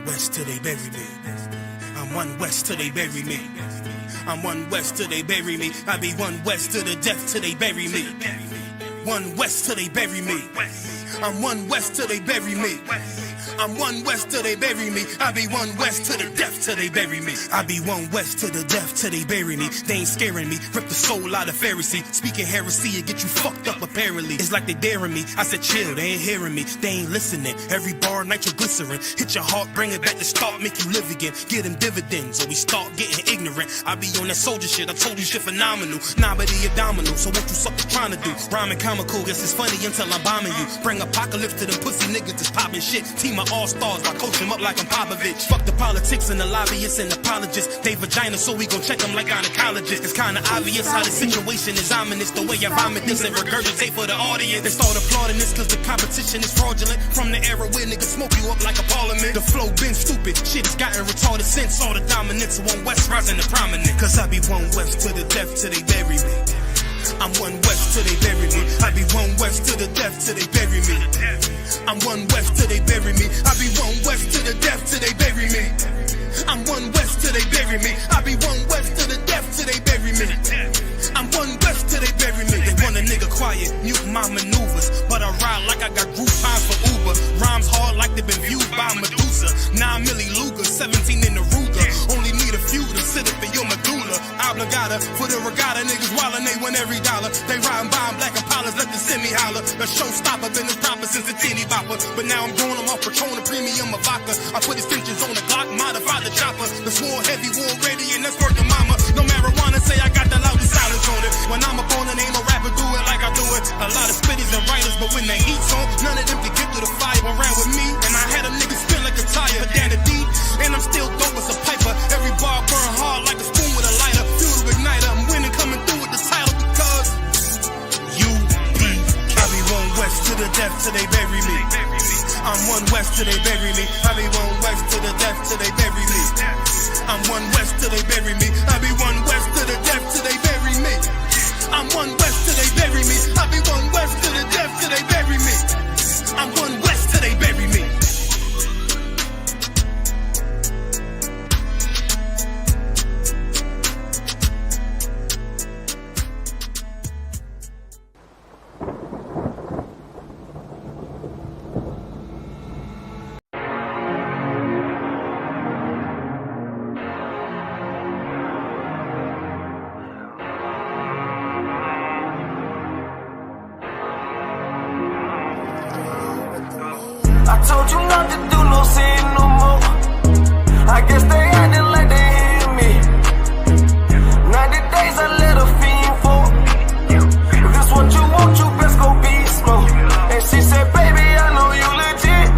west till they bury me. I'm one west till they bury me. I'm one west till they bury me. I be one west to the death till they bury me. One west till they bury me. I'm one west till they bury me. I'm one west till they bury me. I be one west to the death till they bury me. I be one west to the death till they bury me. They ain't scaring me. Rip the soul out of Pharisee. Speaking heresy and get you fucked up apparently. It's like they daring me. I said chill, they ain't hearing me. They ain't listening. Every bar nitroglycerin. Hit your heart, bring it back to start, make you live again. Get them dividends or we start getting ignorant. I be on that soldier shit. I told you shit phenomenal. Nah, but he abdominal. So what you suckers trying to do? Rhyming comical. Guess it's funny until I'm bombing you. Bring apocalypse to them pussy niggas that's popping shit. Team of all-stars, I coach them up like I'm Popovich. Fuck the politics and the lobbyists and apologists. They vagina, so we gon' check them like gynecologists. It's kinda obvious how the situation is ominous. The way I vomit this and regurgitate for the audience. They start applauding this cause the competition is fraudulent. From the era where niggas smoke you up like a parliament. The flow been stupid, shit has gotten retarded since. All the dominance of one west rising to prominent. Cause I be one west to the death till they bury me. I'm one west till they bury me. I be one west to the death till they bury me. I'm one west till they bury me. I be one west to the death till they bury me. I'm one west till they bury me. I be one west to the death till they bury me. I'm one west till they bury me. They want a nigga quiet, mute my maneuvers, but I ride like I got group times for Uber. Rhymes hard like they been viewed by Medusa. 9 milli Luger, 17 in the Ruger. Only need a few to sit up in your medulla. Obligata for the regatta, niggas wildin', they win every dollar. They riding by in black Impalas, let the semi holler. The showstopper, been this proper since a teeny bopper. But now I'm going, I'm off Patron, a premium of vodka. I put extensions on the Glock, modify the chopper. The swore heavy, war ready, and that's worth the mama. No marijuana, say I got the loudest silence on it. When I'm up on it, ain't no rapper do it like I do it. A lot of spitties and writers, but when the heat's on, none of them can get through the fire around with me. And I had a nigga spin like a tire, down the deep. And I'm still dope as a piper. Every bar burn hard like a spoon with a lighter. Fuel to igniter, I'm winning, coming through with the title because UP. I be one west to the death till they bury me. I'm one west till they bury me. I be one west to the death till they bury me. I'm one west till they bury me. I be one west to the death till they bury me. I'm one west till they bury me. I be one west to the death till they bury me. I'm one west till they bury me. I told you not to do no sin no more. I guess they acting like they hear me. 90 days I let a fiend for. If this what you want, you best go beast mode. And she said, baby, I know you legit.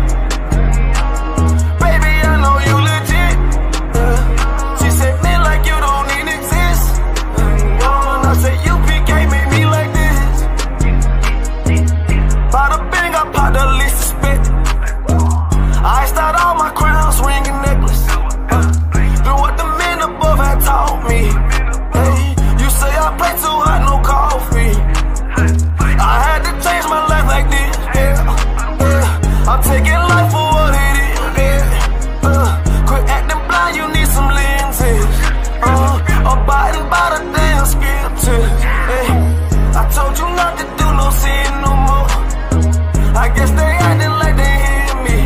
Baby, I know you legit. She said, man, like you don't even exist. And I said, you can't make me like this. Bada bing, I popped the least suspected. I start all my crowns, ring and necklace. Do what the men above had taught me. Hey, you say I play too hot, no coffee. I had to change my life like this. Yeah. I'm taking life for what it is. Yeah. Quit acting blind, you need some lenses. Abiding by the damn scriptures. Hey. I told you not to do no sin no more. I guess they acting like they hear me.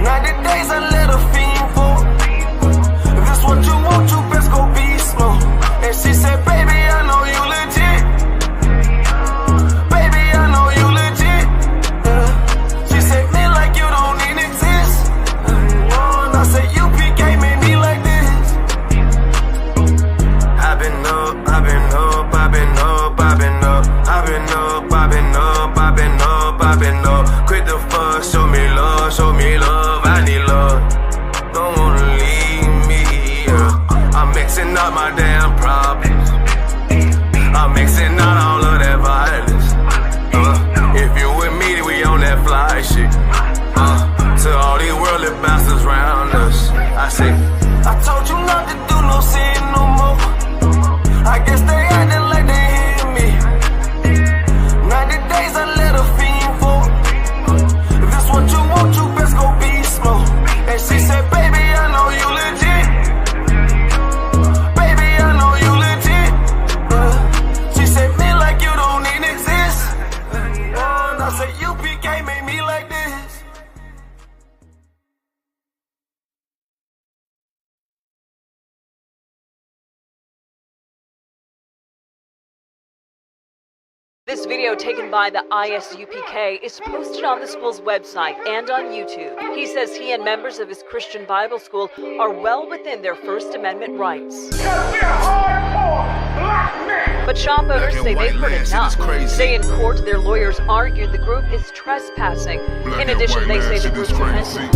90 days I let a fiend for. If this what you want, you best go beast mode. And she said, baby, I know you legit. Baby, I know you legit. She said, man, like you don't even exist. And I said, you can't make me like this. I've been up, I've been up, I've been up, I've been up. I've been up, I've been up, I've been up, I've been up. Quit the fuss, show me love, show me love. I need love, don't wanna leave me. I'm mixing up my damn problems. I'm mixing out all of that violence. If you with me, we on that fly shit. To all these worldly bastards round us, I say, I told you not to do no sin no more. I guess they acting like they hear me. 90 days I let a fiend for. If this what you want, you best go beast mode. This video taken by the ISUPK is posted on the school's website and on YouTube. He says he and members of his Christian Bible school are well within their First Amendment rights. But shop owners say they've heard enough. Today in court, their lawyers argued the group is trespassing. In addition, they say the group's offensive.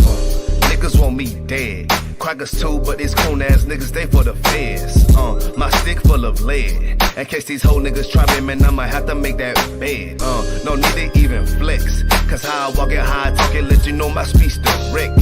Niggas want me dead. Crackers too, but these coon ass niggas, they for the feds. My stick full of lead. In case these whole niggas try me, man, I'ma have to make that bed. No need to even flex. Cause how I walk it, how I talk it, let you know my speech direct.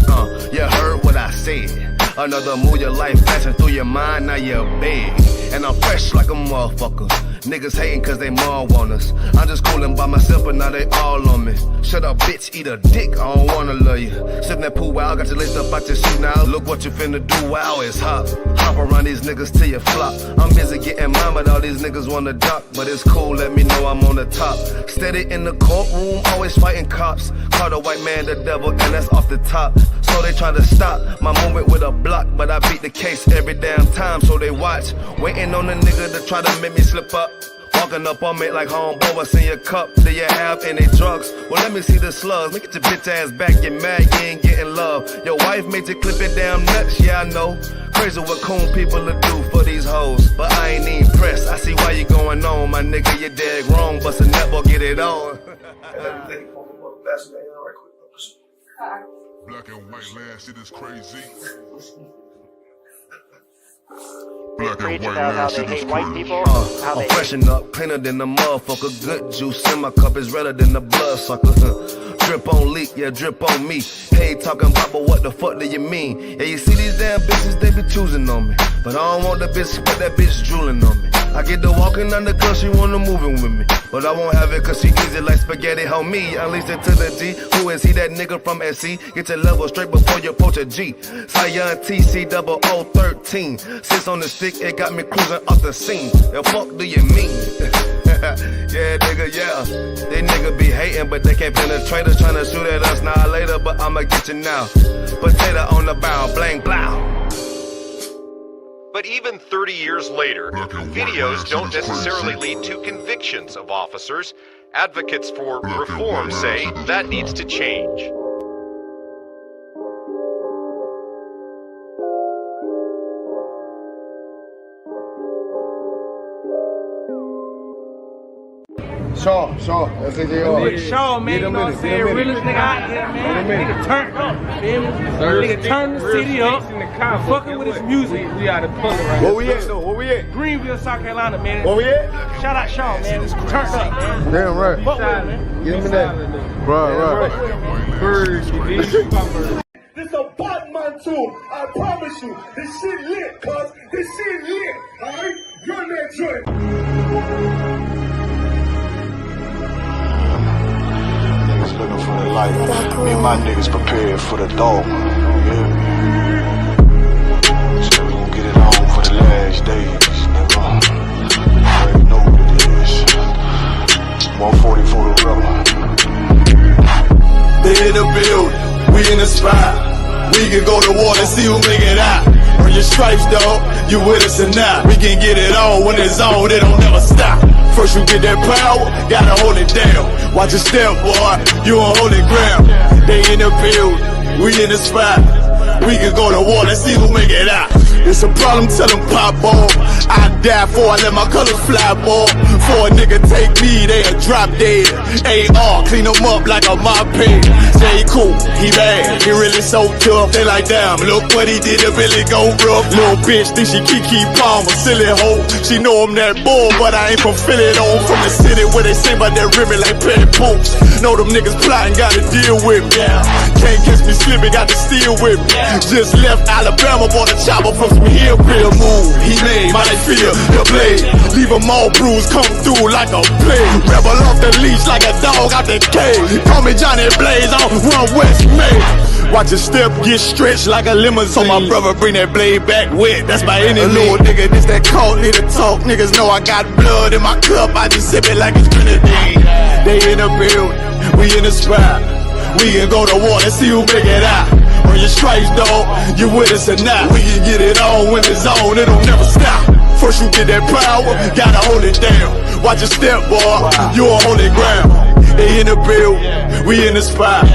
You heard what I said. Another move, your life flashing through your mind, now you're big. And I'm fresh like a motherfucker. Niggas hating cause they more want us. I'm just coolin' by myself, but now they all on me. Shut up, bitch, eat a dick, I don't wanna love you. Sitting that pool, wow, got you laced up out your shoe now. Look what you finna do, wow, it's hot. Hop around these niggas till you flop. I'm busy getting mine, but all these niggas wanna duck. But it's cool, let me know I'm on the top. Steady in the courtroom, always fighting cops. Call the white man the devil, and that's off the top. So they try to stop my movement with a block, but I beat the case every damn time, so they watch. Waiting on the nigga to try to make me slip up. Walking up on me like homeboy, what's in your cup? Do you have any drugs? Well, let me see the slugs. Look at your bitch ass back, get mad, you ain't getting love. Your wife made you clip it damn nuts, yeah I know. Crazy what coon people will do for these hoes, but I ain't even pressed. I see why you going on, my nigga, you dead wrong. Bust a netball, get it on. Black and white land, shit is crazy. Preach about how they hate white people. I'm freshen up, cleaner than the motherfucker. Good juice in my cup is redder than the blood sucker. Drip on leak, yeah, drip on me. Hey, talking about, but what the fuck do you mean? Yeah, you see these damn bitches, they be choosing on me. But I don't want the bitch, but that bitch drooling on me. I get to walking on the girl, she wanna moving with me. But I won't have it cause she easy like spaghetti, homie. Unleash it to the G. Who is he, that nigga from SC? Get your level straight before you approach a G. Cyan TC0013. Sits on the stick, it got me cruising off the scene. The fuck do you mean? Yeah, nigga, yeah. They nigga be hating, but they can't penetrate us. Tryna shoot at us now later, but I'ma get you now. Potato on the bow, blank, blow. But even 30 years later, videos don't necessarily lead to convictions of officers. Advocates for reform say that needs to change. Shaw, that's it. Shaw, man, you know what I'm saying? Realest nigga out here, man. Nigga turned up, feel me? Nigga turned the city up, fucking with his music. We out of color right Where we at, though? Where we at? Greenville, South Carolina, man. Where we at? Shout out Shaw, man. Turned up, man. Damn right. Fuck with him, man. Get him in there. Right. This a Batman too. I promise you. This shit lit, cuz. This shit lit. Alright? Run that joint. Looking for the light. Me and my niggas prepared for the dog. Yeah. So we gon' get it on for the last days, nigga. You already know what it is. 140 for the rubber. They in the building, we in the spot. We can go to war and see who make it out. Earn your stripes, dog. You with us or not? We can get it on when it's on. They don't never stop. First you get that power, gotta hold it down. Watch your step, boy, you on holy ground. They in the building, we in the spot. We can go to war, let's see who make it out. It's a problem, tell them pop ball. I die for I let my colors fly, ball. For a nigga take me, they'll drop dead. AR, clean them up like a mop head. Say he cool, he bad, he really so tough. They like, damn, look what he did, it really go rough. Little bitch think she Kiki Palmer, silly hoe. She know I'm that bull, but I ain't from Philly though. From the city where they say about that ribbon like petty poops. Know them niggas plotting, gotta deal with me. Can't catch me slipping, got to steal with me. Just left Alabama, bought a chopper from some hillbilly move. He made my feel the blade. Leave them all bruised, come through like a plague. Rebel off the leash like a dog out the cage. Call me Johnny Blaze on One West May. Watch your step get stretched like a limousine. So my brother bring that blade back wet, that's my enemy. A little nigga, this that cold, need to talk. Niggas know I got blood in my cup, I just sip it like it's grenadine. They in the building, we in the spot. We can go to war and see who make it out. Earn your stripes, dog. you with us or not. We can get it on when it's on, it don't never stop. First you get that power, gotta hold it down. Watch your step, boy, you on holy ground. They in the build, we in the spot.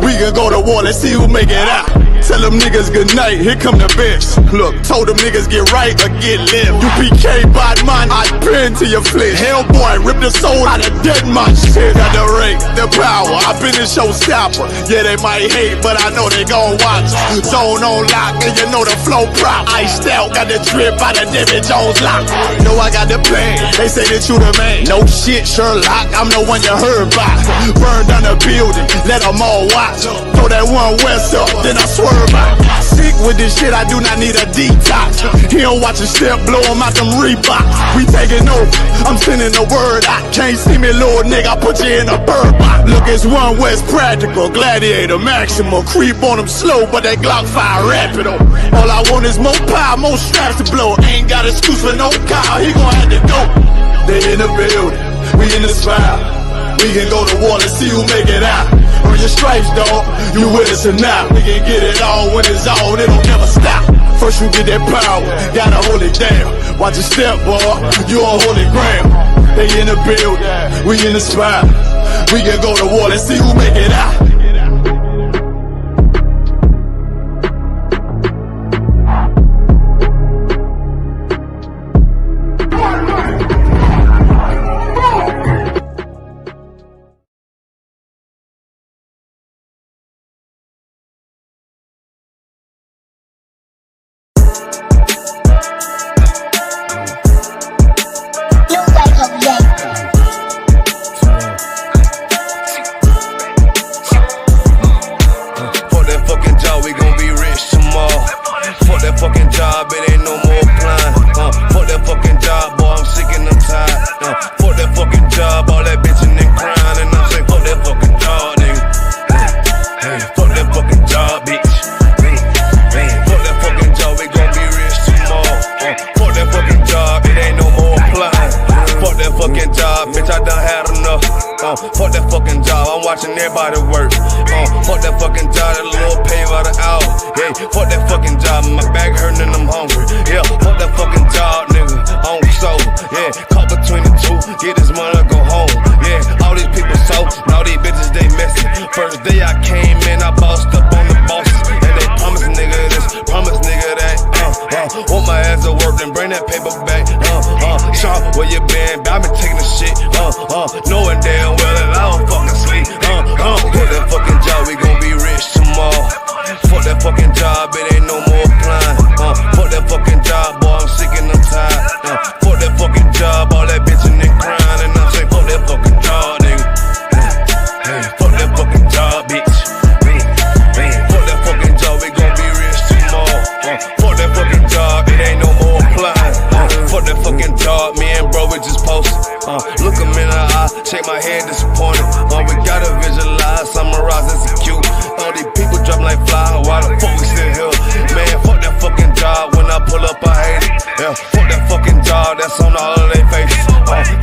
We can go to war, let's see who make it out. Tell them niggas good night, here come the bitch. Look, told them niggas get right or get left. You PK bad man, I pin to your flesh. Hellboy, rip the soul out of dead man. Shit, got the rate, the power, I been the showstopper. Yeah, they might hate, but I know they gon' watch. Zone on lock, and you know the flow prop. Iced out, got the drip out of David Jones lock. Know I got the plan, they say that you the man. No shit, Sherlock, I'm the one you heard about. Burn down the building, let them all watch. Throw that one west up, then I swerve out. Sick with this shit, I do not need a detox. He don't watch a step, blow him out them Reeboks. We taking over, I'm sending the word out. Can't see me, little nigga, I put you in a bird box. Look, it's one West practical, gladiator, maximum. Creep on them slow, but that Glock fire rapido. All I want is more power, more straps to blow. Ain't got excuse for no car, he gon' have to go. They in the building, we in the spot. We can go to war and see who make it out. Earn your stripes, dog, you with us or not. We can get it on when it's on, it don't never stop. First you get that power, gotta hold it down. Watch your step, boy, you on holy ground. They in the building, we in the spot. We can go to war and see who make it out. Fuck that fucking job, I'm watching everybody work. Fuck that fucking job, that little pay by the hour. Yeah, fuck that fucking job, my back hurting and I'm hungry. Yeah, fuck that fucking job, nigga, on soul. Yeah, caught between the two, get this money, go home. Yeah, all these people so, all these bitches they messy. First day I came in, I bossed up on the bosses, and they promised nigga this, promised nigga that. Want my ass to work, then bring that paper back. Sharp, where you been? I been taking the shit. Knowing damn well that I don't fucking sleep. Fuck that fucking job, we gon' be rich tomorrow. Fuck that fucking job, it ain't no more applying. Fuck that fucking job, boy, I'm sick and I'm tired. Fuck that fucking job, all that bitching and crying, and I'm saying fuck that fucking job, nigga. Fuck that fucking job, bitch. Fuck that fucking job, we gon' be rich tomorrow. Fuck that fucking job, it ain't no more applying. Fuck that fucking job, me and bro, we just posted. Look him in the eye, shake my head disappointed. We gotta visualize, summarize, execute. All these people drop like fly, why the fuck we still here? Man, fuck that fucking job, when I pull up I hate it. Yeah, fuck that fucking job, that's on all of their faces.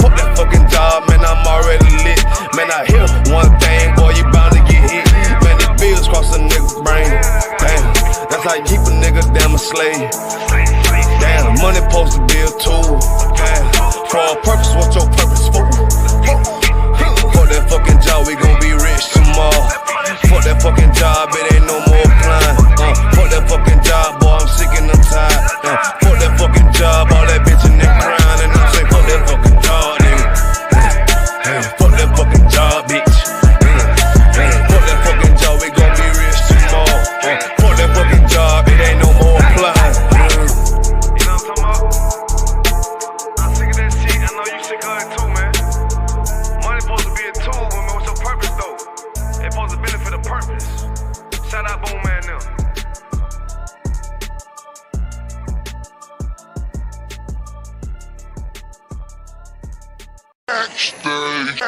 Fuck that fucking job, man, I'm already lit. Man, I hear one thing, boy, you bound to get hit. Man, the bills cross a nigga's brain. Damn, that's how you keep a nigga damn a slave. Damn, money supposed to be a tool. Damn, for a purpose, what's your purpose for? Fuck that fucking job, we gon' be rich tomorrow. Fuck that fucking job, it ain't no more applying. Fuck that fucking job, boy, I'm sick and I'm tired. Fuck that fucking job, all that bitching and crying, and I'm saying fuck that fucking job, nigga. Fuck that fucking job, bitch. Fuck that fucking job, we gon' be rich tomorrow. Fuck that fucking job, it ain't no more applying. You know what I'm talking about? I'm sick of that shit, I know you sick of it too, man. Money supposed to be a tool, but what's your purpose though? It's supposed to benefit a purpose. Shout out Boom Man now. Backstage.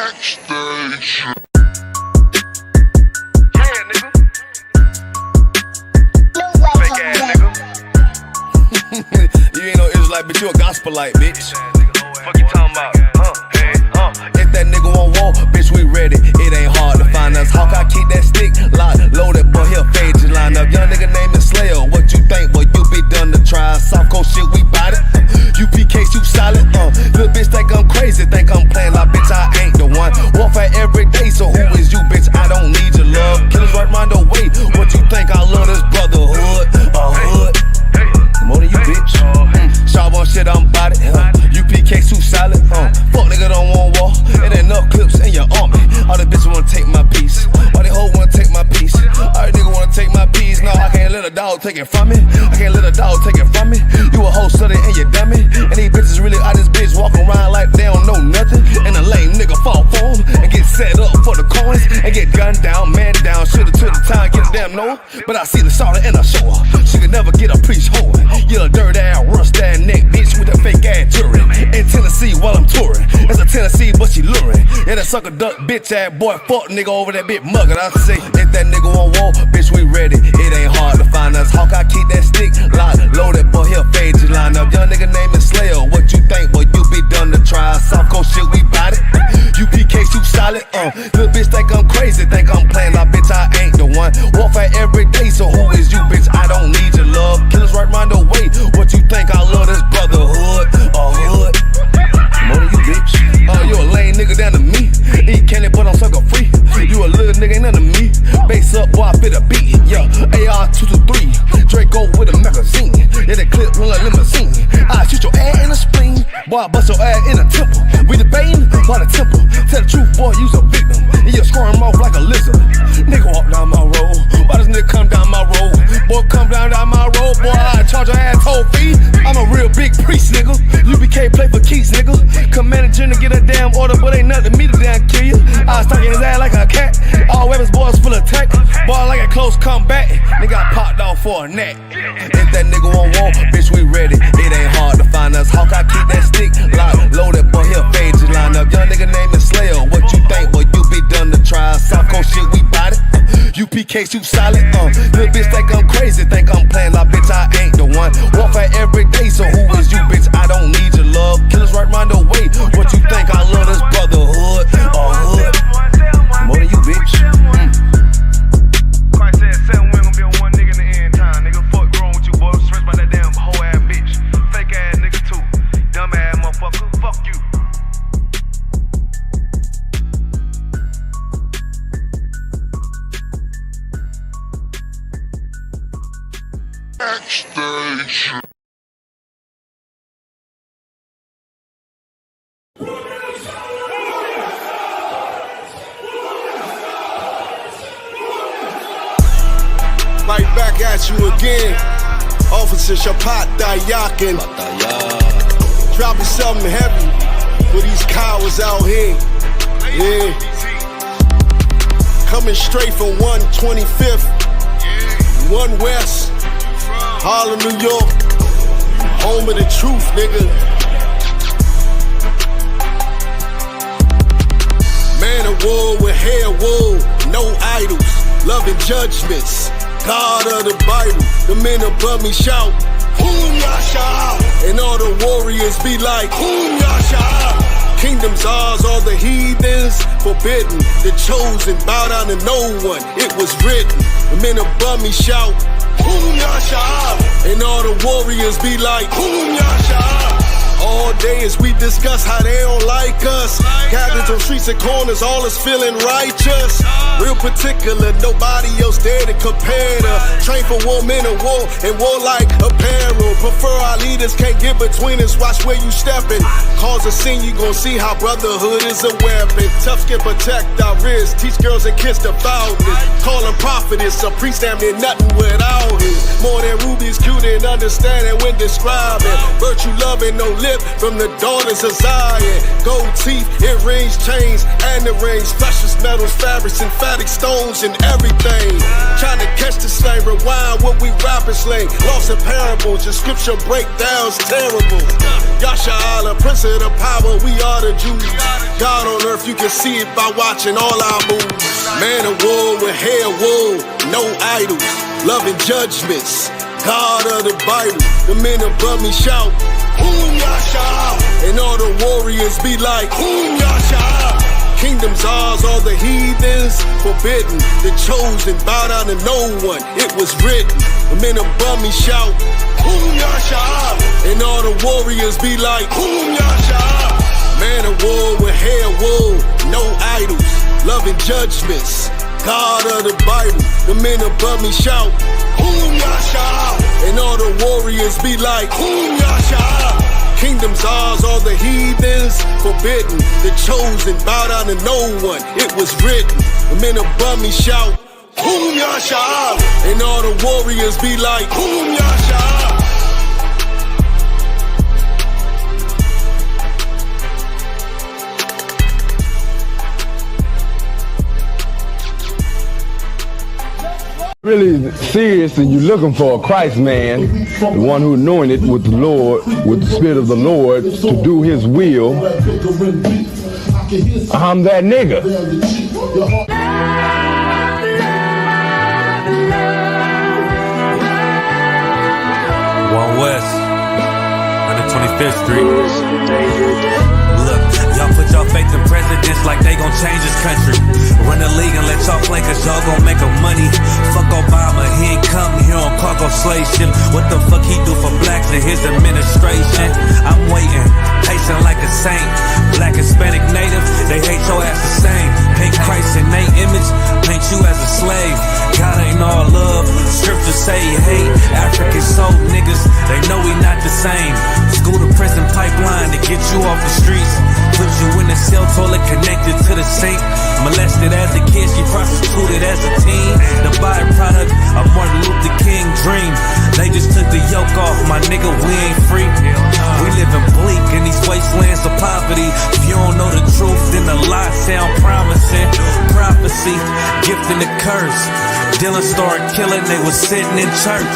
Yeah, nigga. Fake ass nigga. You ain't no Israelite, but you a gospelite, bitch. Fuck you talking about? If that nigga won't walk, bitch, we ready. It ain't hard to find us. Hawk, I keep that stick locked, loaded, boy, he'll fade you line up. Young nigga named Slayer, what you dog take it from me. I can't let a dog take it from me. You a whole study and you dummy. And these bitches really out this bitch walking around like they don't know nothing. And a lame nigga fall for them and get set up for the coins and get gunned down, man down. Should've took the time, get a damn no. But I see the sorrow and I show her. She could never get a priest whore. You a dirt ass, rust ass neck bitch with a fake ass jury. In Tennessee while I'm touring. It's a Tennessee, but she luring. Yeah, that sucker duck bitch ass boy fuck nigga over that bitch muggin'. I say, if that nigga on war, bitch we ready. It ain't hard to find us. Hawk, I keep that stick locked, loaded, boy he'll fade you line up. Young nigga name is Slayer. What you think, boy? You be done to try. Soft coast shit, we bout it. UPK, shoot solid. Little bitch think I'm crazy, think I'm playing like bitch. I ain't the one. Warfare every day, so who is you, bitch? I don't need your love. Killers right round the way. What you think? I love this brotherhood or hood? More than you, bitch. You a lame nigga down to me. Eat candy, but I'm sucker free. You a little nigga, ain't none of me. Base up, boy, I fit a beat. Yeah, AR-223. Draco with a magazine. Yeah, that clip run like limousine. I shoot your ass in the spleen. Boy, I bust your ass in the temple. We debating by the temple. Tell the truth, boy, you's a victim. And you're scoring off like a lizard. Nigga walk down my road. Why does nigga come down my road? Boy, come down my road. Boy, I charge your ass toll fee. I'm a real big priest, nigga. UBK play for keys, nigga. Commanding general get a damn order, but ain't nothing to me to damn kill you. I was talking his ass like a cat. All weapons, boys full of tech. Boy, like a close comeback. Nigga got popped off for a neck. If that nigga won't walk, bitch, we ready. It ain't hard to find us. Hawk, I keep that stick locked, loaded, boy, he'll fade you line up. Young nigga name is Slayer. What you think, boy? You be done to try. Soft coast shit, we bout it. UPK, shoot solid. Little bitch think I'm crazy, think I'm playing like bitch. I ain't the one. Warfare every day, so who is you, bitch? I don't need your love. Killers right round the way. What you think? I love this brotherhood or hood? More than you, bitch. Christ said 7 women gonna be on one nigga in the end time. Nigga, fuck wrong with you, boy. Stressed by that damn hoe ass bitch. Fake ass nigga too. Dumb ass motherfucker. Fuck you. Backstage. Right back at you again. Officer Shapat Dayakin. Dropping something heavy for these cowards out here. Yeah. Coming straight from 125th, 1 West, Harlem, New York. Home of the truth, nigga. Man of war with hair wool, no idols, loving judgments. God of the Bible, the men above me shout, Whom Yasha? And all the warriors be like, Whom Yasha? Kingdoms ours, all the heathens forbidden. The chosen bow down to no one, it was written. The men above me shout, Whom Yasha? And all the warriors be like, Whom Yasha? All day as we discuss how they don't like us. Gathered on streets and corners, all is feeling righteous. Real particular, nobody else there to compare to. Train for war, men of war, and war like apparel. Prefer our leaders, can't get between us, watch where you stepping. Cause a scene, you gon' see how brotherhood is a weapon. Tough skin protect our wrists, teach girls and kids about this. Call them prophetess, a priest damn near nothing without it. More than rubies, cute and understanding when describing. Virtue loving, no lip from the daughters of Zion. Gold teeth, earrings, chains, and the rings. Precious metals, fabrics, emphatic stones, and everything. Trying to catch the slang, rewind what we rap and slang. Lost in parables, your scripture breakdowns terrible. Yasha Allah, Prince of the power, we are the Jews. God on earth, you can see it by watching all our moves. Man of war with hair wool, no idols, loving judgments. God of the Bible, the men above me shout, Whom Yasha? And all the warriors be like, Whom Yasha? Kingdoms ours, all the heathens forbidden. The chosen bow down to no one, it was written. The men above me shout, Whom Yasha? And all the warriors be like, Whom Yasha? Man of war with hair wool, no idols, loving judgments. God of the Bible, the men above me shout, Whom Yasha? And all the warriors be like, Whom Yasha? Kingdoms ours, all the heathens forbidden. The chosen bow down to no one, it was written. The men above me shout, Boom Yasha. And all the warriors be like, boom Yasha. Really serious and you're looking for a Christ man, the one who anointed with the Lord, with the Spirit of the Lord to do his will, I'm that nigga. One West, 125th Street. Look, y'all put y'all faith in presidents like they gon' change this country. Run the league and let y'all play cause y'all gon' make a money. Fuck Obama, he ain't come here on cargo slave ship. What the fuck he do for blacks in his administration? I'm waiting, patient like a saint. Black, Hispanic, Native, they hate your ass the same. Paint Christ in they image, paint you as a slave. God ain't all love, scriptures say he hate. African soul niggas, they know we not the same. School to prison pipeline to get you off the streets. Put you in a cell toilet connected to the sink. Molested as a kid, she prostituted as a teen. The byproduct of Martin Luther King dream. They just took the yoke off, my nigga, we ain't free. We living bleak in these wastelands of poverty. If you don't know the truth, then the lie sound promising. Prophecy, gift and the curse. Dylan started killing, they was sitting in church.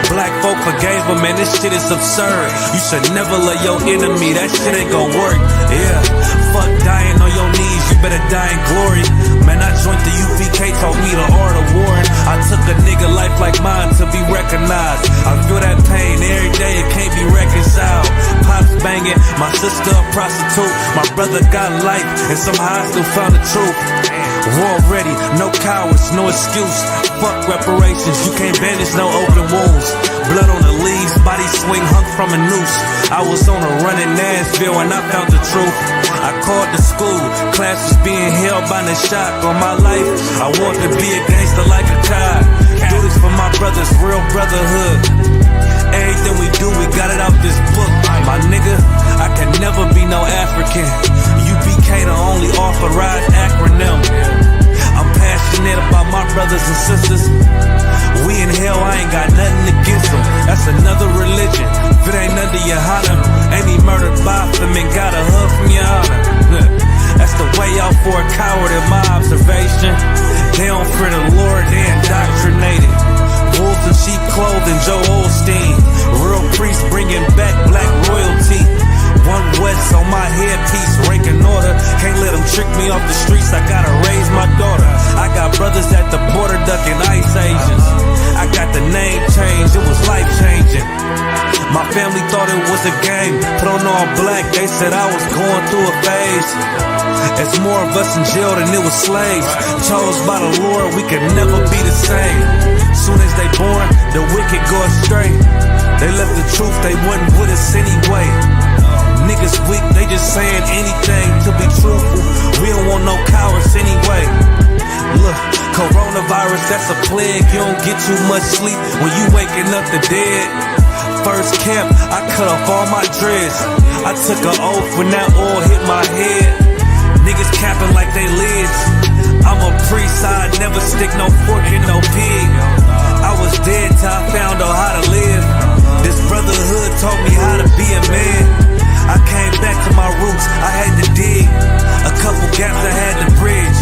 Black folk forgave him, man, this shit is absurd. You should never love your enemy, that shit ain't gon' work. Yeah, fuck dying on your knees, you better die in glory. Man, I joined the UPK, taught me the art of warring. I took a nigga life like mine to be recognized. I feel that pain every day, it can't be reconciled. Pops banging, my sister a prostitute. My brother got life, and somehow I still found the truth. War ready, no cowards, no excuse. Fuck reparations, you can't bandage no open wounds. Blood on the leaves, body swing hung from a noose. I was on a run in Nashville and I found the truth. I called the school, class was being held by the shock on my life. I want to be a gangster like a child. Do this for my brothers, real brotherhood. Everything we do, we got it out this book. My nigga, I can never be no African. UPK the only authorized acronym. I'm passionate about my brothers and sisters. We in hell, I ain't got nothing against them. That's another religion. If it ain't under your honor, ain't he murdered by them and got a hug from your honor. That's the way out for a coward in my observation. They don't fear the Lord, they indoctrinated. Wolves in sheep clothing, Joe Osteen. Real priest bringing back black royalty. One West on my headpiece, ranking order. Can't let them trick me off the streets, I gotta raise my daughter. I got brothers at the border ducking ICE agents. I got the name change, it was life changing. My family thought it was a game, put on all black, they said I was going through a phase. It's more of us in jail than it was slaves. Chose by the Lord, we could never be the same. Soon as they born, the wicked go astray. They left the truth, they wasn't with us anyway. Niggas weak, they just saying anything to be truthful. We don't want no cowards anyway. Look, coronavirus, that's a plague. You don't get too much sleep when you waking up the dead. First camp, I cut off all my dreads. I took an oath when that oil hit my head. Niggas capping like they lids. I'm a priest, I never stick no fork in no pig. I was dead till I found out how to live. This brotherhood taught me how to be a man. I came back to my roots, I had to dig. A couple gaps I had to bridge.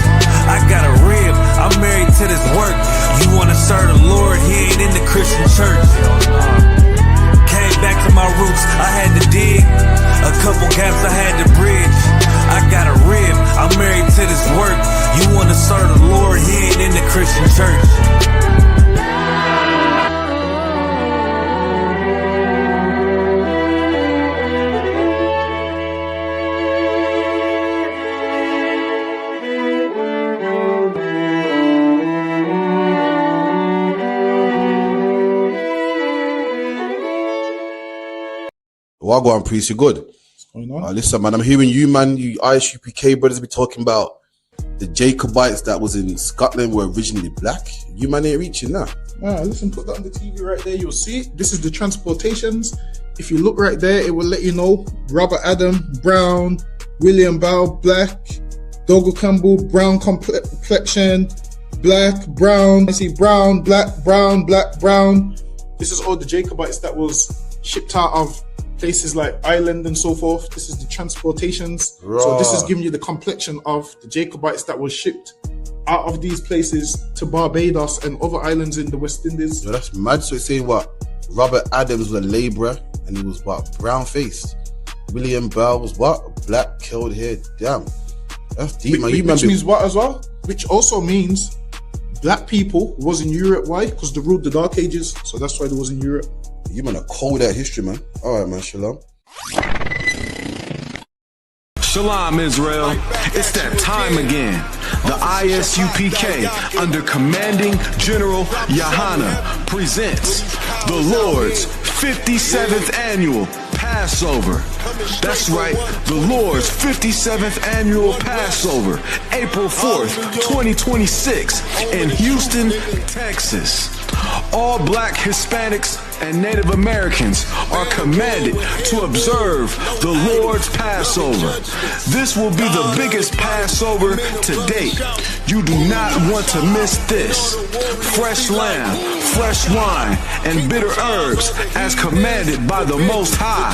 I got a rib, I'm married to this work. You wanna serve the Lord, he ain't in the Christian church. Came back to my roots, I had to dig. A couple gaps I had to bridge. I got a rib, I'm married to this work. You wanna serve the Lord, he ain't in the Christian church. Wagwan priest, you good? What's going on? Listen, man, I'm hearing you, man, you ISUPK brothers be talking about the Jacobites that was in Scotland were originally black. You man ain't reaching that. Listen, put that on the TV right there, you'll see it. This is the transportations. If you look right there, it will let you know Robert Adam, brown, William Bow, black, Dougal Campbell, brown complexion, black, brown. I see brown, black, brown, black, brown. This is all the Jacobites that was shipped out of places like Ireland and so forth. This is the transportations. So this is giving you the complexion of the Jacobites that was shipped out of these places to Barbados and other islands in the West Indies. Yo, that's mad. So it's saying what? Robert Adams was a labourer and he was what? Brown faced. William Bell was what? Black, curled hair. Damn. That's deep, man. Which means what as well? Which also means black people was in Europe. Why? Because they ruled the Dark Ages. So that's why they was in Europe. You man are cold at history, man. All right, man. Shalom. Shalom, Israel. It's that time again. The ISUPK, under Commanding General Yahana, presents the Lord's 57th Annual Passover. That's right, the Lord's 57th Annual Passover, April 4th, 2026, in Houston, Texas. All black, Hispanics, and Native Americans are commanded to observe the Lord's Passover. This will be the biggest Passover to date. You do not want to miss this. Fresh lamb, fresh wine, and bitter herbs as commanded by the Most High.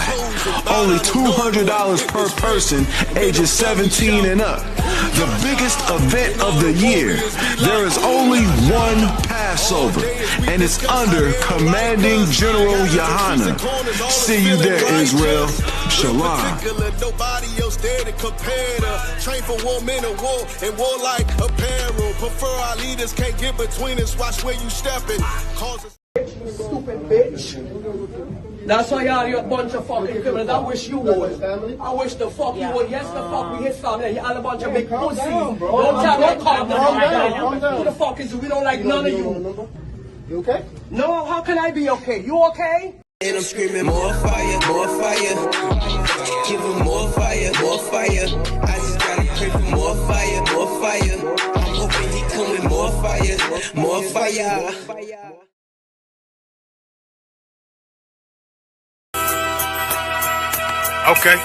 Only $200 per person, ages 17 and up. The biggest event of the year. There is only one Passover, and it's under Commanding General Yahana. See you there, Israel. Shalom. Train for war, men of war, and warlike apparel. Prefer our leaders, can't get between us. Watch where you stepping. Stupid bitch. That's why you're a bunch of fucking criminals. I wish you would. I wish the fuck you would. Yes, the fuck we his family. You're all a bunch of big pussies. Don't tell no calm down. Who the fuck is you? We don't like none of you. You okay? No, how can I be okay? You okay? And I'm screaming more fire, more fire. Give him more fire, more fire. I just gotta pray for more fire, more fire. I'm hoping he come with more fire, more fire. Okay.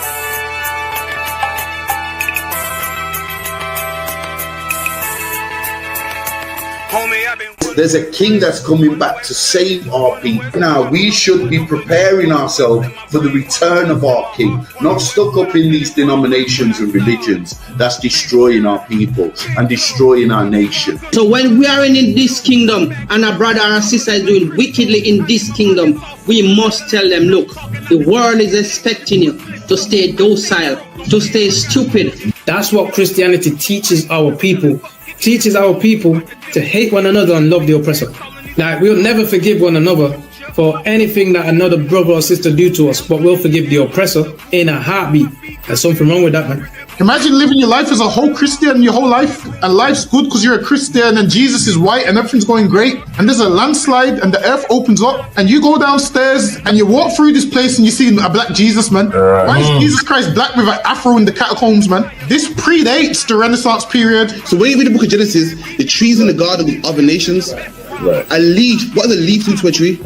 Homie, I've been... There's a king that's coming back to save our people. Now, we should be preparing ourselves for the return of our king, not stuck up in these denominations and religions that's destroying our people and destroying our nation. So when we are in this kingdom and our brother or sister is doing wickedly in this kingdom, we must tell them, look, the world is expecting you to stay docile, to stay stupid. That's what Christianity teaches our people. Teaches our people to hate one another and love the oppressor. Like, we'll never forgive one another for anything that another brother or sister do to us, but we'll forgive the oppressor in a heartbeat. There's something wrong with that, man. Imagine living your life as a whole Christian your whole life, and life's good because you're a Christian and Jesus is white and everything's going great, and there's a landslide and the earth opens up and you go downstairs and you walk through this place and you see a black Jesus, man. Why is Jesus Christ black with an afro in the catacombs, man? This predates the Renaissance period. So when you read the book of Genesis, the trees in the garden with other nations, a leaf, what does a leaf do to a tree?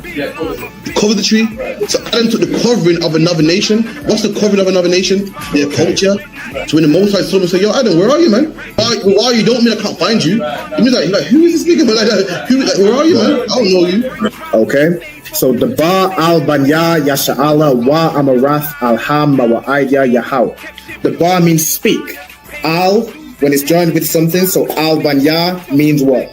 Cover the tree. So Adam took the covering of another nation. What's the covering of another nation? Their culture. So when the Most High saw him, say, yo, Adam, where are you, man? Where are you? Don't mean I can't find you. It means like who is this nigga? But where are you, man? I don't know you. Okay. So the Ba al Banya Yasha'ala wa Amarath al Ham Mawa'aya Yahweh. The Ba means speak. Al, when it's joined with something, so al Banya means what?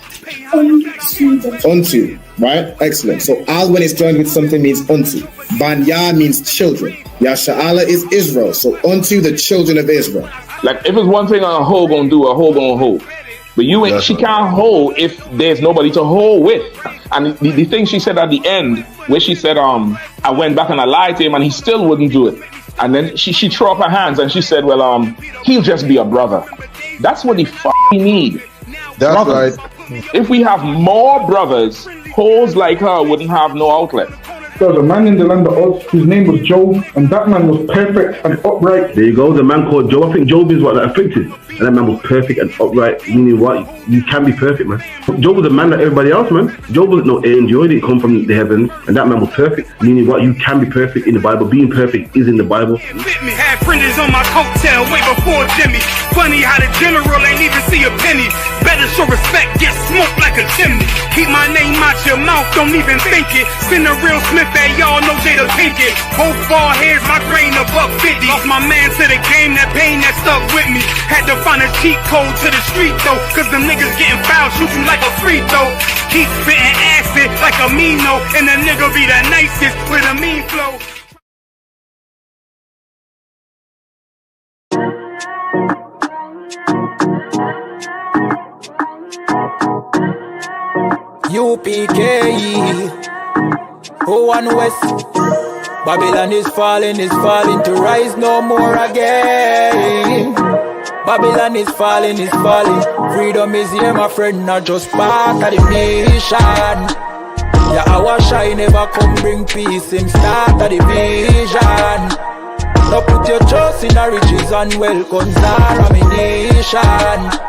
Unto, right? Excellent. So al, when it's joined with something, means unto. Banya means children. Yasha'ala is Israel. So unto the children of Israel. Like, if it's one thing a hoe gonna do, a hoe gonna hold. But you ain't, she can't hold if there's nobody to hold with. And the thing she said at the end, where she said, I went back and I lied to him and he still wouldn't do it. And then she threw up her hands and she said, well, he'll just be a brother. That's what he need. That's brothers. right. If we have more brothers, hoes like her wouldn't have no outlet. There was a man in the land of Oz, his name was Job, and that man was perfect and upright. There you go, the man called Job. I think Job is what that afflicted. And that man was perfect and upright, meaning what? You can be perfect, man. Job was a man like everybody else, man. Job wasn't no angel, he didn't come from the heavens, and that man was perfect, meaning what? You can be perfect in the Bible. Being perfect is in the Bible. With me, had printers on my coattail way before Jimmy. Funny how the general ain't even see a penny. better show respect, get smoked like a chimney. Keep my name out your mouth, don't even think it. Send a real Smith at y'all, no Jada Pinkett. Both ball heads, my grain above 50. Off my man to the game, that pain that stuck with me. Had to find a cheat code to the street though, cause them niggas getting foul, shoot you like a free throw. Keep spitting acid like a Mino, and the nigga be the nicest with a mean flow. UPK, One West. Babylon is falling to rise no more again. Babylon is falling. Freedom is here, my friend, not just part of the nation. Yeah, our shine never come bring peace, him start of the vision. Now put your trust in our riches and wealth, guns are ammunition.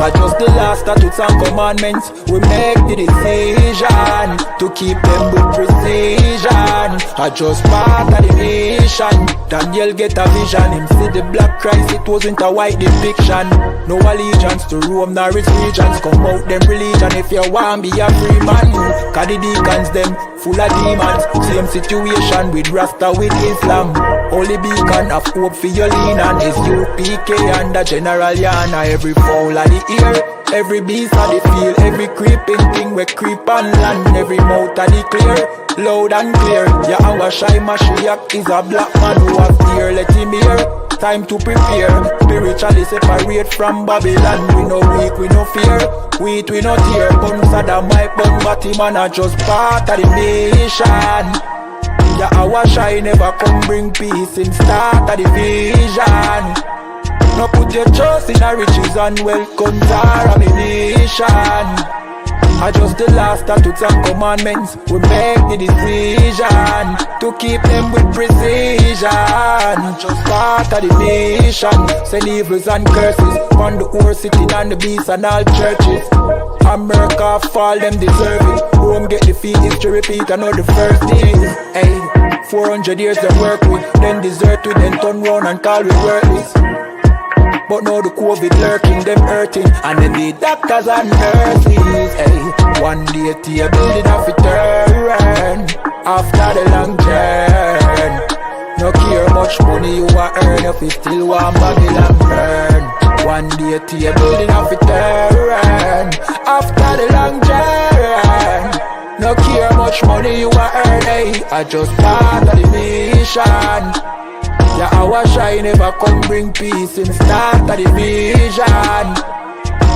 I just the last statutes and commandments. We make the decision to keep them with precision. I just part of the nation. Daniel get a vision. Him see the black Christ, it wasn't a white depiction. No allegiance to Rome nor its regions. Come out them religion if you want be a free man. Cause the deacons them full of demons. Same situation with Rasta with Islam. Only beacon of hope for your lean on is UPK and the General Yana. Every fowl of the ear, every beast of the field, every creeping thing we creep on land, every mouth of the clear, loud and clear. Yeah, our shy Mashiach is a black man who has ear, let him hear. Time to prepare, spiritually separate from Babylon. We no weak, we no fear, we no tear. Gun Saddam, my bun, Batman are just part of the nation. Yeah, our shine never come bring peace in start of the vision. Now put your trust in our riches and wealth, guns are ammunition. I just the last statutes and commandments. We make the decision to keep them with precision. Just part of the nation. Send evils and curses on the horse sitting on the beast and all churches. America fall, them deserve it. Rome get defeat, history repeat, I know the first thing. Hey, 400 years they work with, then desert with, then turn round and call we worthless. But now the COVID lurking, them hurting, and then the doctors and nurses. Hey, one day to building off a turn after the long journey. No care much money you a earn if you still want Babylon burn. One day to building off a turn after the long journey. No care much money you a earn. Hey, I just part of the mission. Yeah, our shine never come bring peace in start of the vision.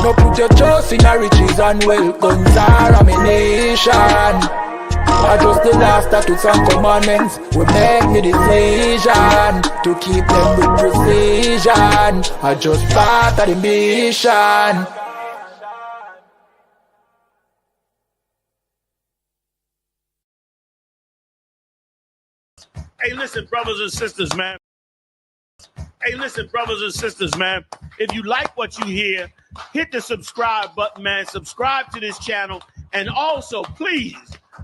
No put your trust in our riches and wealth, guns are ammunition. I just the last statutes and commandments. We make the decision to keep them with precision. I just part of the mission. Hey, listen, brothers and sisters, man. Hey, listen, brothers and sisters, man. If you like what you hear, hit the subscribe button, man. Subscribe to this channel. And also, please,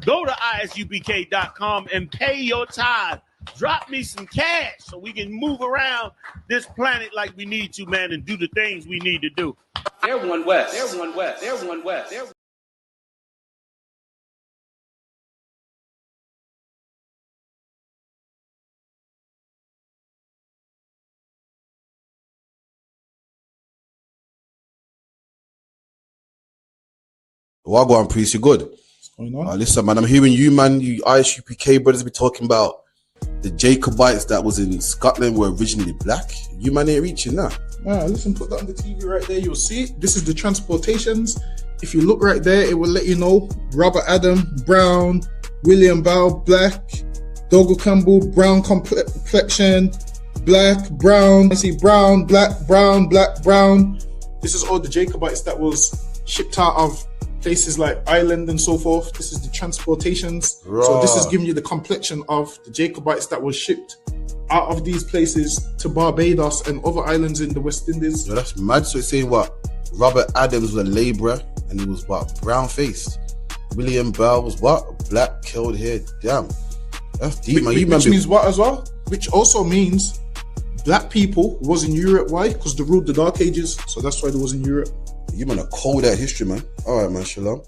go to isupk.com and pay your tithe. Drop me some cash so we can move around this planet like we need to, man, and do the things we need to do. They're one West. They're one West. They're one West. They're Wagwan priest, you good? What's going on? Listen, man, I'm hearing you, man. You ISUPK brothers be talking about the Jacobites that was in Scotland were originally black. You man ain't reaching that. Listen, put that on the TV right there. You'll see it. This is the transportations. If you look right there, it will let you know Robert Adam, brown, William Bow, black, Dogo Campbell, brown complexion, black, brown. I see brown, black, brown, black, brown. This is all the Jacobites that was shipped out of places like Ireland and so forth. This is the transportations. So this is giving you the complexion of the Jacobites that was shipped out of these places to Barbados and other islands in the West Indies. Yo, that's mad. So it's saying what? Robert Adams was a labourer and he was what? Brown faced. William Bell was what? Black, curled hair. Damn. That's deep, man. Which means what as well? Which also means black people was in Europe. Why? Because they ruled the Dark Ages. So that's why they was in Europe. You man are cold at history, man. All right, man. Shalom.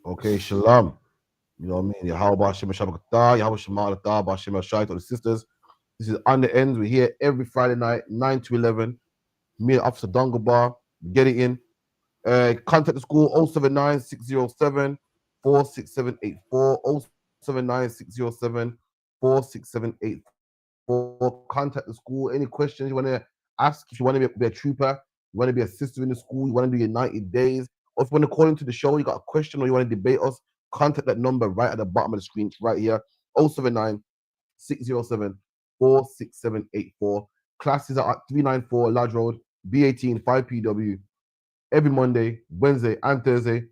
Okay, shalom. You know what I mean? Yahweh Shem Shabbat, Yahweh Shema Allah, Shem Shai to the sisters. This is On The Ends. We're here every Friday night, 9 to 11. Me and Officer Dungabar. Get it in. Contact the school 079 607 46784. 079 607 46784. Contact the school. Any questions you want to ask, if you want to be a trooper, you want to be a sister in the school, you want to do your 90 days, or if you want to call into the show, you got a question or you want to debate us, contact that number right at the bottom of the screen, right here, 079 607 46784. Classes are at 394 Lodge Road, B18 5PW, every Monday, Wednesday, and Thursday.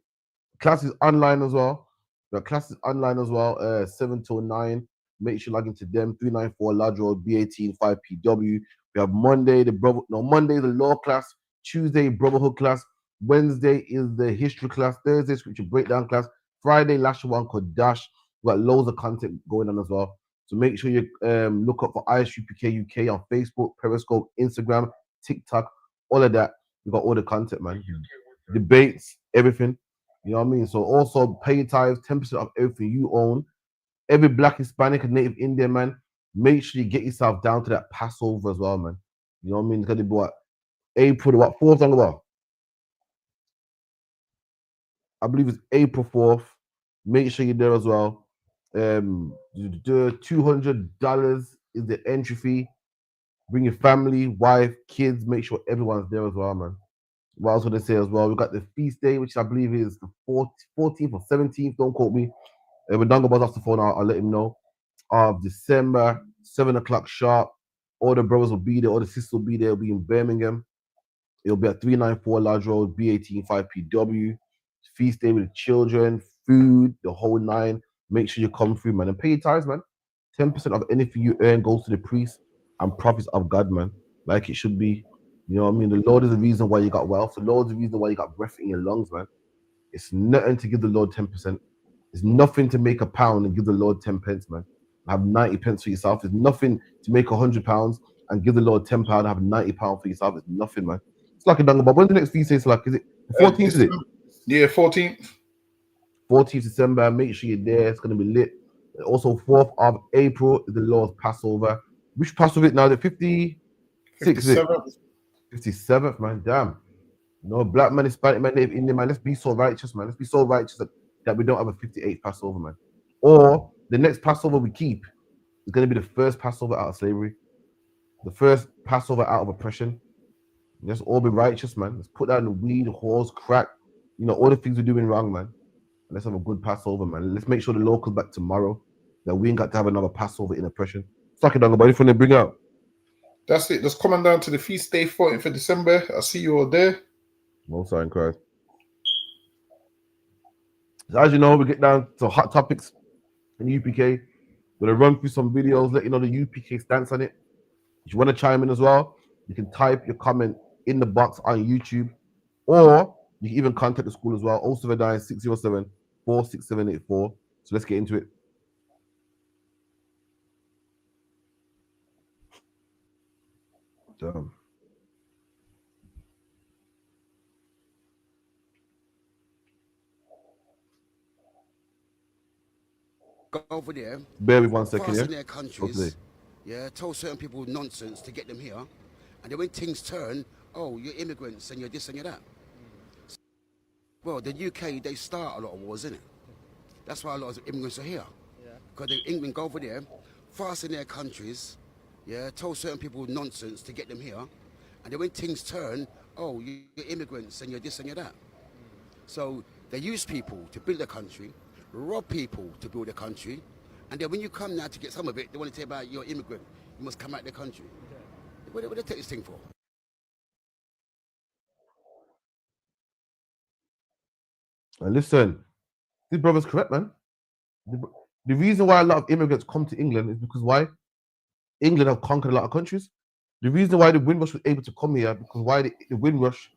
Classes online as well. The classes online as well, 7 to 9. Make sure you log into them, 394 Lodge Road, B18 5PW. We have Monday, Monday, the law class. Tuesday, brotherhood class. Wednesday is the history class. Thursday, scripture breakdown class. Friday, Lashawan Kodash. We got loads of content going on as well. So make sure you look up for ISUPK UK on Facebook, Periscope, Instagram, TikTok, all of that. We got all the content, man. Debates, everything. You know what I mean? So also pay tithes, 10% of everything you own. Every Black, Hispanic, and Native Indian, man, make sure you get yourself down to that Passover as well, man. You know what I mean? It's gonna be what? April, what? 4th on the wall. I believe it's April 4th. Make sure you're there as well. $200 is the entry fee. Bring your family, wife, kids. Make sure everyone's there as well, man. What I was going to say as well, we got the feast day, which I believe is the 14th or 17th. Don't quote me. When Dungabar's off the phone, I'll let him know. Of December, 7 o'clock sharp. All the brothers will be there. All the sisters will be there. It'll be in Birmingham. It'll be at 394 Lodge Road, B18 5PW. Feast day with the children, food, the whole nine. Make sure you come through, man. And pay your tithes, man. 10% of anything you earn goes to the priest and prophets of God, man. Like it should be. You know what I mean? The Lord is the reason why you got wealth. The Lord is the reason why you got breath in your lungs, man. It's nothing to give the Lord 10%. It's nothing to make £1 and give the Lord 10 pence, man. Have 90 pence for yourself. It's nothing to make £100 and give the Lord £10 and have £90 for yourself. It's nothing, man. It's like a dungle. But when's the next feast day? Like, is it the 14th? Is it? Yeah, 14th. 14th December. Make sure you're there. It's gonna be lit. Also, 4th of April is the Lord's Passover. Which Passover is now? The 56th. 57th, man. Damn. No, Black man, Hispanic man, Native Indian man. Let's be so righteous, man. Let's be so righteous that we don't have a 58th Passover, man. Or the next Passover we keep is going to be the first Passover out of slavery, the first Passover out of oppression. Let's all be righteous, man. Let's put down the weed, whores, crack, all the things we're doing wrong, man. And let's have a good Passover, man. Let's make sure the Lord comes back tomorrow, that we ain't got to have another Passover in oppression. Suck it down, but anything they bring out. That's it. Just coming down to the feast day, 14th of December. I'll see you all there. Most in Christ. So as you know, we get down to hot topics in UPK. We're gonna run through some videos, let you know the UPK stance on it. If you want to chime in as well, you can type your comment in the box on YouTube, or you can even contact the school as well, 079 607 46784. So let's get into it. Damn. Go over there. Bear with 1 second, in their countries, tell certain people nonsense to get them here, and then when things turn, oh, you're immigrants and you're this and you're that. Well, the UK, they start a lot of wars, innit? That's why a lot of immigrants are here. Because the England go over there, fast in their countries, tell certain people nonsense to get them here, and then when things turn, oh, you're immigrants and you're this and you're that. So they use people to build a country, rob people to build a country, and then when you come now to get some of it, they want to tell you about you're immigrant. You must come out of the country. What do they take this thing for? And listen, this brother's correct, man. The reason why a lot of immigrants come to England is because why? England have conquered a lot of countries. The reason why the Windrush was able to come here because why the Windrush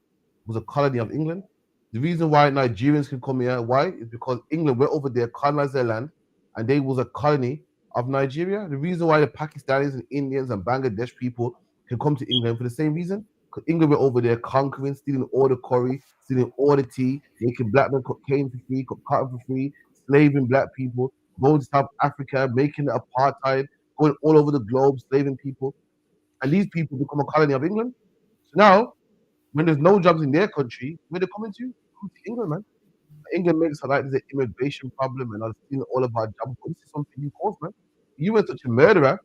was a colony of England. The reason why Nigerians can come here, why? Is because England went over there, colonized their land, and they was a colony of Nigeria. The reason why the Pakistanis and Indians and Bangladesh people can come to England for the same reason, because England went over there conquering, stealing all the curry, stealing all the tea, making black men cocaine for free, cotton for free, slaving black people, going to South Africa, making the apartheid, going all over the globe, slaving people. And these people become a colony of England. So now, when there's no jobs in their country, where they coming to? Come to England, man. England makes it like there's an immigration problem and I've seen all of our jobs. But this is something you caused, man. You were such a murderer.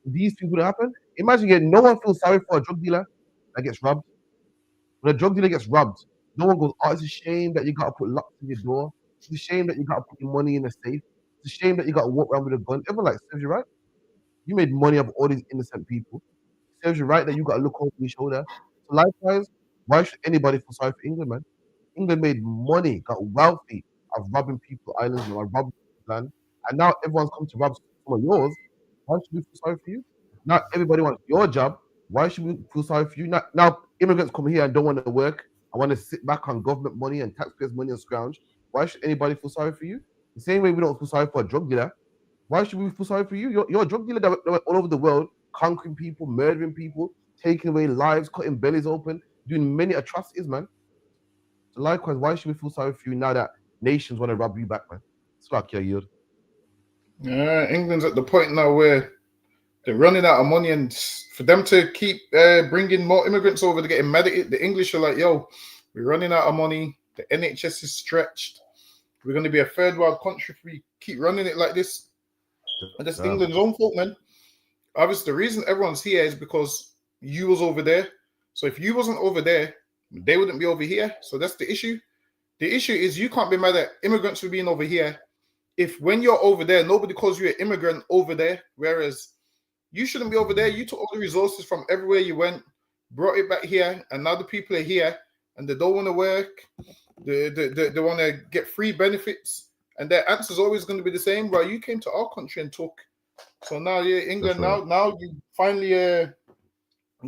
These people that happen. Imagine no one feels sorry for a drug dealer that gets robbed. When a drug dealer gets robbed, no one goes, oh, it's a shame that you got to put locks in your door. It's a shame that you got to put your money in a safe. It's a shame that you got to walk around with a gun. Everyone like, serves you right. You made money off all these innocent people. It serves you right that you got to look over your shoulder. So likewise, why should anybody feel sorry for England, man? England made money, got wealthy of robbing people islands and robbing land. And now everyone's come to rob some of yours. Why should we feel sorry for you? Now everybody wants your job. Why should we feel sorry for you? Now immigrants come here and don't want to work. I want to sit back on government money and taxpayers' money and scrounge. Why should anybody feel sorry for you? The same way we don't feel sorry for a drug dealer. Why should we feel sorry for you? You're a drug dealer that went all over the world, conquering people, murdering people, taking away lives, cutting bellies open, doing many atrocities, man. So likewise, why should we feel sorry for you now that nations want to rob you back, man? It's like your yield. Yeah, England's at the point now where they're running out of money, and for them to keep bringing more immigrants over, they're getting mad at it. The English are like, yo, we're running out of money. The NHS is stretched. We're going to be a third world country if we keep running it like this. And that's England's own fault, man. Obviously, the reason everyone's here is because you was over there. So if you wasn't over there, they wouldn't be over here. So that's the issue. The issue is you can't be mad at immigrants for being over here if when you're over there, nobody calls you an immigrant over there, whereas you shouldn't be over there. You took all the resources from everywhere you went, brought it back here, and now the people are here and they don't want to work. They want to get free benefits, and their answer is always going to be the same. Well, you came to our country and took. So now, yeah, England. Right. Now you finally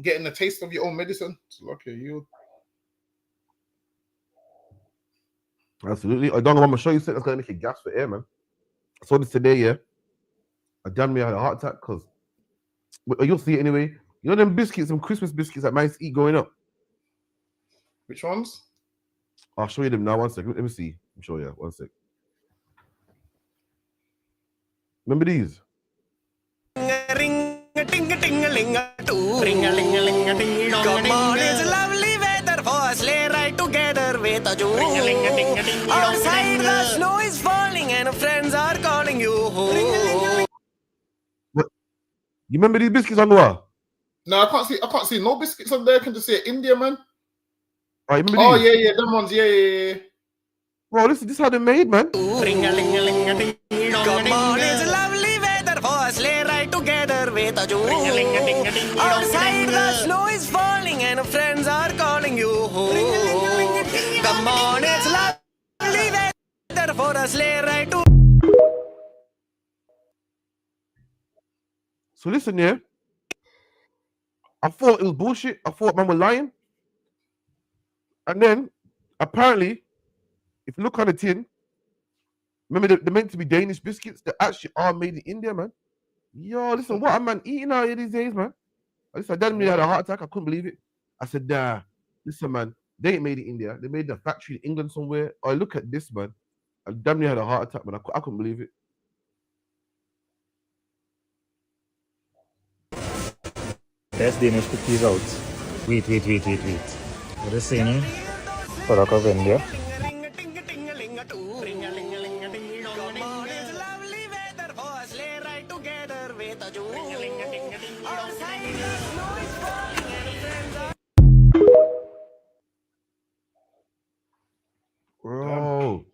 getting a taste of your own medicine. So okay, you. Absolutely. I don't know. I'm gonna show you something that's gonna make you gas for air, man. I saw this today. Yeah, I damn near had a heart attack because you'll see it anyway. You know them biscuits, some Christmas biscuits that mice eat growing up. Which ones? I'll show you them now. 1 second. Let me see. I'm sure. Yeah, 1 sec. Remember these? Come on, it's lovely weather for a sleigh ride together with a Jew. Outside the snow is falling and friends are calling you home. What? You remember these biscuits on the wall? No, I can't see no biscuits on there. I can just see India, man. Oh, you remember these? Yeah, them ones. Yeah. Bro, this is how they're made, man. Come on, it's lovely weather for a sleigh ride together with a Jew. Outside the snow is falling and friends are calling you home. Come on, it's lovely weather for a sleigh ride to. So listen here. I thought it was bullshit. I thought man was lying. And then, apparently, if you look on the tin, remember they're meant to be Danish biscuits. They actually are made in India, man. Yo, listen, what a man eating out here these days, man. I damn near had a heart attack. I couldn't believe it. I said, nah, listen, man, they ain't made it in India. They made the factory in England somewhere. Oh, look at this, man. I damn near had a heart attack, man. I couldn't believe it. Test Danish cookies out. Wait. What is saying, eh? Product of India. Bro,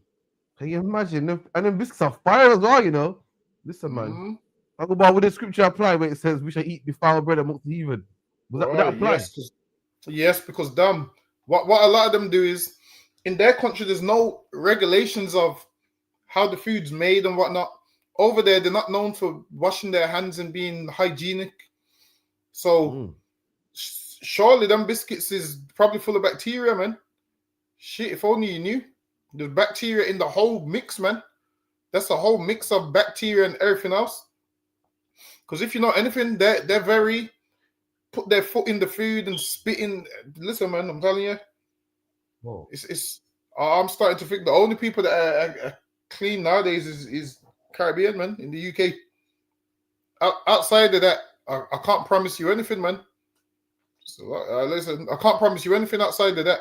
can you imagine? And then biscuits are fire as well, you know. Listen, man. Talk about with the scripture apply where it says we shall eat defiled bread amongst the heathen. Would that apply? Yes, because what a lot of them do is in their country there's no regulations of how the food's made and whatnot. Over there, they're not known for washing their hands and being hygienic. So surely them biscuits is probably full of bacteria, man. Shit, if only you knew. There's bacteria in the whole mix, man. That's a whole mix of bacteria and everything else. Because if you know anything, they're very put their foot in the food and spitting. Listen, man, I'm telling you, Whoa. it's. I'm starting to think the only people that are clean nowadays is Caribbean, man, in the UK. Outside of that, I can't promise you anything, man. So listen, I can't promise you anything outside of that.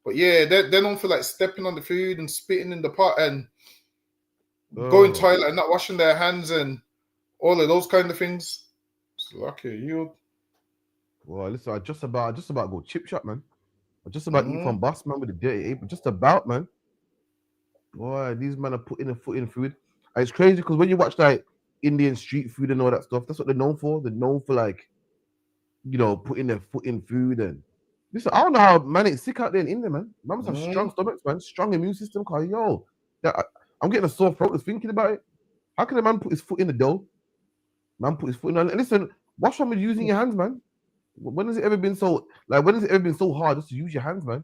But yeah, they're known for like stepping on the food and spitting in the pot and going toilet and not washing their hands and all of those kind of things. It's lucky you. Well, listen, I just about go chip shop, man. I just about eat from Mhm. bus, man, with the dirty apron. Just about, man. Boy, these men are putting a foot in food. And it's crazy because when you watch like Indian street food and all that stuff, that's what they're known for. They're known for like, you know, putting their foot in food and listen. I don't know how man it's sick out there in India, man. Man must have strong stomachs, man, strong immune system. Cause yo, I'm getting a sore throat just thinking about it. How can a man put his foot in the dough? Man put his foot in. And listen, what's wrong with using your hands, man? When has it ever been so like? When has it ever been so hard just to use your hands, man?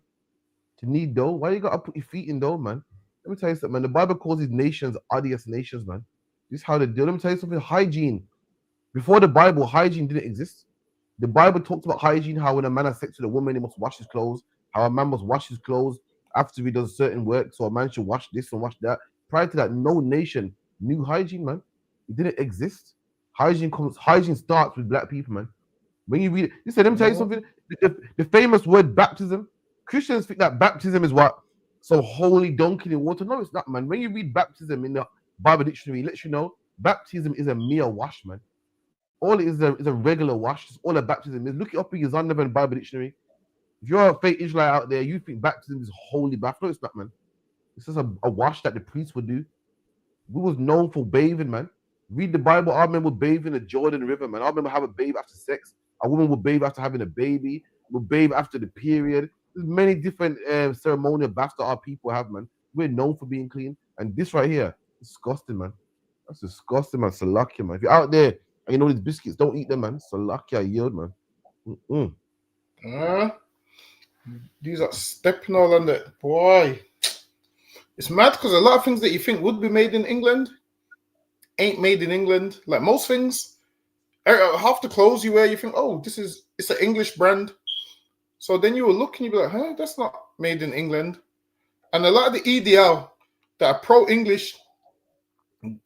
To knead dough? Why you gotta put your feet in dough, man? Let me tell you something, man. The Bible calls these nations odious nations, man. This is how they do. Let me tell you something. Hygiene. Before the Bible, hygiene didn't exist. The Bible talks about hygiene, how when a man has sex with a woman, he must wash his clothes. How a man must wash his clothes after he does certain work. So a man should wash this and wash that. Prior to that, no nation knew hygiene, man. It didn't exist. Hygiene starts with black people, man. When you read it, you said, let me tell you something. The famous word baptism, Christians think that baptism is what? So holy dunking in water. No, it's not, man. When you read baptism in the Bible dictionary, it lets you know baptism is a mere wash, man. All it is a regular wash. It's all a baptism is. Look it up in your Zondervan Bible dictionary. If you're a fake Israelite out there, you think baptism is holy bath. No, it's not, man. It's just a wash that the priest would do. We was known for bathing, man. Read the Bible. I remember bathing the Jordan River, man. I remember having a bath after sex. A woman would bathe after having a baby. Would bathe after the period. There's many different ceremonial baths that our people have, man. We're known for being clean. And this right here, disgusting, man. That's disgusting, man. Salakia, man. If you're out there and you know these biscuits, don't eat them, man. Salakia, yield, man. These are stepping all on the boy. It's mad because a lot of things that you think would be made in England ain't made in England. Like most things, half the clothes you wear, you think, oh, it's an English brand. So then you will look and you be like, huh, that's not made in England. And a lot of the EDL that are pro-English,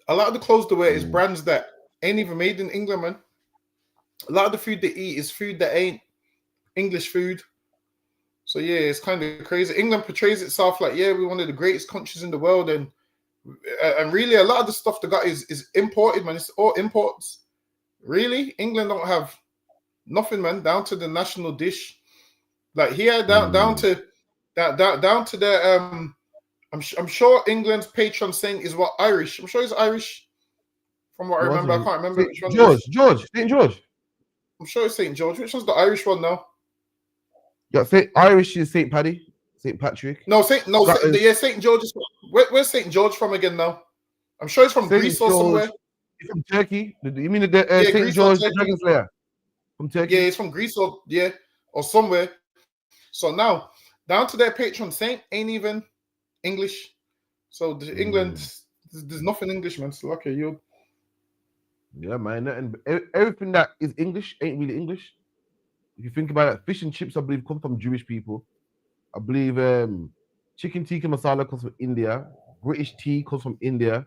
a lot of the clothes they wear is brands that ain't even made in England, man. A lot of the food they eat is food that ain't English food. So yeah, it's kind of crazy. England portrays itself like, yeah, we're one of the greatest countries in the world, and really a lot of the stuff they got is imported, man. It's all imports. Really, England don't have nothing, man. Down to the national dish, like here, down to the I'm sure England's patron saint is what Irish. I'm sure it's Irish, from what I remember. I can't remember which one. St. George. I'm sure it's St. George. Which one's the Irish one now? Yeah, Irish is St. Paddy, St. Patrick. St. George is. Where's St. George from again now? I'm sure it's from Greece or somewhere. It's from Turkey. You mean the St. George Dragon Slayer? From Turkey? Yeah, it's from Greece or somewhere. So now, down to their patron saint ain't even English. So England, there's nothing English, man. So lucky you. Yeah, man. And everything that is English ain't really English. If you think about it, fish and chips, I believe, come from Jewish people. I believe chicken tikka masala comes from India. British tea comes from India.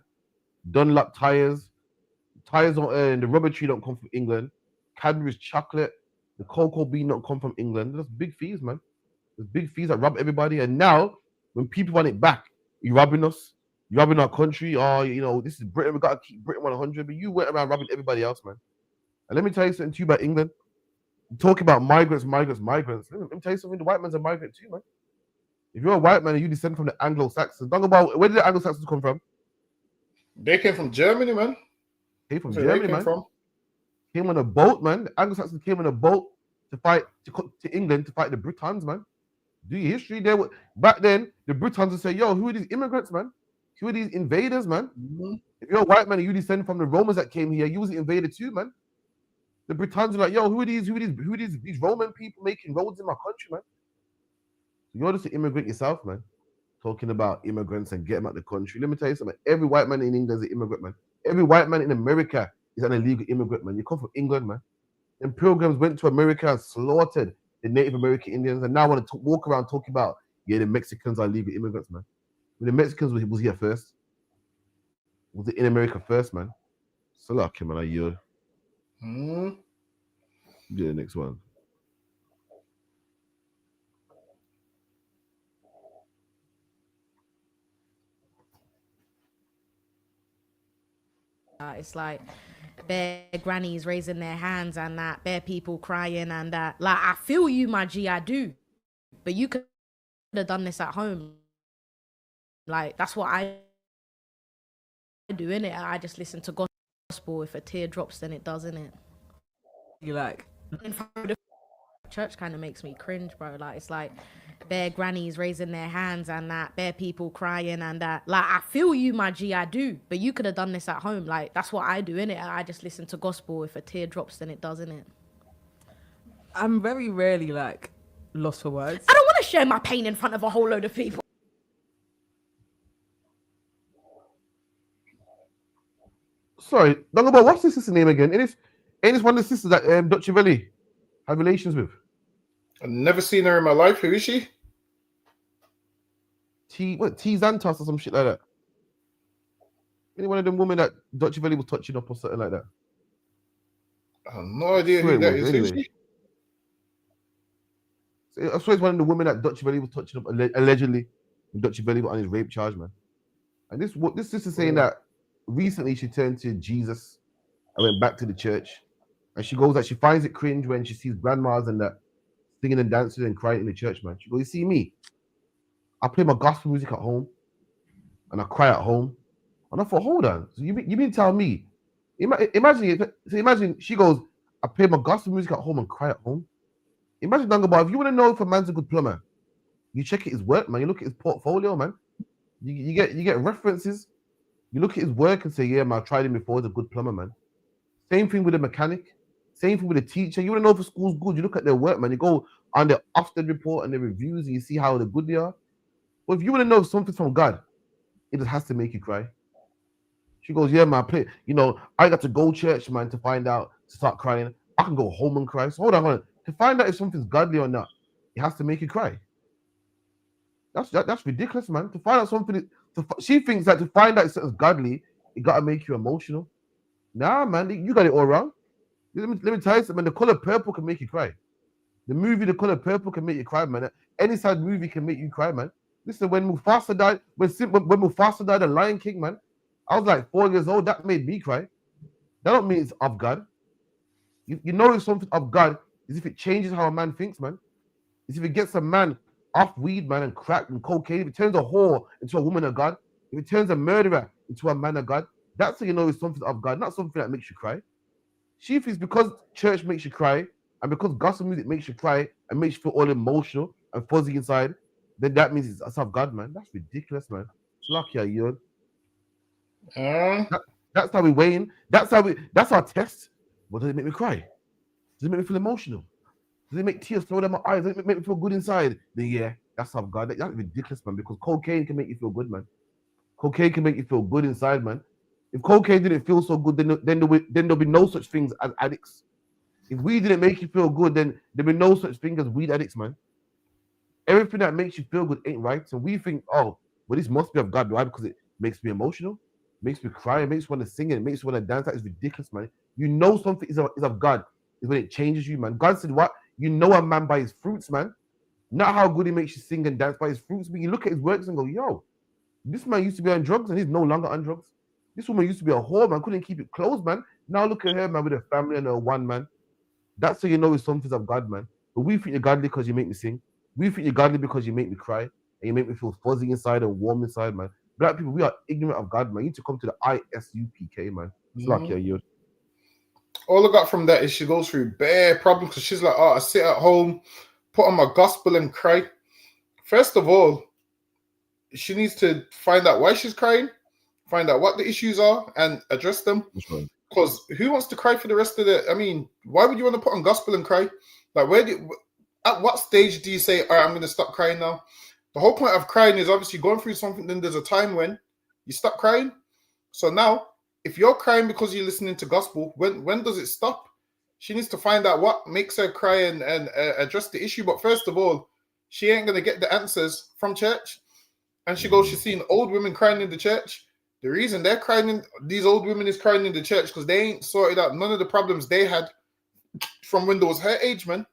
Dunlop tires on the rubber tree don't come from England. Cadbury's chocolate, the cocoa bean don't come from England. There's big fees, man. There's big fees that rob everybody. And now, when people want it back, you're robbing us. You're robbing our country. Oh, you know, this is Britain. We got to keep Britain 100. But you went around robbing everybody else, man. And let me tell you something to you about England. Talking about migrants. Let me tell you something. The white man's a migrant too, man. If you're a white man and you descend from the Anglo-Saxons, talk about where did the Anglo-Saxons come from? They came from Germany, man. Came from Germany, man. Came on a boat, man. The Anglo-Saxons came on a boat to fight to England to fight the Britons, man. Do your history there. Back then, the Britons would say, "Yo, who are these immigrants, man? Who are these invaders, man?" If you're a white man and you descend from the Romans that came here, you was an invader too, man. The Britons are like, "Yo, who are these Roman people making roads in my country, man?" So you're just an immigrant yourself, man. talking about immigrants and get them out the country. Let me tell you something. Every white man in England is an immigrant, man. Every white man in America is an illegal immigrant, man. You come from England, man. And pilgrims went to America and slaughtered the Native American Indians, and now want to walk around talking about, yeah, the Mexicans are illegal immigrants, man. When the Mexicans was here first, was it in America first, man? So lucky, man. You. Do the next one. It's like bare grannies raising their hands and that, bare people crying and that. Like, I feel you, my G, I do. But you could have done this at home. Like, that's what I do, innit? I just listen to gospel. If a tear drops, then it does, innit? You like... Church kind of makes me cringe, bro. Like, it's like bare grannies raising their hands and that, bare people crying and that. Like, I feel you, my G, I do. But you could have done this at home. Like, that's what I do, innit? I just listen to gospel. If a tear drops, then it does, innit? I'm very rarely, like, lost for words. I don't want to share my pain in front of a whole load of people. Sorry, Dungaba, what's this sister's name again? Ain't this one of the sisters that Dutch Valley had relations with? I've never seen her in my life. Who is she? T Xantos or some shit like that. Any one of them women that Dutch Valley was touching up or something like that. I have no idea who that is. Anyway. I swear it's one of the women that Dutch Valley was touching up allegedly. Dutch Valley was on his rape charge, man. And this sister saying that recently she turned to Jesus and went back to the church. And she goes that she finds it cringe when she sees grandmas and that singing and dancing and crying in the church, man. She goes, you see me? I play my gospel music at home and I cry at home. And I thought, hold on. So you mean tell me? Imagine she goes, I play my gospel music at home and cry at home. Imagine, Dungaba, if you want to know if a man's a good plumber, you check at his work, man. You look at his portfolio, man. You get references. You look at his work and say, yeah, man, I've tried him before. He's a good plumber, man. Same thing with a mechanic. Same thing with a teacher. You want to know if a school's good, you look at their work, man. You go on their Ofsted report and their reviews and you see how good they are. But if you want to know if something's from God, it just has to make you cry. She goes, yeah, man, I got to go church, man, to find out, to start crying. I can go home and cry. So hold on. To find out if something's godly or not, it has to make you cry. That's ridiculous, man. To find out something, she thinks that to find out if something's godly, it got to make you emotional. Nah, man, you got it all wrong. Let me tell you something, man. The Color Purple can make you cry. The movie The Color Purple can make you cry, man. Any sad movie can make you cry, man. Listen, when Mufasa died, when Mufasa died, the Lion King, man, I was like 4 years old. That made me cry. That don't mean it's of God. You know if something of God is if it changes how a man thinks, man. It's if it gets a man off weed, man, and crack and cocaine. If it turns a whore into a woman of God, if it turns a murderer into a man of God, that's how you know it's something of God, not something that makes you cry. She thinks because church makes you cry and because gospel music makes you cry and makes you feel all emotional and fuzzy inside, then that means it's of God, man. That's ridiculous, man. It's lucky you. That's how we weigh in. That's our test. What does it make me cry? Does it make me feel emotional? Does it make tears flow down my eyes? Does it make me feel good inside? Then yeah, that's of God. That's ridiculous, man, because cocaine can make you feel good, man. Cocaine can make you feel good inside, man. If cocaine didn't feel so good, then there'll be no such things as addicts. If weed didn't make you feel good, then there'll be no such thing as weed addicts, man. Everything that makes you feel good ain't right. So we think, oh, well, this must be of God. Why? Because it makes me emotional, makes me cry, it makes me want to sing, it makes me want to dance. That is ridiculous, man. You know something is of God is when it changes you, man. God said, what? You know a man by his fruits, man. Not how good he makes you sing and dance by his fruits. But you look at his works and go, yo, this man used to be on drugs and he's no longer on drugs. This woman used to be a whore, man. Couldn't keep it closed, man. Now look at her, man, with a family and a one, man. That's how you know it's something of God, man. But we think you're godly because you make me sing. We think you're godly because you make me cry and you make me feel fuzzy inside and warm inside, man. Black people, we are ignorant of God, man. You need to come to the ISUPK, man. It's like you. All I got from that is she goes through bare problems because she's like, oh, I sit at home, put on my gospel and cry. First of all, she needs to find out why she's crying, find out what the issues are and address them. Because who wants to cry for the rest of the... I mean, why would you want to put on gospel and cry? Like, at what stage do you say, all right, I'm going to stop crying now? The whole point of crying is obviously going through something. Then there's a time when you stop crying. So now, if you're crying because you're listening to gospel, when does it stop? She needs to find out what makes her cry and address the issue. But first of all, she ain't gonna get the answers from church. And she's seeing old women crying in the church. The reason they're crying, these old women is crying in the church because they ain't sorted out none of the problems they had from when they was her age, man.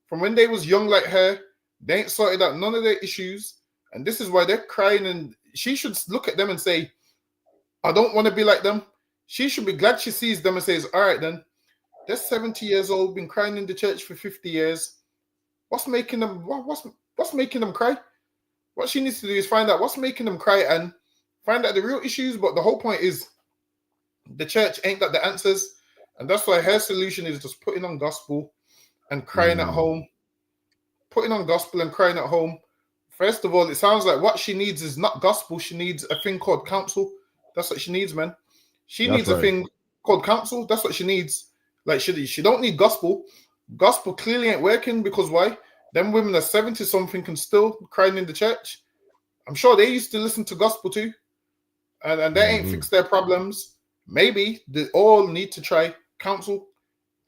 From when they was young like her, they ain't sorted out none of their issues. And this is why they're crying. And she should look at them and say, I don't want to be like them. She should be glad she sees them and says, all right, then. They're 70 years old, been crying in the church for 50 years. What's making them, what's making them cry? What she needs to do is find out what's making them cry and find out the real issues. But the whole point is the church ain't got the answers. And that's why her solution is just putting on gospel and crying at home. Putting on gospel and crying at home. First of all, it sounds like what she needs is not gospel. She needs a thing called counsel. That's what she needs, man. She needs a thing called counsel. That's what she needs. Like, she don't need gospel. Gospel clearly ain't working because why? Them women are 70-something and still crying in the church. I'm sure they used to listen to gospel too. And they ain't fixed their problems. Maybe they all need to try counsel.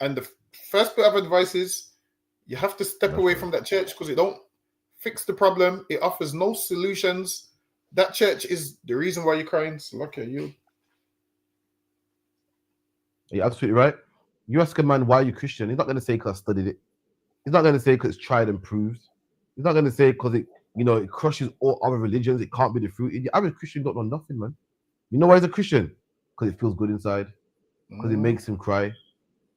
And the first bit of advice is you have to step away from that church because it don't fix the problem. It offers no solutions. That church is the reason why you're crying. So look at you. You're absolutely right. You ask a man why you're Christian, he's not going to say because I studied it. He's not going to say because it's tried and proved. He's not going to say because it crushes all other religions. It can't be the fruit. The average Christian don't know nothing, man. You know why he's a Christian? Because it feels good inside. Because it makes him cry.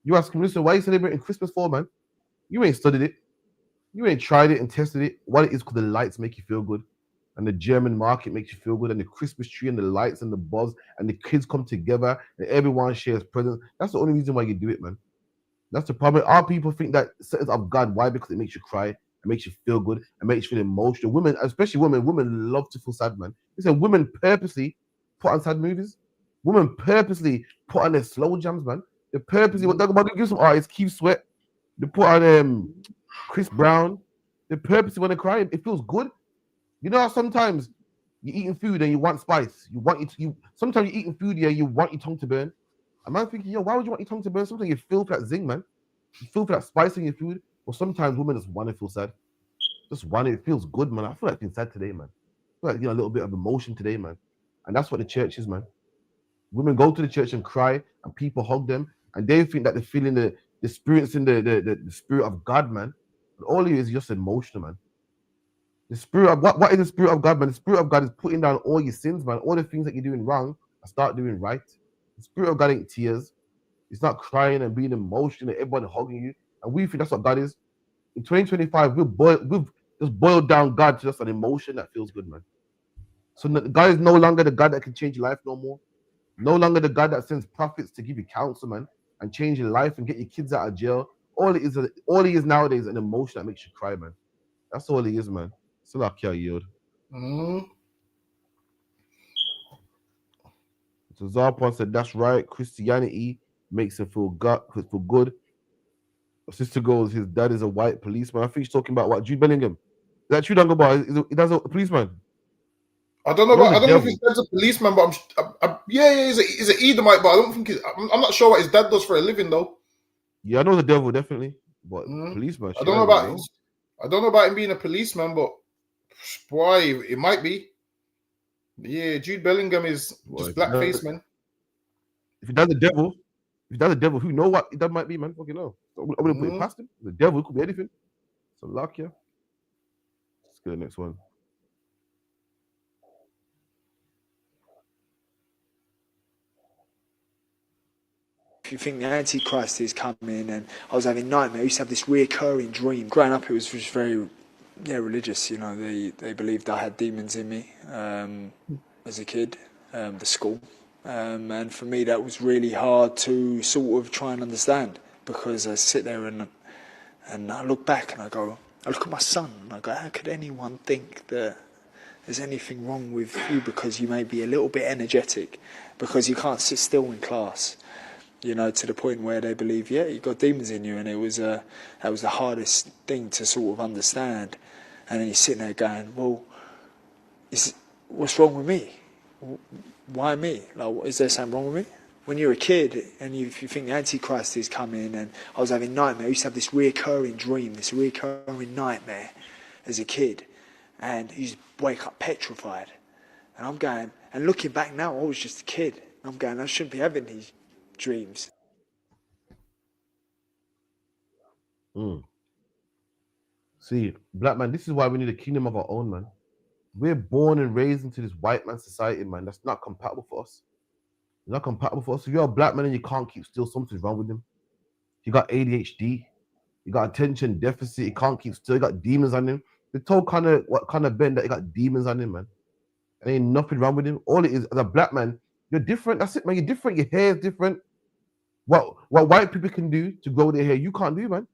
You ask him, listen, why are you celebrating Christmas for, man? You ain't studied it. You ain't tried it and tested it. What it is because the lights make you feel good. And the German market makes you feel good. And the Christmas tree and the lights and the buzz and the kids come together and everyone shares presents. That's the only reason why you do it, man. That's the problem. Our people think that sentence of God. Why? Because it makes you cry. It makes you feel good. It makes you feel emotional. Women, especially women love to feel sad, man. Listen, women purposely put on sad movies. Women purposely put on their slow jams, man. They purposely, what they're going to give some artists, Keith Sweat. They put on Chris Brown. They purposely want to cry. It feels good. You know how sometimes you're eating food and you want spice. Sometimes you're eating food, you want your tongue to burn. A man thinking, why would you want your tongue to burn? Sometimes you feel for that zing, man. You feel for that spice in your food. Or sometimes women just want to feel sad. Just want it. It feels good, man. I feel like being sad today, man. I feel like a little bit of emotion today, man. And that's what the church is, man. Women go to the church and cry, and people hug them, and they think that they're feeling the experiencing the spirit of God, man. But all it is just emotional, man. The spirit of what is the spirit of God, man? The spirit of God is putting down all your sins, man. All the things that you're doing wrong, and start doing right. The spirit of God ain't tears. It's not crying and being emotional and everybody hugging you. And we think that's what God is. In 2025, we've just boiled down God to just an emotion that feels good, man. So God is no longer the God that can change your life no more. No longer the God that sends prophets to give you counsel, man, and change your life and get your kids out of jail. All he is nowadays an emotion that makes you cry, man. That's all he is, man. So like yield. So Zarpon said that's right. Christianity makes him feel good. Sister goes, his dad is a white policeman. I think she's talking about what, Jude Bellingham. Is that true, Dangobar? He does a policeman. I don't know. I don't know if his dad's a policeman, but he's an Edomite. But I don't think I'm not sure what his dad does for a living, though. Yeah, I know the devil definitely, but policeman. I don't know about him being a policeman, but boy, it might be. Yeah, Jude Bellingham is just blackface, man. If he does the devil, who know what that might be, man? Fucking know. I wouldn't put it past him. The devil could be anything. So luck, yeah. Let's get the next one. You think the Antichrist is coming, and I was having nightmares. I used to have this reoccurring dream. Growing up, it was just very, religious. You know, they believed I had demons in me as a kid. The school, and for me, that was really hard to sort of try and understand, because I sit there and I look back and I look at my son and I go, how could anyone think that there's anything wrong with you because you may be a little bit energetic, because you can't sit still in class. You know, to the point where they believe, you've got demons in you, and that was the hardest thing to sort of understand. And then you're sitting there going, well, what's wrong with me? Why me? Like, is there something wrong with me? When you're a kid and you think the Antichrist is coming, and I was having nightmares, I used to have this recurring dream, this recurring nightmare as a kid, and you just wake up petrified. And I'm going, and looking back now, I was just a kid. I'm going, I shouldn't be having these dreams. See, black man, this is why we need a kingdom of our own, man. We're born and raised into this white man society, man. That's not compatible for us. It's not compatible for us. If you're a black man and you can't keep still, something's wrong with him. You got ADHD, you got attention deficit, you can't keep still, you got demons on him. They told what kind of Ben that he got demons on him, man. And ain't nothing wrong with him. All it is, as a black man, you're different. That's it, man. You're different. Your hair is different. What white people can do to grow their hair, you can't do, man.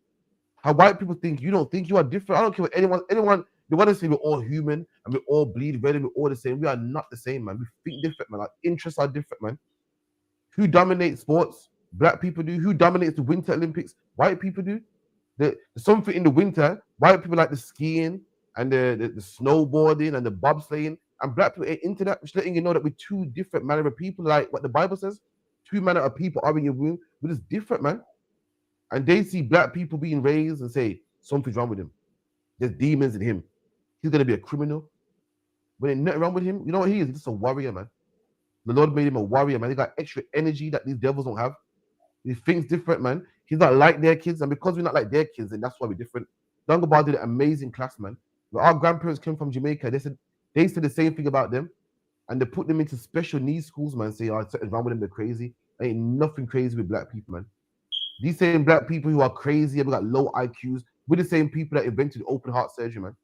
How white people think, you don't think you are different. I don't care what anyone, they want to say we're all human and we all bleed red and we're all the same. We are not the same, man. We think different, man. Our interests are different, man. Who dominates sports? Black people do. Who dominates the Winter Olympics? White people do. There's something in the winter, white people like the skiing and the snowboarding and the bobsleighing, and black people ain't into that, which letting you know that we're two different manner of people, like what the Bible says. Two manner of people are in your womb. We're just different, man. And they see black people being raised and say, something's wrong with him. There's demons in him. He's going to be a criminal. But ain't nothing wrong with him. You know what he is? He's just a warrior, man. The Lord made him a warrior, man. He got extra energy that these devils don't have. He thinks different, man. He's not like their kids. And because we're not like their kids, and that's why we're different. Dungabar did an amazing class, man. When our grandparents came from Jamaica, they said the same thing about them. And they put them into special needs schools, man. Say, oh, something's wrong with them. They're crazy. There ain't nothing crazy with black people, man. These same black people who are crazy and got low IQs, we're the same people that invented open heart surgery, man.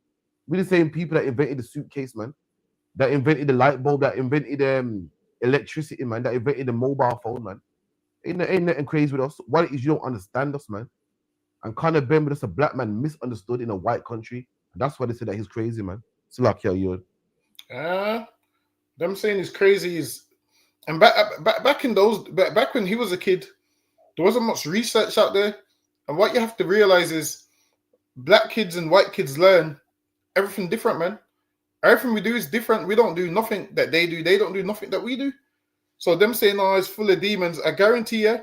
We're the same people that invented the suitcase, man. That invented the light bulb, that invented electricity, man. That invented the mobile phone, man. Ain't nothing crazy with us. What it is, you don't understand us, man. And Conor Ben, just a black man misunderstood in a white country. And that's why they said that he's crazy, man. It's like, you. Them saying he's crazy is, and back in those, back when he was a kid, there wasn't much research out there. And what you have to realize is black kids and white kids learn everything different, man. Everything we do is different. We don't do nothing that they do. They don't do nothing that we do. So them saying, oh, it's full of demons, I guarantee you,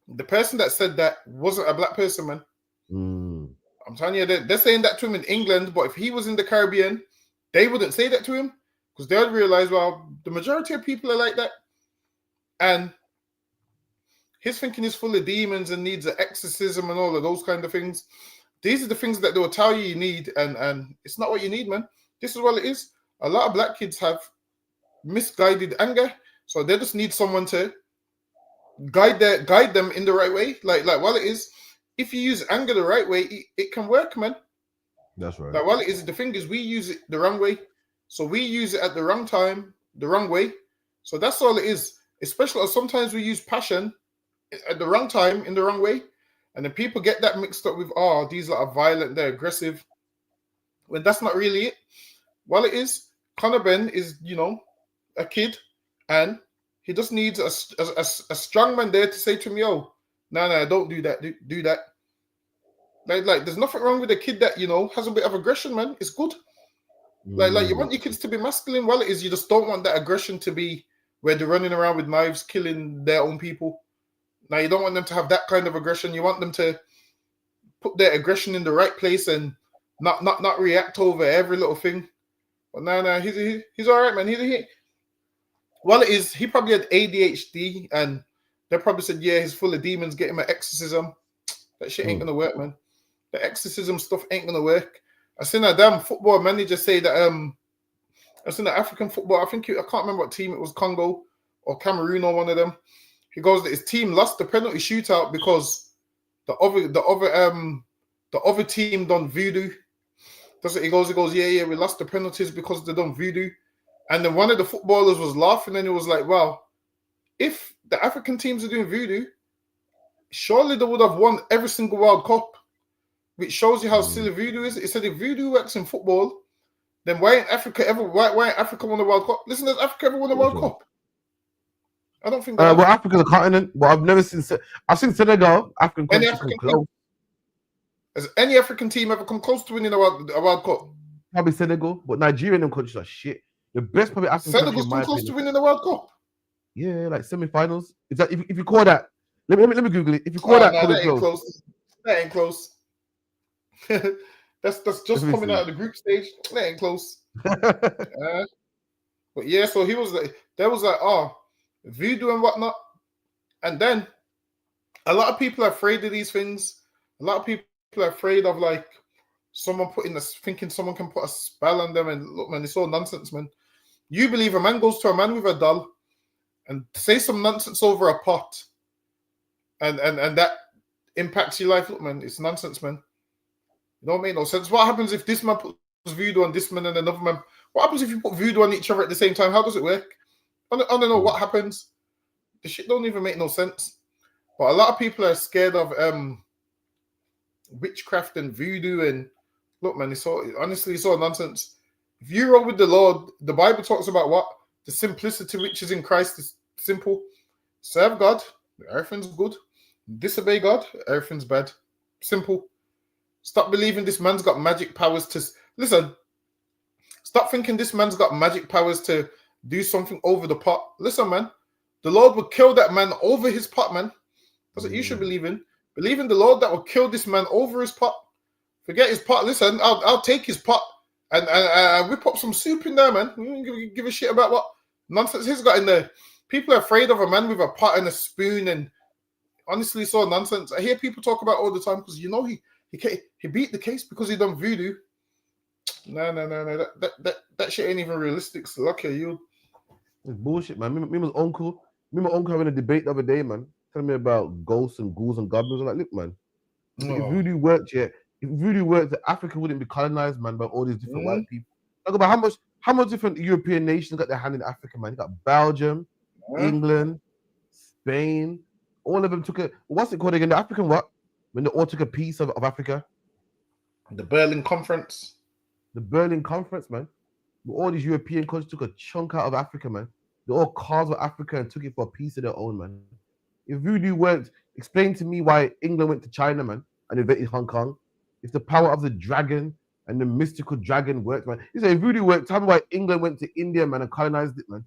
the person that said that wasn't a black person, man. I'm telling you, they're saying that to him in England, but if he was in the Caribbean, they wouldn't say that to him because they'll realize, well, the majority of people are like that. And his thinking is full of demons and needs an exorcism and all of those kind of things. These are the things that they will tell you need, and it's not what you need, man. This is what it is. A lot of black kids have misguided anger, so they just need someone to guide them in the right way. Like while it is, if you use anger the right way, it can work, man. That's right. Like while it is, the thing is, we use it the wrong way, so we use it at the wrong time, the wrong way. So that's all it is. Especially sometimes we use passion at the wrong time in the wrong way, and then people get that mixed up with, oh, these are violent, they're aggressive, when that's not really it. While it is, Conor Ben is, a kid, and he just needs a strong man there to say to him, yo, no, don't do that, do that. Like there's nothing wrong with a kid that, has a bit of aggression, man. It's good. Like you want your kids to be masculine. While it is, you just don't want that aggression to be where they're running around with knives, killing their own people. Now, you don't want them to have that kind of aggression. You want them to put their aggression in the right place and not react over every little thing. But no, he's all right, man. While it is, he probably had ADHD, and they probably said, yeah, he's full of demons, get him an exorcism. That shit ain't gonna work, man. The exorcism stuff ain't gonna work. I seen a damn football manager say that I seen the African football, I can't remember what team it was, Congo or Cameroon or one of them. He goes that his team lost the penalty shootout because the other team done voodoo. That's what he goes, yeah, we lost the penalties because they done voodoo. And then one of the footballers was laughing and he was like, well, if the African teams are doing voodoo, surely they would have won every single World Cup, which shows you how silly voodoo is. He said if voodoo works in football, then why ain't Africa won the World Cup? Listen, has Africa ever won the World Cup? I don't think. Well, Africa's a continent, but I've never seen. I've seen Senegal, African country, come close. Has any African team ever come close to winning a World Cup? Probably Senegal, but Nigeria and them countries are shit. The best probably African country, Senegal's in my too close opinion. to winning the World Cup. Yeah, like semi-finals. Is that if you call that? Let me Google it. If you call Oh, that no, coming that ain't close, close. That ain't close. that's just Let me coming see. out of the group stage. That ain't close. But yeah, so he was like, there was like, oh, voodoo and whatnot. And then a lot of people are afraid of these things. A lot of people are afraid of like someone thinking someone can put a spell on them. And look, man, it's all nonsense, man. You believe a man goes to a man with a doll and say some nonsense over a pot, and that impacts your life. Look, man, it's nonsense, man. It don't make no sense. What happens if this man puts voodoo on this man and another man? What happens if you put voodoo on each other at the same time? How does it work? I don't know what happens. The shit don't even make no sense. But a lot of people are scared of witchcraft and voodoo. And look, man, it's all nonsense. If you roll with the Lord, the Bible talks about what? The simplicity which is in Christ is simple. Serve God, everything's good. Disobey God, everything's bad. Simple. Stop believing this man's got magic powers to... Listen, stop thinking this man's got magic powers to do something over the pot. Listen, man, the Lord will kill that man over his pot, man. That's what you should believe in. Believe in the Lord that will kill this man over his pot. Forget his pot. Listen, I'll take his pot and whip up some soup in there, man. We don't give a shit about what nonsense he's got in there. People are afraid of a man with a pot and a spoon, and honestly, it's all nonsense. I hear people talk about it all the time because he beat the case because he done voodoo. No. That shit ain't even realistic. So lucky you. It's bullshit, man. Me and my uncle having a debate the other day, man, telling me about ghosts and ghouls and goblins. I'm like, look, man, if voodoo worked, Africa wouldn't be colonized, man, by all these different white people. Talk about how much different European nations got their hand in Africa, man. You got Belgium, England, Spain. All of them took what's it called again? The African what? When they all took a piece of Africa. The Berlin Conference. The Berlin Conference, man. All these European countries took a chunk out of Africa, man. They all carved with Africa and took it for a piece of their own, man. If voodoo worked, explain to me why England went to China, man, and invaded Hong Kong. If the power of the dragon and the mystical dragon worked, man. You say voodoo worked, tell me why England went to India, man, and colonized it, man.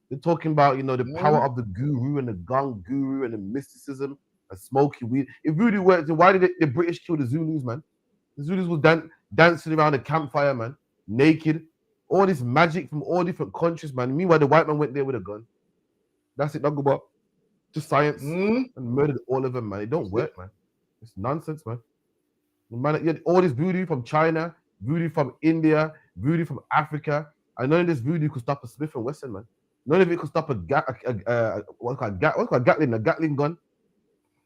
They're talking about, the power of the guru and the gong guru and the mysticism and smoking weed. If voodoo worked, then why did the British kill the Zulus, man? The Zulus was dancing around a campfire, man, naked. All this magic from all different countries, man. Meanwhile, the white man went there with a gun. That's it, not go about. Just science and murdered all of them, man. It don't work, man. It's nonsense, man. Man, you had all this voodoo from China, voodoo from India, voodoo from Africa, and none of this voodoo could stop a Smith and Wesson, man. None of it could stop a Gatling gun,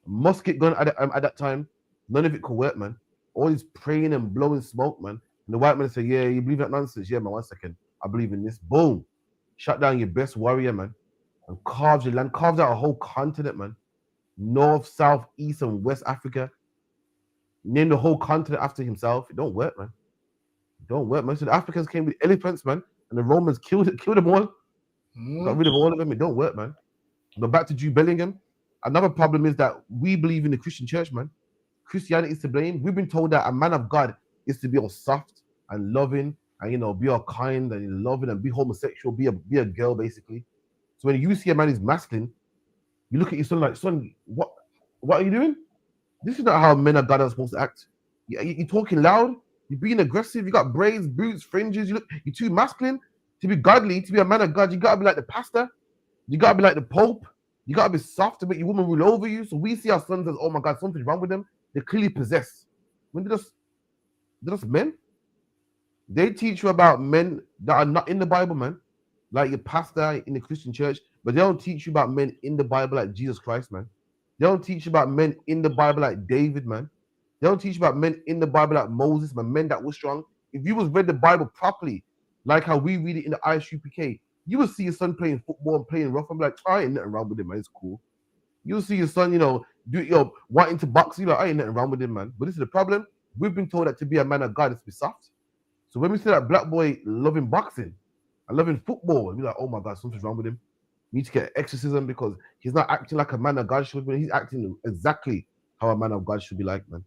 a musket gun at that time. None of it could work, man. All this praying and blowing smoke, man. And the white man say, yeah, you believe that nonsense? Yeah, man, 1 second. I believe in this. Boom. Shut down your best warrior, man. And carves your land, carves out a whole continent, man. North, South, East, and West Africa. Named the whole continent after himself. It don't work, man. It don't work, man. So the Africans came with elephants, man, and the Romans killed them all. Got rid of all of them. It don't work, man. But back to Jude Bellingham. Another problem is that we believe in the Christian church, man. Christianity is to blame. We've been told that a man of God is to be all soft and loving and be all kind and loving and be homosexual, be a girl, basically. So when you see a man who's masculine, you look at your son like, son, what are you doing? This is not how men of God are supposed to act. You're talking loud, you're being aggressive, you got braids, boots, fringes, you're too masculine. To be godly, to be a man of God, you gotta be like the pastor, you gotta be like the Pope, you gotta be soft to make your woman rule over you. So we see our sons as, oh my God, something's wrong with them. They're clearly possessed. When they're just men. They teach you about men that are not in the Bible, man. Like your pastor in the Christian church, but they don't teach you about men in the Bible like Jesus Christ, man. They don't teach you about men in the Bible like David, man. They don't teach you about men in the Bible like Moses, man, men that were strong. If you was read the Bible properly, like how we read it in the ISUPK, you will see your son playing football and playing rough. I'm like, I ain't nothing wrong with him, man. It's cool. You'll see your son, wanting to box. You're like, I ain't nothing wrong with him, man. But this is the problem. We've been told that to be a man of God is to be soft. So when we see that black boy loving boxing and loving football, we're like, oh my God, something's wrong with him. We need to get exorcism because he's not acting like a man of God should be. He's acting exactly how a man of God should be like, man.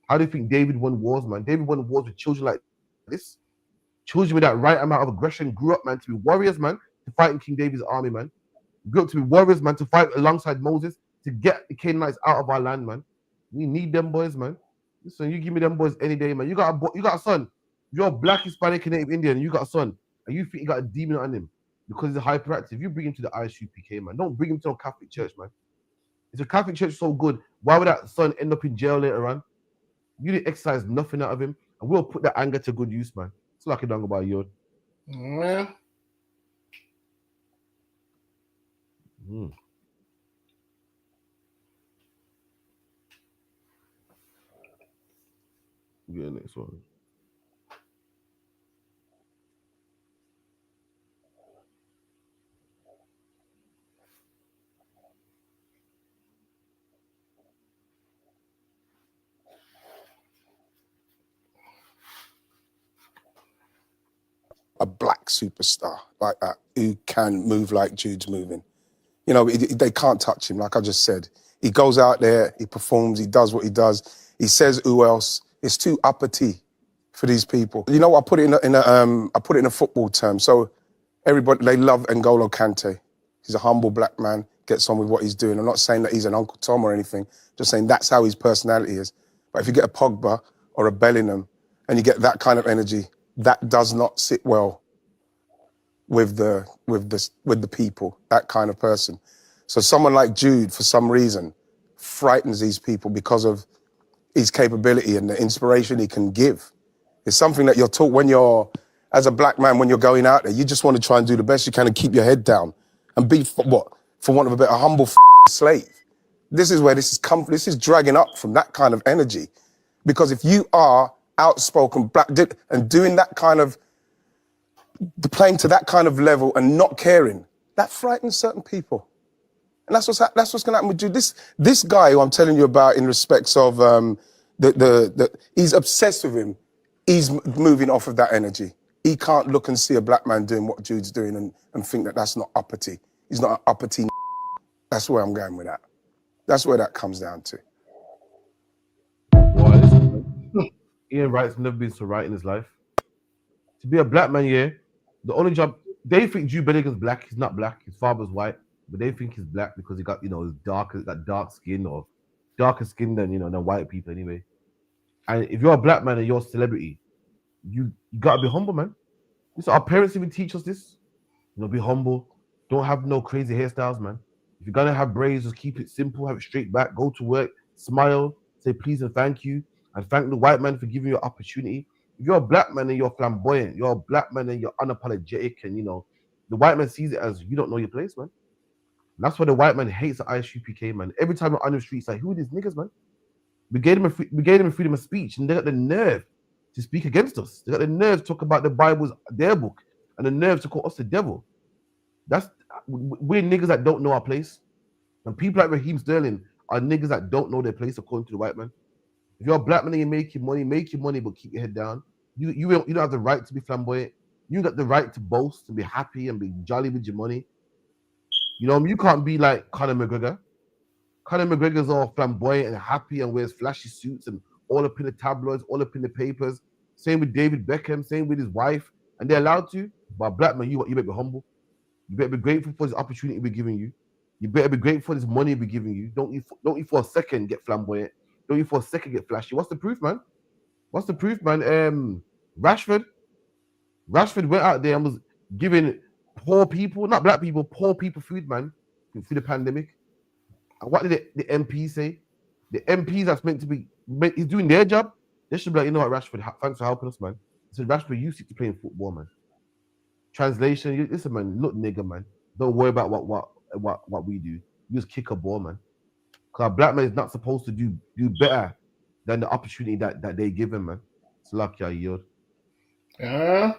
How do you think David won wars, man? David won wars with children like this. children with that right amount of aggression grew up, man, to be warriors, man, to fight in King David's army, man. Grew up to be warriors, man, to fight alongside Moses to get the Canaanites out of our land, man. We need them boys, man. Listen, you give me them boys any day, man. You got a son. You're black, Hispanic, and Native Indian. You got a son, and you think you got a demon on him because he's hyperactive. You bring him to the ISUPK, man. Don't bring him to a Catholic church, man. If the Catholic church is so good, why would that son end up in jail later on? You didn't exercise nothing out of him, and we'll put that anger to good use, man. It's like a dong about you. Yeah. Get the next one. A black superstar like that who can move like Jude's moving. You know, they can't touch him, like I just said. He goes out there, he performs, he does what he does. He says, who else? It's too uppity for these people. You know, I put it in a football term. So everybody, they love N'Golo Kante. He's a humble black man, gets on with what he's doing. I'm not saying that he's an Uncle Tom or anything, just saying that's how his personality is. But if you get a Pogba or a Bellingham and you get that kind of energy, that does not sit well with the people, that kind of person. So someone like Jude, for some reason, frightens these people because of his capability and the inspiration he can give. It's something that you're taught when you're, as a black man, when you're going out there, you just want to try and do the best you can and keep your head down and be, for want of a bit, a humble slave. This is where this is dragging up from that kind of energy. Because if you are outspoken black and doing that kind of, playing to that kind of level and not caring, that frightens certain people. And that's what's going to happen with Jude. This guy who I'm telling you about in respects of he's obsessed with him. He's moving off of that energy. He can't look and see a black man doing what Jude's doing and think that that's not uppity. He's not an uppity. That's where I'm going with that. That's where that comes down to. Ian Wright's never been so right in his life. To be a black man, yeah, the only job, they think Jude Bellingham's black. He's not black. His father's white, but they think he's black because he got, his dark skin or darker skin than, than white people anyway. And if you're a black man and you're a celebrity, you gotta be humble, man. So our parents even teach us this. Be humble. Don't have no crazy hairstyles, man. If you're gonna have braids, just keep it simple, have it straight back, go to work, smile, say please and thank you, and thank the white man for giving you an opportunity. If you're a black man and you're flamboyant, you're a black man and you're unapologetic, and the white man sees it as you don't know your place, man. And that's why the white man hates the ISUPK, man. Every time we're on the streets, like, who are these niggas, man? We gave them a freedom of speech, and they got the nerve to speak against us. They got the nerve to talk about the Bible's their book, and the nerve to call us the devil. We're niggas that don't know our place. And people like Raheem Sterling are niggas that don't know their place according to the white man. If you're a black man and you make your money, but keep your head down. You don't have the right to be flamboyant. You got the right to boast and be happy and be jolly with your money. You can't be like Conor McGregor. Conor McGregor's all flamboyant and happy and wears flashy suits and all up in the tabloids, all up in the papers. Same with David Beckham, same with his wife. And they're allowed to. But black man, you better be humble. You better be grateful for this opportunity we're giving you. You better be grateful for this money we're giving you. Don't you for a second get flamboyant. Don't you for a second get flashy. What's the proof, man? Rashford went out there and was giving poor people, not black people, poor people food, man, through the pandemic. And what did the MPs say? The MPs that's meant to be, he's doing their job. They should be like, you know what, Rashford, thanks for helping us, man. He said, Rashford, you stick to playing football, man. Translation, listen, man, look, nigga, man. Don't worry about what we do. You just kick a ball, man. Because a black man is not supposed to do better than the opportunity that they give him, man. It's lucky I yield. Yeah.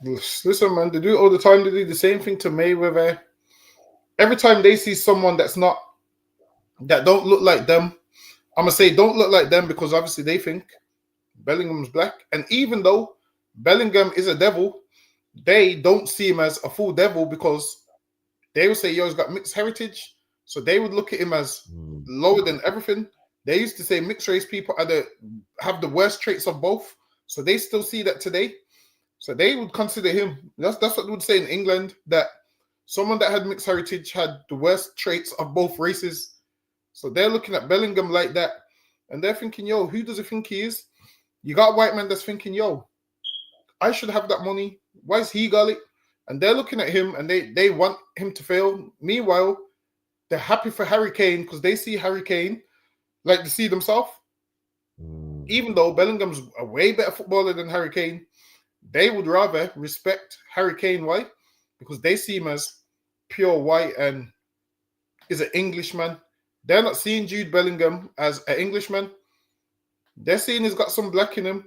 Listen, man, they do it all the time. They do the same thing to Mayweather. Every time they see someone that don't look like them, I'm gonna say don't look like them because obviously they think Bellingham's black. And even though Bellingham is a devil, they don't see him as a full devil because they would say, yo, he's got mixed heritage. So they would look at him as lower than everything. They used to say mixed race people have the worst traits of both. So they still see that today. So they would consider him. That's what they would say in England, that someone that had mixed heritage had the worst traits of both races. So they're looking at Bellingham like that, and they're thinking, yo, who does he think he is? You got a white man that's thinking, yo, I should have that money. Why is he got it? And they're looking at him and they want him to fail. Meanwhile, they're happy for Harry Kane because they see Harry Kane like to see themselves. Even though Bellingham's a way better footballer than Harry Kane, they would rather respect Harry Kane. Why? Because they see him as pure white and is an Englishman. They're not seeing Jude Bellingham as an Englishman. They're seeing he's got some black in him,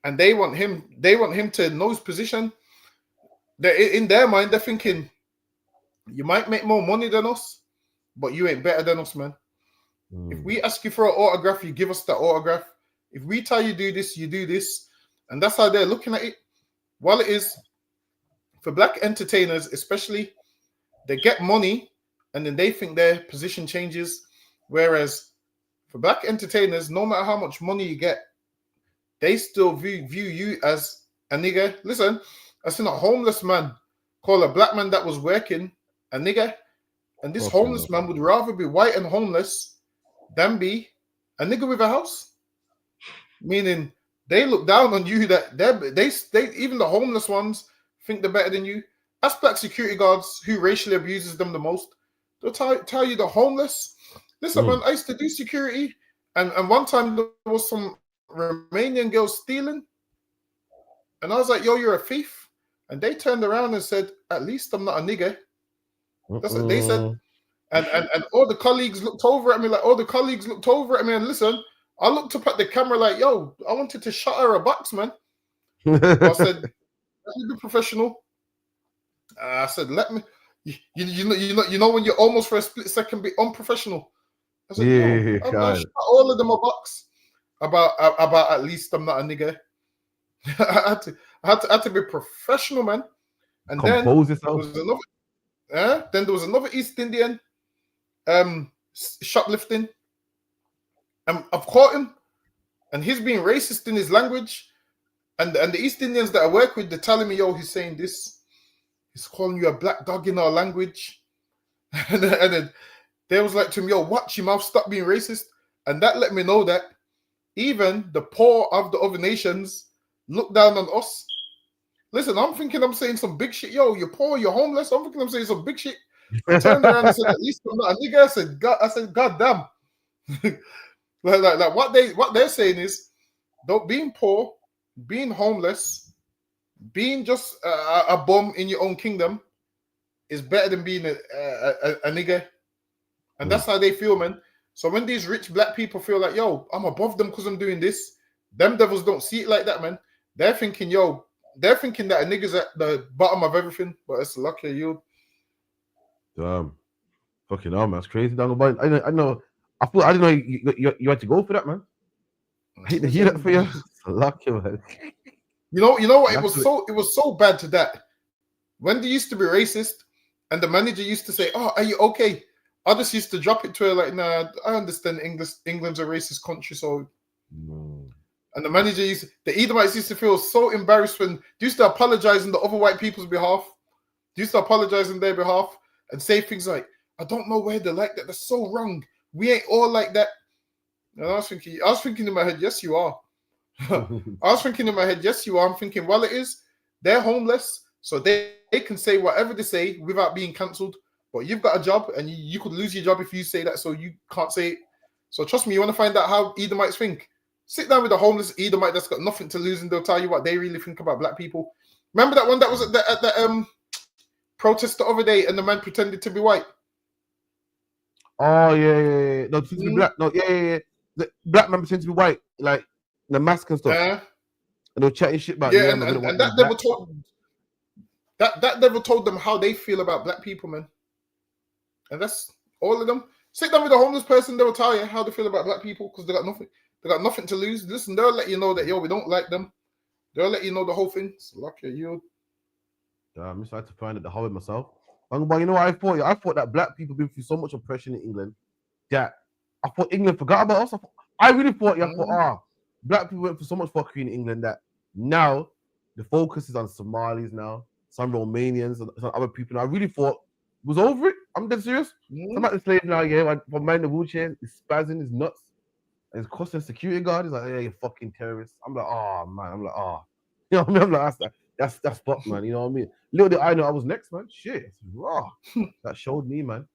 and they want him. They want him to know his position. In their mind, they're thinking, you might make more money than us, but you ain't better than us, man. If we ask you for an autograph, you give us that autograph. If we tell you do this, you do this. And that's how they're looking at it. While it is, for black entertainers especially, they get money and then they think their position changes. Whereas for black entertainers, no matter how much money you get, they still view you as a nigger. Listen, I seen a homeless man call a black man that was working a nigger. And this homeless man would rather be white and homeless than be a nigger with a house. Meaning they look down on you, that they even the homeless ones think they're better than you. Ask black security guards who racially abuses them the most. They'll tell you the homeless. Listen, man, I used to do security, and one time there was some Romanian girls stealing, and I was like, yo, you're a thief. And they turned around and said, at least I'm not a nigger. That's what they said. And all the colleagues looked over at me, and listen, I looked up at the camera like, yo, I wanted to shut her a box, man. But I said, let me be professional. I said, let me, you know when you're almost for a split second be unprofessional. I said, I shut all of them a box about at least I'm not a nigger. I had to be professional, man. And Compose yourself. then there was another East Indian shoplifting. I've caught him, and he's being racist in his language. And the East Indians that I work with, they're telling me, yo, he's saying this. He's calling you a black dog in our language. and then they was like to him, yo, watch your mouth, stop being racist. And that let me know that even the poor of the other nations look down on us. Listen, I'm thinking I'm saying some big shit. Yo, you're poor, you're homeless. I'm thinking I'm saying some big shit. I turned around and said, at least I'm not a nigga. I said, God damn. like what they're saying is, don't being poor, being homeless, being just a bum in your own kingdom is better than being a nigger. And that's how they feel, man. So when these rich black people feel like, yo, I'm above them because I'm doing this, them devils don't see it like that, man. They're thinking, that a nigga's at the bottom of everything, but it's lucky you. Damn. Fucking hell, man. That's crazy. I know. I didn't know you had to go for that, man. I hate to hear that for you. It's lucky, man. You know what? It was so bad to that. When they used to be racist, and the manager used to say, "Oh, are you okay?" I just used to drop it to her like, "Nah, I understand England's a racist country, so." And the manager the Edomites used to feel so embarrassed when they used to apologize on the other white people's behalf. They used to apologize on their behalf and say things like, I don't know why they're like that. That's so wrong. We ain't all like that. And I was thinking in my head, yes, you are. I was thinking in my head, yes, you are. I'm thinking, well, it is. They're homeless, so they can say whatever they say without being cancelled. But you've got a job, and you could lose your job if you say that, so you can't say it. So trust me, you want to find out how Edomites think? Sit down with a homeless Edomite that's got nothing to lose, and they'll tell you what they really think about black people. Remember that one that was at the protest the other day, and the man pretended to be white? Oh yeah. No, to be black. No, yeah. The black man pretends to be white, like the mask and stuff. And they're chatting shit about and that devil told that devil told them how they feel about black people, man. And that's all of them. Sit down with a homeless person, they will tell you how they feel about black people because they got nothing. They got nothing to lose. Listen, they'll let you know that we don't like them. They'll let you know the whole thing. It's lucky you. I'm just trying to find out the whole myself. But you know what I thought? I thought that black people been through so much oppression in England that I thought England forgot about us. I really thought, black people went through so much fuckery in England that now The focus is on Somalis now, some Romanians, some other people. And I really thought it was over it. I'm dead serious. I'm at the slave now, yeah. For man in the wheelchair, he's spazzing, he's nuts. And it's costing security guard. He's like, yeah, you fucking terrorist. I'm like, oh man. I'm like, oh. You know what I mean? I'm like, that's fuck, man. You know what I mean? Little did I know I was next, man. Shit, it's raw. That showed me, man.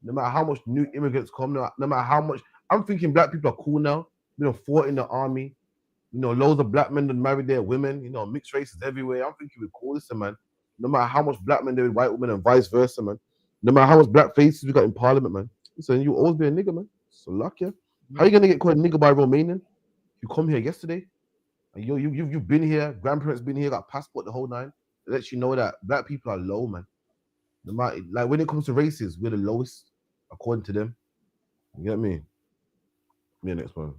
No matter how much new immigrants come, no matter how much, I'm thinking black people are cool now. You know, fought in the army. You know, loads of black men that married their women. You know, mixed races everywhere. I'm thinking we're cool, listen, man. No matter how much black men there with white women and vice versa, man. No matter how much black faces we got in parliament, man. Listen, you always be a nigga, man. So luck, yeah. How you gonna get called a nigga by a Romanian? You come here yesterday, and you've been here. Grandparents been here, got passport the whole nine. It lets you know that black people are low, man. No matter, like when it comes to races, we're the lowest according to them. You get me? Yeah, next one.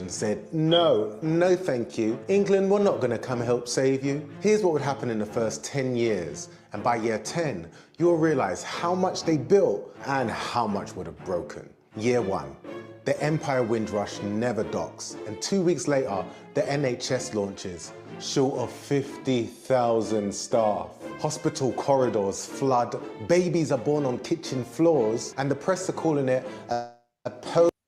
Said, no, thank you. England, we're not going to come help save you. Here's what would happen in the first 10 years. And by year 10, you'll realize how much they built and how much would have broken. Year 1, the Empire Windrush never docks. And 2 weeks later, the NHS launches, short of 50,000 staff. Hospital corridors flood, babies are born on kitchen floors, and the press are calling it a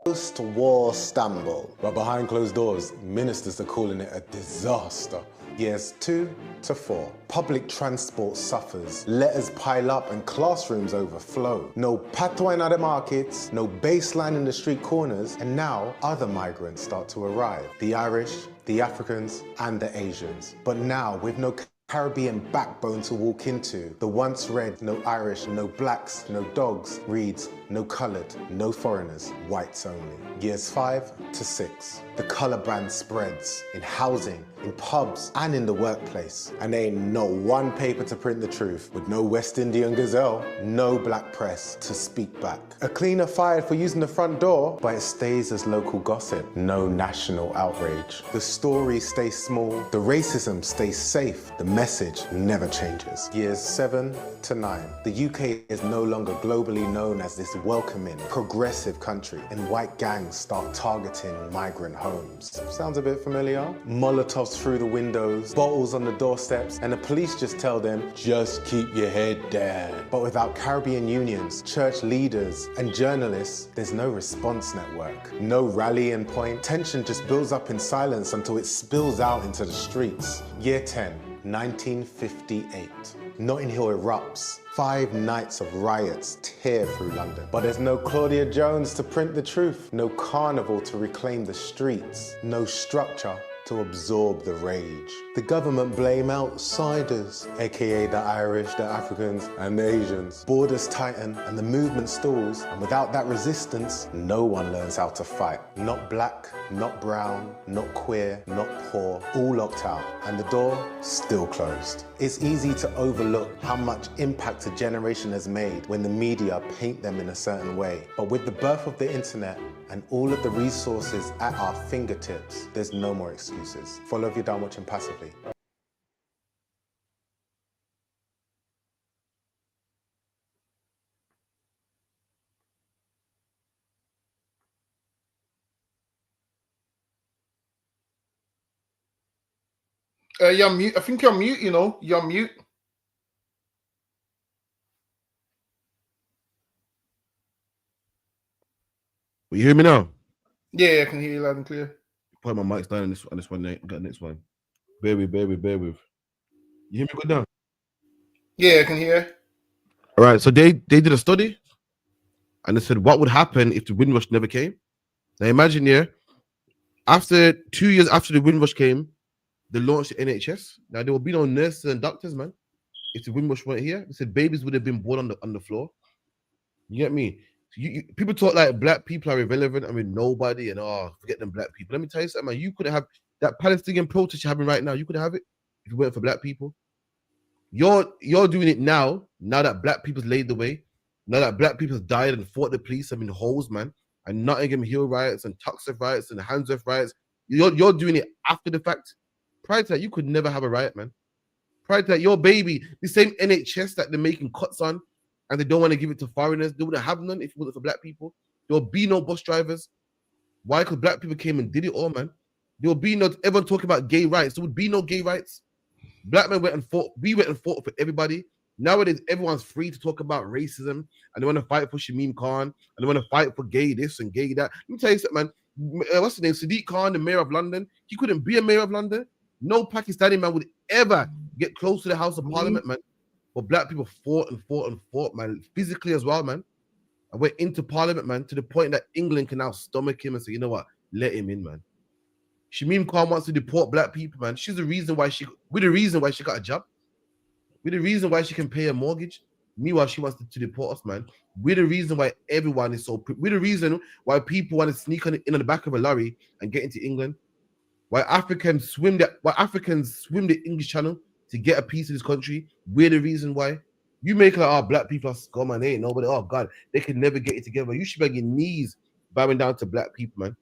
post-war Istanbul. But behind closed doors, ministers are calling it a disaster. Years 2 to 4. Public transport suffers. Letters pile up and classrooms overflow. No patois in other markets, no baseline in the street corners, and now other migrants start to arrive. The Irish, the Africans, and the Asians. But now, with no Caribbean backbone to walk into, the once read no Irish, no blacks, no dogs reads no coloured, no foreigners, whites only. Years 5 to 6. The colour brand spreads in housing, in pubs, and in the workplace. And there ain't no one paper to print the truth, with no West Indian gazelle, no black press to speak back. A cleaner fired for using the front door, but it stays as local gossip, no national outrage. The story stays small, the racism stays safe, the message never changes. Years 7 to 9. The UK is no longer globally known as this welcoming, progressive country, and white gangs start targeting migrant homes. Sounds a bit familiar? Molotovs through the windows, bottles on the doorsteps, and the police just tell them, just keep your head down. But without Caribbean unions, church leaders, and journalists, there's no response network, no rallying point. Tension just builds up in silence until it spills out into the streets. Year 10, 1958. Notting Hill erupts. 5 nights of riots tear through London. But there's no Claudia Jones to print the truth, no carnival to reclaim the streets, no structure to absorb the rage. The government blame outsiders, aka the Irish, the Africans, and the Asians. Borders tighten and the movement stalls, and without that resistance, no one learns how to fight. Not black, not brown, not queer, not poor, all locked out, and the door still closed. It's easy to overlook how much impact a generation has made when the media paint them in a certain way. But with the birth of the internet and all of the resources at our fingertips, there's no more excuses. Follow if you're done watching passively. You're mute. I think you're mute, you know. You're mute. Will you hear me now? Yeah, I can hear you loud and clear. Put my mics down on this one. Got next one. Bear with. You hear me good now? Yeah, I can hear. All right. So they did a study, and they said what would happen if the Windrush never came. Now imagine, yeah, after 2 years after the Windrush came, they launched the NHS. Now there will be no nurses and doctors, man. If the Windrush weren't here, they said babies would have been born on the floor. You get me? People talk like black people are irrelevant. I mean, nobody, and forget them black people. Let me tell you something, man. You could have that Palestinian protest you're having right now. You could have it if it weren't for black people. You're doing it now that black people's laid the way, now that black people's died and fought the police. I mean, holes, man, and Nottingham Hill riots and Tuxedo riots and Handsworth riots. You're doing it after the fact. Prior to that, you could never have a riot, man. Prior to that, your baby, the same NHS that they're making cuts on, and they don't want to give it to foreigners. They wouldn't have none if it wasn't for black people. There will be no bus drivers. Why? Because black people came and did it all, man. There will be no everyone talking about gay rights. There would be no gay rights. Black men went and fought. We went and fought for everybody. Nowadays, everyone's free to talk about racism, and they want to fight for Shamim Khan, and they want to fight for gay this and gay that. Let me tell you something, man. What's his name? Sadiq Khan, the mayor of London. He couldn't be a mayor of London. No Pakistani man would ever get close to the House of Parliament, man. But black people fought and fought and fought, man, physically as well, man. I went into Parliament, man, to the point that England can now stomach him and say, you know what, let him in, man. Shamim Khan wants to deport black people, man. We're the reason why she got a job. We're the reason why she can pay a mortgage. Meanwhile, she wants to deport us, man. We're the reason why everyone is so. We're the reason why people want to sneak in the back of a lorry and get into England. Why Africans swim the English Channel to get a piece of this country. We're the reason why. You make like, black people are scum and they ain't nobody. Oh God, they can never get it together. You should be on your knees bowing down to black people, man.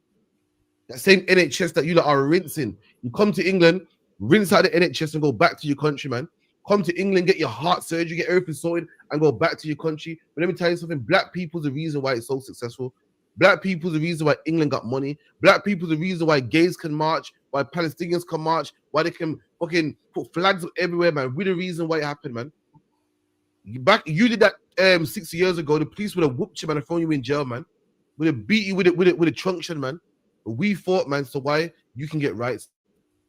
That same NHS that you lot are rinsing. You come to England, rinse out the NHS and go back to your country, man. Come to England, get your heart surgery, get everything sorted, and go back to your country. But let me tell you something, black people's the reason why it's so successful. Black people's the reason why England got money. Black people's the reason why gays can march, why Palestinians can march, why they can fucking put flags everywhere, man. We're the reason why it happened, man. You did that 6 years ago. The police would have whooped you, man, and thrown you in jail, man. Would have beat you with a truncheon, man. But we fought, man. So why you can get rights?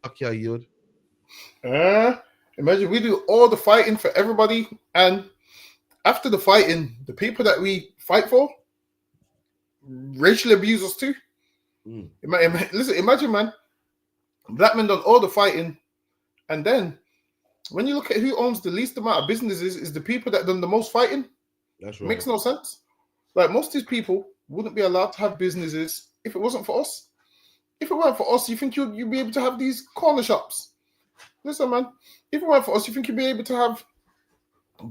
Okay, I yield. Imagine we do all the fighting for everybody, and after the fighting, the people that we fight for racially abuse us too. Listen, imagine, man, black men done all the fighting, and then when you look at who owns the least amount of businesses, is the people that done the most fighting. That's right. Makes no sense. Like, most of these people wouldn't be allowed to have businesses if it wasn't for us. If it weren't for us, you think you'd be able to have these corner shops? Listen, man, if it weren't for us, you think you'd be able to have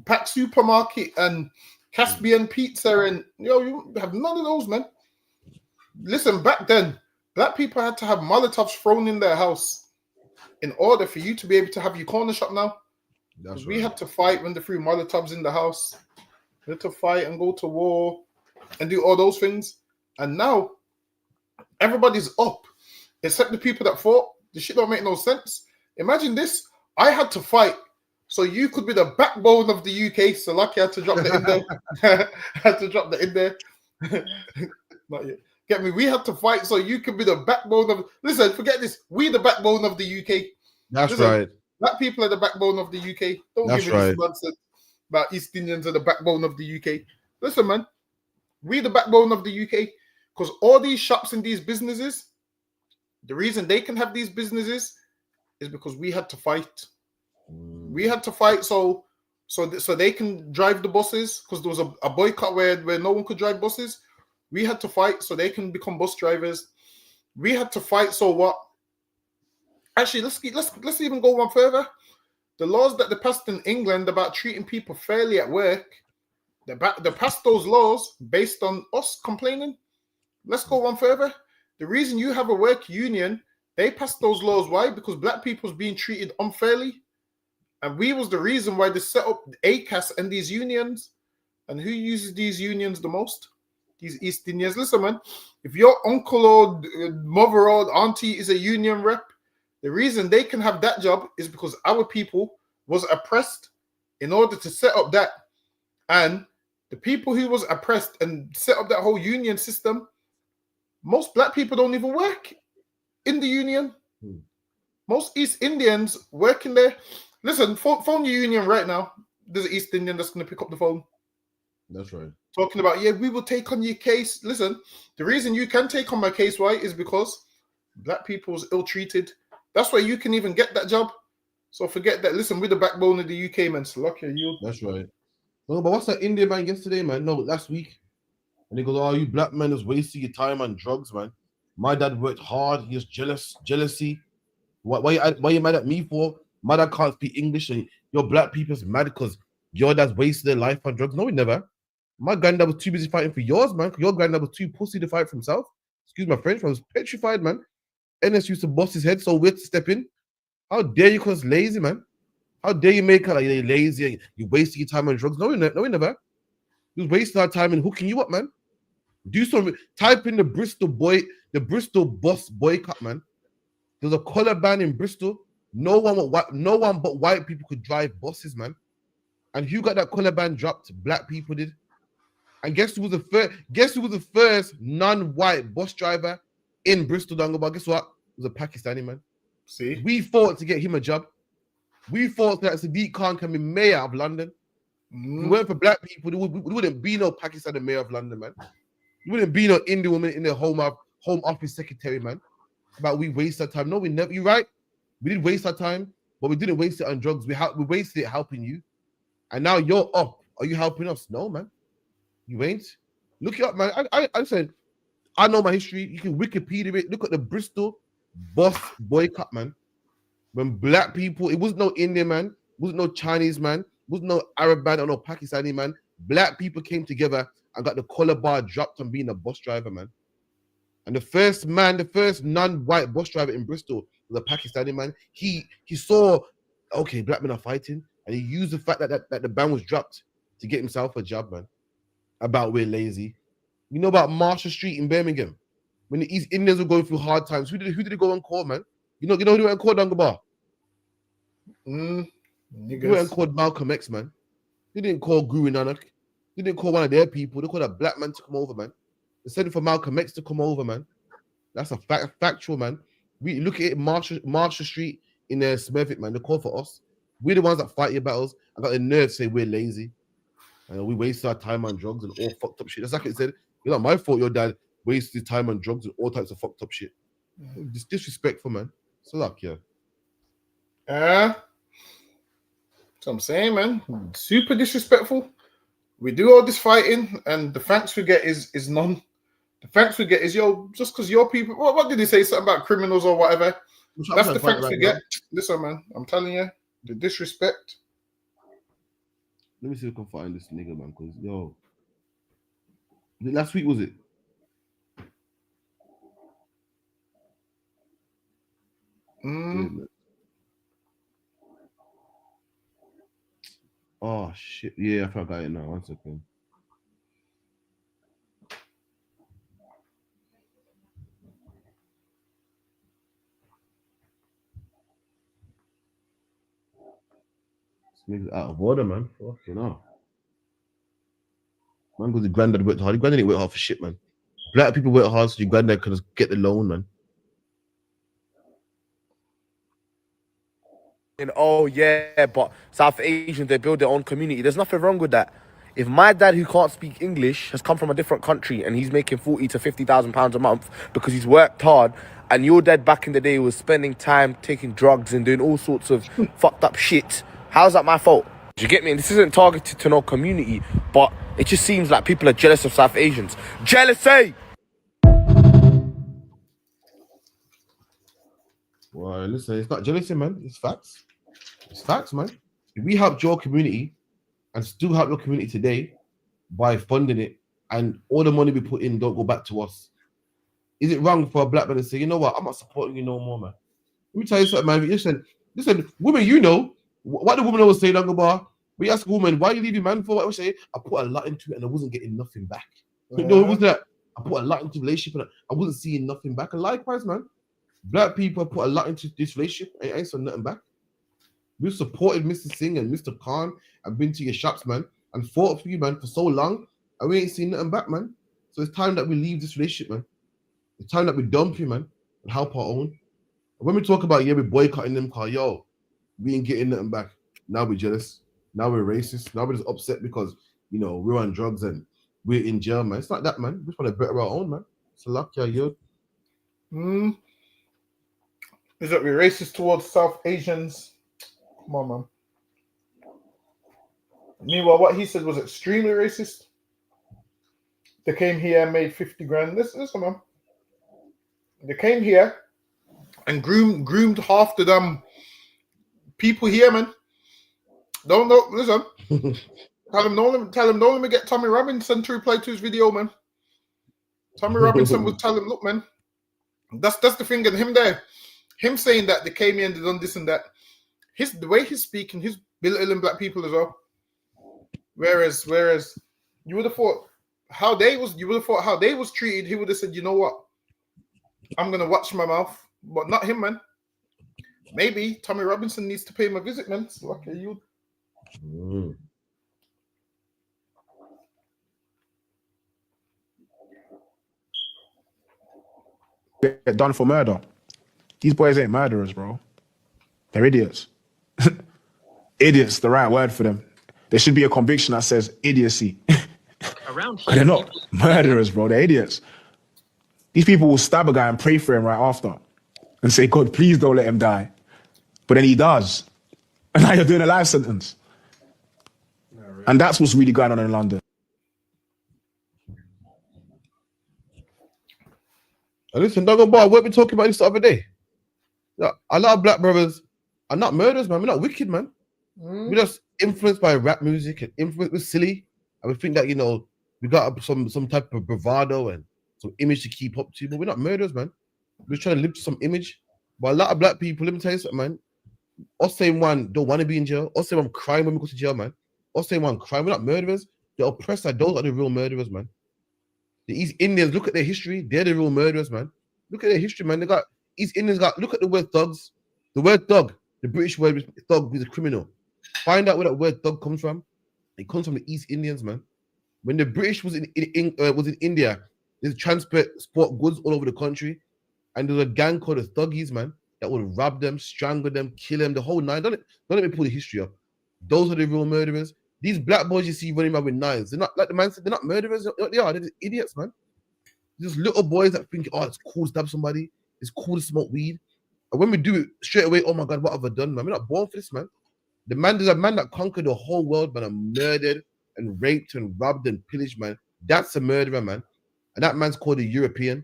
Pack Supermarket and Caspian Pizza and, you have none of those, man. Listen, back then, black people had to have Molotovs thrown in their house in order for you to be able to have your corner shop now. That's we had to fight when they threw Molotovs in the house. We had to fight and go to war and do all those things. And now, everybody's up, except the people that fought. The shit don't make no sense. Imagine this. I had to fight so you could be the backbone of the UK. So lucky I had to drop the in there. I had to drop the in there. Not yet. Get me? We had to fight so you could be the backbone of... Listen, forget this. We the backbone of the UK. That's right. Black people are the backbone of the UK. Don't give me this nonsense about East Indians are the backbone of the UK. Listen, man. We the backbone of the UK. Because all these shops and these businesses, the reason they can have these businesses is because we had to fight. We had to fight so they can drive the buses, because there was a boycott where no one could drive buses. We had to fight so they can become bus drivers. We had to fight so what? Actually, let's even go one further. The laws that they passed in England about treating people fairly at work, they passed those laws based on us complaining. Let's go one further. The reason you have a work union, they passed those laws. Why? Because black people was being treated unfairly. And we was the reason why they set up ACAS and these unions. And who uses these unions the most? These East Indians. Listen, man, if your uncle or mother or auntie is a union rep, the reason they can have that job is because our people was oppressed in order to set up that. And the people who was oppressed and set up that whole union system, most black people don't even work in the union. Most East Indians working there. Listen, phone your union right now. There's an East Indian that's going to pick up the phone. That's right. Talking about, we will take on your case. Listen, the reason you can take on my case, why, is because black people's ill-treated. That's why you can even get that job. So forget that. Listen, we're the backbone of the UK, man. So lucky you. That's right. No, but what's that Indian man yesterday, man? No, last week. And he goes, oh, you black men is wasting your time on drugs, man. My dad worked hard. He was jealousy. Why you mad at me for? My dad can't speak English, and your black people's mad because your dad's wasted their life on drugs. No, he never. My granddad was too busy fighting for yours, man. Your granddad was too pussy to fight for himself. Excuse my French, I was petrified, man. NS used to bust his head so weird to step in. How dare you cause lazy, man? How dare you make her like you're lazy and you're wasting your time on drugs? No, he never. He was wasting our time and hooking you up, man. Do something. Type in the Bristol bus boycott, man. There's a color ban in Bristol. No one but white people could drive buses, man. And who got that color ban dropped? Black people did. And guess who was the first? Guess who was the first non-white bus driver in Bristol, Dungabar? Guess what? It was a Pakistani man. See, we fought to get him a job. We thought that Sadiq Khan can be mayor of London. If it weren't for black people, there wouldn't be no Pakistani mayor of London, man. There wouldn't be no Indian woman in the home office secretary, man. But we waste our time. No, we never. You're right. We did waste our time, but we didn't waste it on drugs. We wasted it helping you, and now you're up. Are you helping us? No, man. You ain't. Look it up, man. I said, I know my history. You can Wikipedia it. Look at the Bristol bus boycott, man. When black people, it was no Indian man, it was no Chinese man, it was no Arab man or no Pakistani man. Black people came together and got the collar bar dropped on being a bus driver, man. And the first non-white bus driver in Bristol was a Pakistani man. He saw, okay, black men are fighting, and he used the fact that the ban was dropped to get himself a job, man. About we're lazy. You know about Marshall Street in Birmingham? When the East Indians were going through hard times, who did they go and call, man? You know who they went and called, Dungabar? They went and called Malcolm X, man. They didn't call Guru Nanak. They didn't call one of their people. They called a black man to come over, man. They said for Malcolm X to come over, man. That's a factual, man. We look at it, Marshall Street in Smurfit, man. They called for us. We're the ones that fight your battles. I got the nerve to say we're lazy. And we waste our time on drugs and all fucked up shit. That's like it said. It's not my fault your dad wasted time on drugs and all types of fucked up shit. It's disrespectful, man. So like, yeah. That's what I'm saying, man. Super disrespectful. We do all this fighting, and the thanks we get is none. The thanks we get is just because your people. What did he say? Something about criminals or whatever. That's the thanks we get. Listen, man. I'm telling you, the disrespect. Let me see if I can find this nigga, man. Because last week was it? Oh shit! Yeah, I forgot it now. 1 second. This nigga's out of order, man. Fucking hell. Man, because the granddad worked hard. The granddad didn't work hard for shit, man. Black people work hard so your granddad could get the loan, man. And oh yeah, but South Asians, they build their own community. There's nothing wrong with that. If my dad, who can't speak English, has come from a different country and he's making £40,000 to £50,000 a month because he's worked hard, and your dad back in the day was spending time taking drugs and doing all sorts of fucked up shit, how's that my fault? Do you get me? And this isn't targeted to no community, but it just seems like people are jealous of South Asians. Jealousy! Well, listen, it's not jealousy, man. It's facts. It's facts, man. If we helped your community and still help your community today by funding it, and all the money we put in don't go back to us, is it wrong for a black man to say, you know what, I'm not supporting you no more, man? Let me tell you something, man. Listen, women, you know, what the woman always say, Dungabar, we ask a woman, why are you leaving man for? What we say, I put a lot into it and I wasn't getting nothing back. You know, it was that I put a lot into the relationship and I wasn't seeing nothing back. And likewise, man, black people put a lot into this relationship and I ain't saw nothing back. We've supported Mr. Singh and Mr. Khan and been to your shops, man, and fought for you, man, for so long, and we ain't seen nothing back, man. So it's time that we leave this relationship, man. It's time that we dump you, man, and help our own. And when we talk about, we're boycotting them, cause we ain't getting nothing back. Now we're jealous. Now we're racist. Now we're just upset because, we're on drugs and we're in jail, man. It's not that, man. We just want to better our own, man. It's a luck, yo. Is that we're racist towards South Asians? Come on, man. Meanwhile, what he said was extremely racist. They came here and made 50 grand. Listen, man. They came here and groomed half the damn people here, man. Listen. Tell him, don't let me get Tommy Robinson to reply to his video, man. Tommy Robinson would tell him, look, man, that's the thing, and him saying that they came here and they done this and that. The way he's speaking, he's belittling black people as well. Whereas You would have thought how they was. You would have thought how they was treated. He would have said, "You know what? I'm gonna watch my mouth," but not him, man. Maybe Tommy Robinson needs to pay him a visit, man. It's like you. Get done for murder. These boys ain't murderers, bro. They're idiots. Idiots, the right word for them. There should be a conviction that says idiocy. But they're not murderers, bro. They're idiots. These people will stab a guy and pray for him right after and say, God, please don't let him die. But then he does. And now you're doing a life sentence. And that's what's really going on in London. Listen, Doggo Bar, we've been talking about this the other day. A lot of black brothers are not murderers, man. We're not wicked, man. We're just influenced by rap music and influenced with silly. And we think that, we got some type of bravado and some image to keep up to. But we're not murderers, man. We're trying to live to some image. But a lot of black people, let me tell you something, man. Us saying one don't want to be in jail. Us saying one crying when we go to jail, man. Us saying one crying. We're not murderers. The oppressed are those are the real murderers, man. The East Indians, look at their history. They're the real murderers, man. Look at their history, man. They got East Indians look at the word thugs. The word thug, the British word thug is a criminal. Find out where that word thug comes from. It comes from the East Indians, man. When the British was in India, they transport goods all over the country, and there was a gang called the Thuggies, man, that would rob them, strangle them, kill them, the whole nine. Don't let me pull the history up. Those are the real murderers. These black boys you see running around with knives, they're not, like the man said, they're not murderers. They are. They're just idiots, man. Just little boys that think, oh, it's cool to stab somebody. It's cool to smoke weed. And when we do it straight away, oh my God, what have I done, man? We're not born for this, man. There's a man that conquered the whole world, man, and murdered and raped and robbed and pillaged, man. That's a murderer, man. And that man's called a European.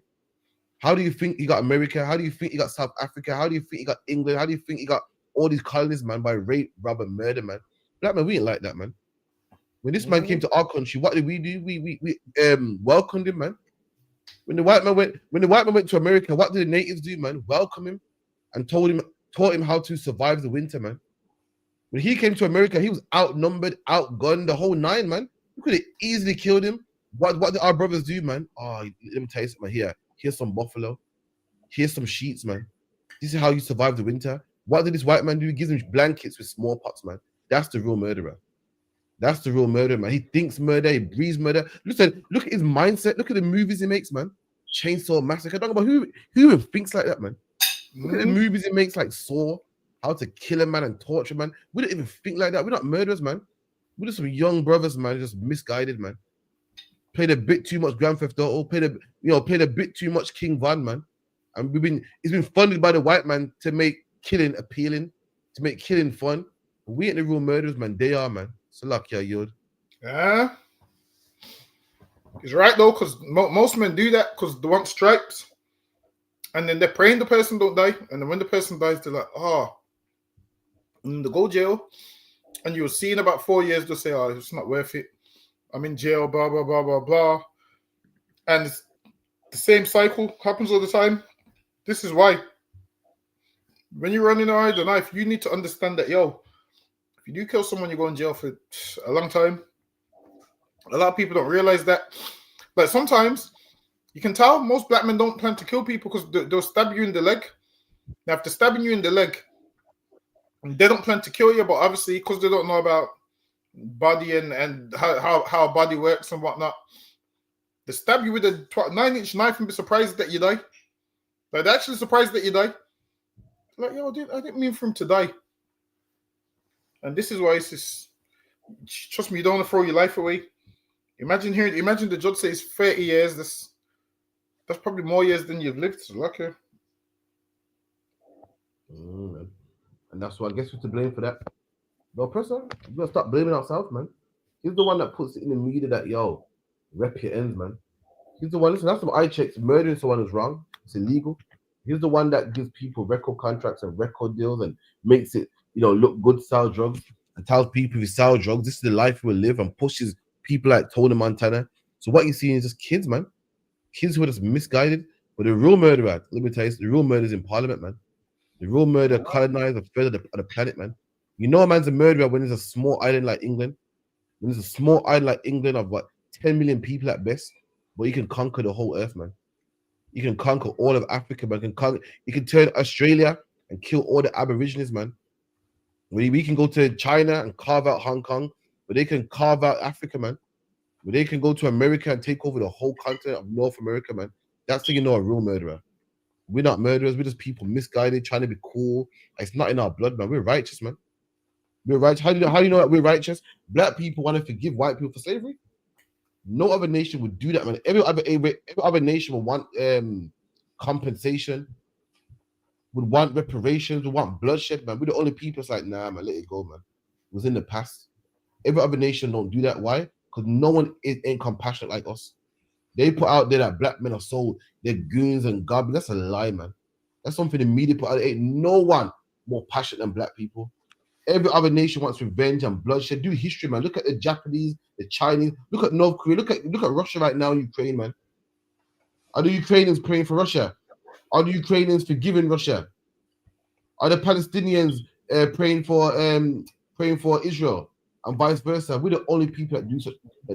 How do you think he got America? How do you think he got South Africa? How do you think he got England? How do you think he got all these colonies, man, by rape, rob, and murder, man? Black man, we ain't like that, man. When this man came to our country, what did we do? We welcomed him, man. When the white man went to America, what did the natives do, man? Welcome him and taught him how to survive the winter, man. When he came to America, he was outnumbered, outgunned, the whole nine, man. We could have easily killed him. What did our brothers do, man? Oh, let me tell you something here. Here's some buffalo. Here's some sheets, man. This is how you survive the winter. What did this white man do? He gives him blankets with smallpox, man. That's the real murderer. That's the real murderer, man. He thinks murder, he breathes murder. Listen, look at his mindset. Look at the movies he makes, man. Chainsaw Massacre. Talk about who even thinks like that, man. Look at the movies he makes, like Saw, how to kill a man and torture man. We don't even think like that. We're not murderers, man. We're just some young brothers, man, just misguided, man. Played a bit too much Grand Theft Auto, played a bit too much King Von, man. And it's been funded by the white man to make killing appealing, to make killing fun. We ain't the real murderers, man. They are, man. So luck, yeah, Yod. Yeah. He's right, though, because most men do that because they want stripes. And then they're praying the person don't die. And then when the person dies, they're like, and they go jail. And you'll see in about 4 years, they'll say, oh, it's not worth it. I'm in jail, blah, blah, blah, blah, blah. And it's the same cycle happens all the time. This is why. When you're running around the knife, you need to understand that, if you do kill someone, you go in jail for a long time. A lot of people don't realize that. But sometimes you can tell most black men don't plan to kill people because they'll stab you in the leg. Now, after stabbing you in the leg, they don't plan to kill you, but obviously because they don't know about body and how body works and whatnot, they stab you with a 9-inch knife and be surprised that you die. Like, they're actually surprised that you die. Like, I didn't mean for him to die. And this is why it's just, trust me, you don't want to throw your life away. Imagine the judge says 30 years. That's probably more years than you've lived. So lucky. And that's why I guess we're to blame for that. The oppressor, you gotta stop blaming ourselves, man. He's the one that puts it in the media that, rep your ends, man. He's the one, listen, that's some eye checks. Murdering someone is wrong. It's illegal. He's the one that gives people record contracts and record deals and makes it, look good to sell drugs and tells people if you sell drugs, this is the life you will live, and pushes people like Tony Montana. So what you see is just kids, man. Kids who are just misguided. But the real murderer, let me tell you, the real murder is in Parliament, man. The real murder colonized a third of the planet, man. You know a man's a murderer when there's a small island like England. When there's a small island like England of 10 million people at best, but you can conquer the whole earth, man. You can conquer all of Africa, man. You can turn Australia and kill all the Aborigines, man. We can go to China and carve out Hong Kong, but they can carve out Africa, man. But they can go to America and take over the whole continent of North America, man. That's how you know a real murderer. We're not murderers. We're just people misguided, trying to be cool. It's not in our blood, man. We're righteous, man. We're righteous. How do you know that we're righteous? Black people want to forgive white people for slavery. No other nation would do that, man. Every other nation would want compensation, would want reparations, would want bloodshed, man. We're the only people that's like, nah, man, let it go, man. It was in the past. Every other nation don't do that. Why? Because no one ain't compassionate like us. They put out there that black men are so, they're goons and garbage. That's a lie, man. That's something the media put out there. Ain't no one more passionate than black people. Every other nation wants revenge and bloodshed. Do history, man. Look at the Japanese, the Chinese. Look at North Korea. Look at Russia right now, Ukraine, man. Are the Ukrainians praying for Russia? Are the Ukrainians forgiving Russia? Are the Palestinians praying for Israel and vice versa? We're the only people that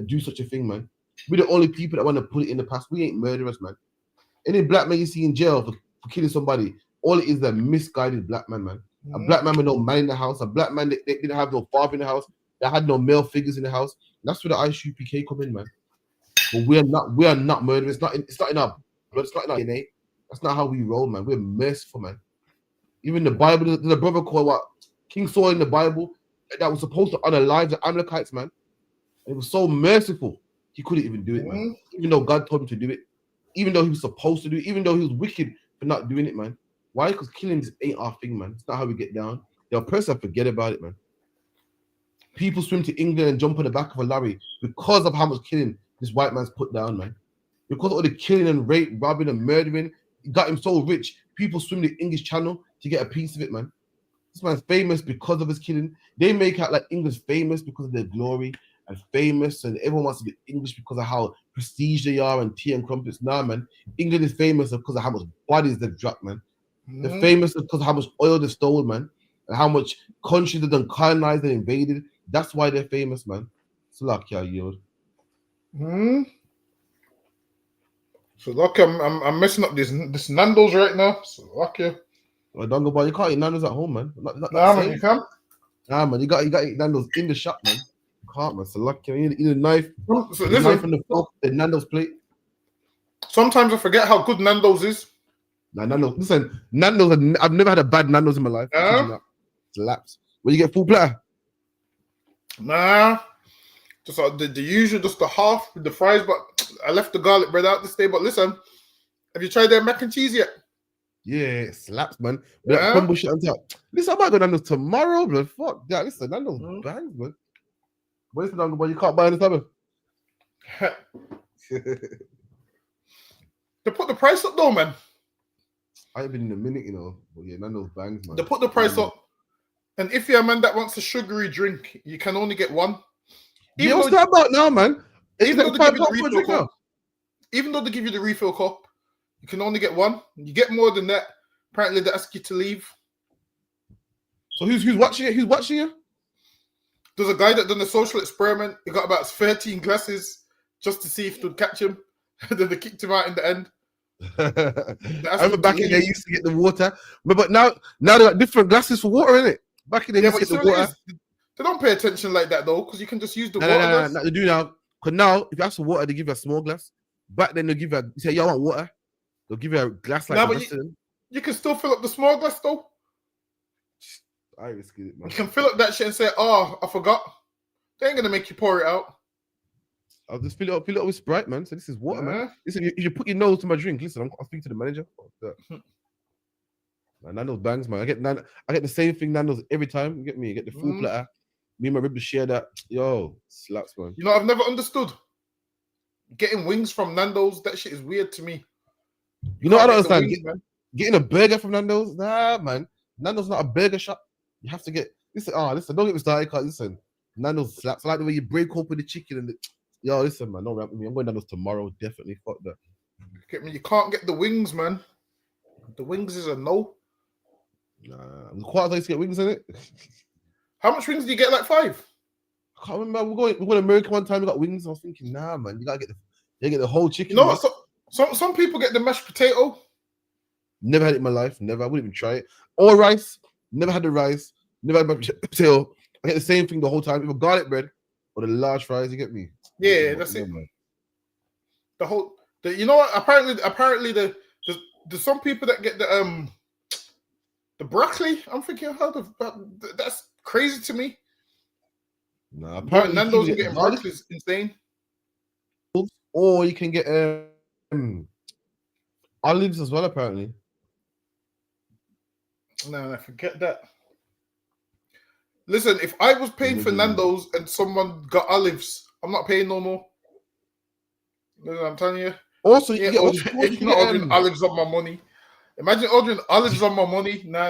do such a thing, man. We're the only people that want to put it in the past. We ain't murderers, man. Any black man you see in jail for killing somebody, all it is a misguided black man, man. A black man with no man in the house. A black man that didn't have no father in the house. That had no male figures in the house. That's where the ISUPK come in, man. But we are not murderers. It's not in our blood. It's not in our DNA. That's not how we roll, man. We're merciful, man. Even the Bible, there's a brother called King Saul in the Bible that was supposed to honor lives of Amalekites, man. And it was so merciful, he couldn't even do it, man. Even though God told him to do it, even though he was supposed to do it, even though he was wicked for not doing it, man. Why? Because killing just ain't our thing, man. It's not how we get down. The oppressor, forget about it, man. People swim to England and jump on the back of a lorry because of how much killing this white man's put down, man. Because of all the killing and rape, robbing and murdering, it got him so rich. People swim the English Channel to get a piece of it, man. This man's famous because of his killing. They make out like England's famous because of their glory and famous, and everyone wants to be English because of how prestige they are and tea and crumpets. Nah, man. England is famous because of how much bodies they've dropped, man. They're famous because of how much oil they stole, man, and how much countries they've done colonized and invaded. That's why they're famous, man. It's lucky I yield. So lucky I'm messing up this Nando's right now. So lucky. Well, don't go by. You can't eat Nando's at home, man. Nah, man, you can. Nah, man, you got to eat Nando's in the shop, man. You can't, man. So lucky. You need a knife. So the knife and the fork, the Nando's plate. Sometimes I forget how good Nando's is. Nah, Nando's. Listen, Nando's. I've never had a bad Nando's in my life. Slaps. When you get full platter. Nah, just the usual, just the half with the fries. But I left the garlic bread out this day. But listen, have you tried their mac and cheese yet? Yeah, it slaps, man. With that crumble shit on top. Listen, I might go Nando's tomorrow, bro. Fuck that. Listen, Nando's bangs, man. Where's the Nando's, boy? You can't buy any time. They put the price up though, man. I ain't been in a minute, you know. But yeah, Nando's bangs, man. They put the price up. And if you're a man that wants a sugary drink, you can only get one. Yeah, what's that about now, man? Even though they give you the refill cup, you can only get one. You get more than that, apparently they ask you to leave. So who's watching it? Who's watching you? There's a guy that done a social experiment. He got about 13 glasses just to see if they'd catch him. And then they kicked him out in the end. I remember back in there, you used to get the water. But now they got different glasses for water, innit? Back in there, you used to get the water. They don't pay attention like that, though, because you can just use the water. No, they do now. Because now, if you ask for water, they give you a small glass. Back then, they'll give you you say, yo, I want water. They'll give you a glass like that. You can still fill up the small glass, though. I risk it, man. You can fill up that shit and say, oh, I forgot. They ain't going to make you pour it out. I'll just fill it up with Sprite, man. So this is water, man. Listen, you put your nose to my drink. Listen, I'll speak to the manager. Nando's bangs, man. I get the same thing Nando's every time. You get me? You get the full platter. Me and my ribs share that. Yo, slaps, man. You know, I've never understood. Getting wings from Nando's, that shit is weird to me. You know, I don't understand. Getting a burger from Nando's? Nah, man. Nando's not a burger shop. You have to get... Listen, don't get me started. Listen, Nando's slaps. I like the way you break open the chicken and the... Yo, listen, man. Don't rap with me. I'm going Nando's tomorrow. Definitely. Fuck that. Get me? You can't get the wings, man. The wings is a no. Nah. The quarters used to get wings in it. How much wings do you get? Like 5? I can't remember. We're going to America one time. We got wings. I was thinking, nah, man, you gotta get the whole chicken. You know what? Some people get the mashed potato. Never had it in my life. Never. I wouldn't even try it. Or rice. Never had the rice. Never had mashed potato. I get the same thing the whole time. Either garlic bread or the large fries. You get me? Yeah, that's it. You know what? Apparently, there's some people that get the broccoli. I'm thinking, that's crazy to me. Nah, apparently Nando's and getting broccoli is insane. Or you can get olives as well. Apparently. No, forget that. Listen, if I was paying for Nando's and someone got olives, I'm not paying no more. Listen, I'm telling you. Also, you not ordering olives on my money. Imagine ordering olives on my money. Nah.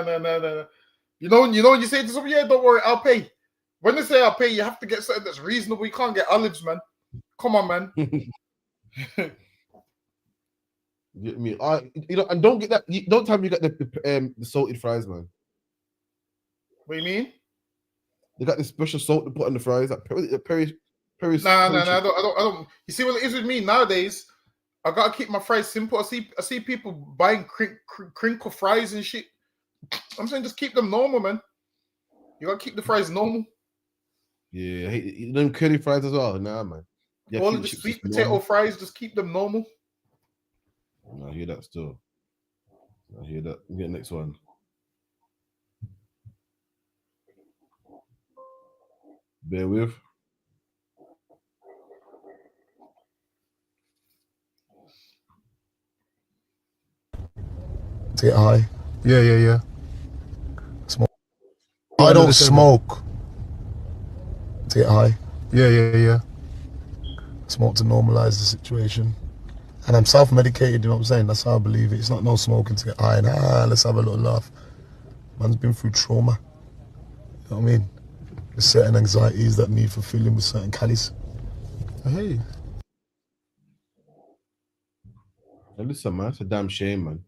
You know when you say to someone, yeah, don't worry, I'll pay. When they say I'll pay, you have to get something that's reasonable. You can't get olives, man. Come on, man. You know what I mean? And don't get that. Don't tell me you got the salted fries, man. What do you mean? They got this special salt to put on the fries. Like Perry. Nah. I don't. You see what it is with me nowadays? I gotta keep my fries simple. I see people buying crinkle fries and shit. I'm saying just keep them normal, man. You gotta keep the fries normal. Yeah, I hate them curly fries as well. Nah, man. Yeah, all of the sweet potato fries, just keep them normal. I hear that still. I hear that. We get the next one. Bear with. To get high. Yeah. Smoke. I don't smoke. To get high. Yeah. Smoke to normalize the situation. And I'm self-medicated, you know what I'm saying? That's how I believe it. It's not no smoking to get high and let's have a little laugh. Man's been through trauma. You know what I mean? There's certain anxieties that need fulfilling with certain caddies. Hey. Listen, man, it's a damn shame, man.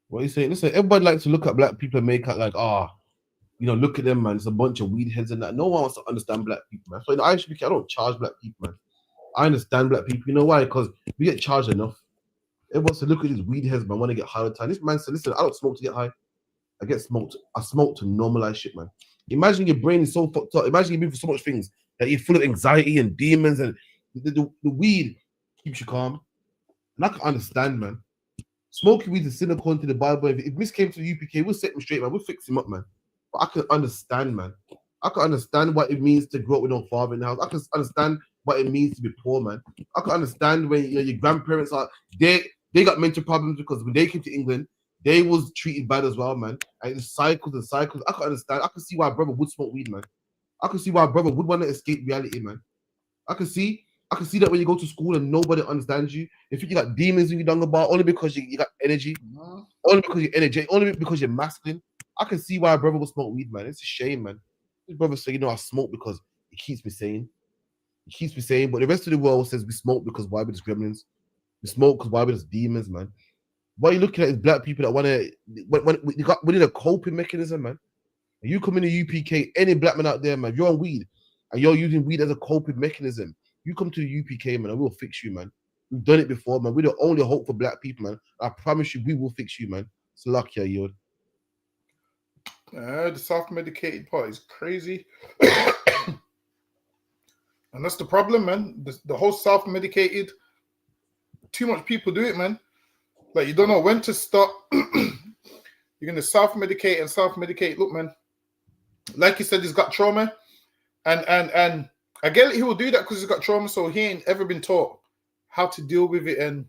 What are you saying? Listen, everybody likes to look at black people and make out like, look at them, man. It's a bunch of weed heads and that. No one wants to understand black people, man. So I don't charge black people, man. I understand black people. You know why? Because we get charged enough. Everyone wants to look at these weed heads, man. Want to get high all the time. This man said, listen, I don't smoke to get high. I get smoked. I smoke to normalize shit, man. Imagine your brain is so fucked up. Imagine you've been for so much things that you're full of anxiety and demons, and the weed keeps you calm. And I can understand, man. Smoking weed is sin according to the Bible. If Miss came to the UPK, we'll set him straight, man. We'll fix him up, man. But I can understand, man. I can understand what it means to grow up with no father in the house. I can understand what it means to be poor, man. I can understand when your grandparents they got mental problems because when they came to England, they was treated bad as well, man. And it's cycles and cycles. I can understand. I can see why a brother would smoke weed, man. I can see why a brother would want to escape reality, man. I can see that when you go to school and nobody understands you. If you got demons in your dung about only because you got energy, only because you're energetic, only because you're masculine. I can see why a brother would smoke weed, man. It's a shame, man. His brother say, I smoke because it keeps me sane. It keeps me sane. But the rest of the world says we smoke because why we're just gremlins. We smoke because why we're just demons, man. What you're looking at is black people that want to. We need a coping mechanism, man. And you come in the UPK, any black man out there, man, if you're on weed and you're using weed as a coping mechanism, you come to the UPK, man, and we'll fix you, man. We've done it before, man. We're the only hope for black people, man. I promise you, we will fix you, man. It's lucky, Yod. The self-medicated part is crazy. And that's the problem, man. The whole self-medicated, too much people do it, man. Like, you don't know when to stop. You're going to self-medicate and self-medicate. Look, man, like you said, he's got trauma. And I get it, he will do that because he's got trauma, so he ain't ever been taught how to deal with it and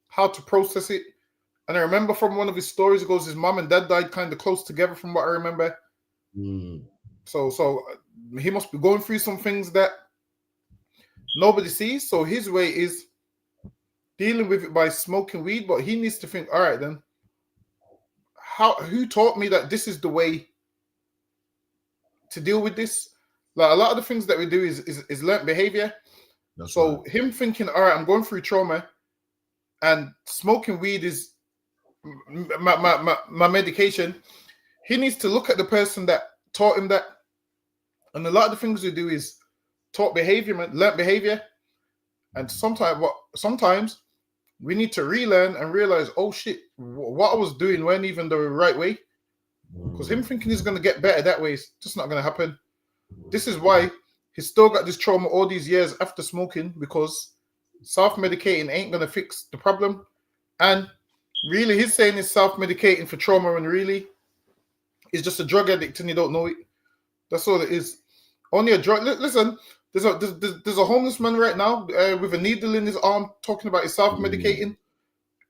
how to process it. And I remember from one of his stories, it goes, his mom and dad died kind of close together from what I remember. So he must be going through some things that nobody sees. So his way is dealing with it by smoking weed, but he needs to think, all right, then, who taught me that this is the way to deal with this? Like, a lot of the things that we do is learned behavior. So him thinking, all right, I'm going through trauma and smoking weed is my medication. He needs to look at the person that taught him that And a lot of the things we do is taught behavior, man, learnt behavior. And sometimes we need to relearn and realize, oh shit, what I was doing weren't even the right way. Because him thinking he's going to get better that way is just not going to happen. This is why he's still got this trauma all these years after smoking, because self-medicating ain't going to fix the problem. And really, he's saying he's self-medicating for trauma, and really, he's just a drug addict and you don't know it. That's all it is. Only a drug. Listen, there's a homeless man right now with a needle in his arm talking about his self-medicating.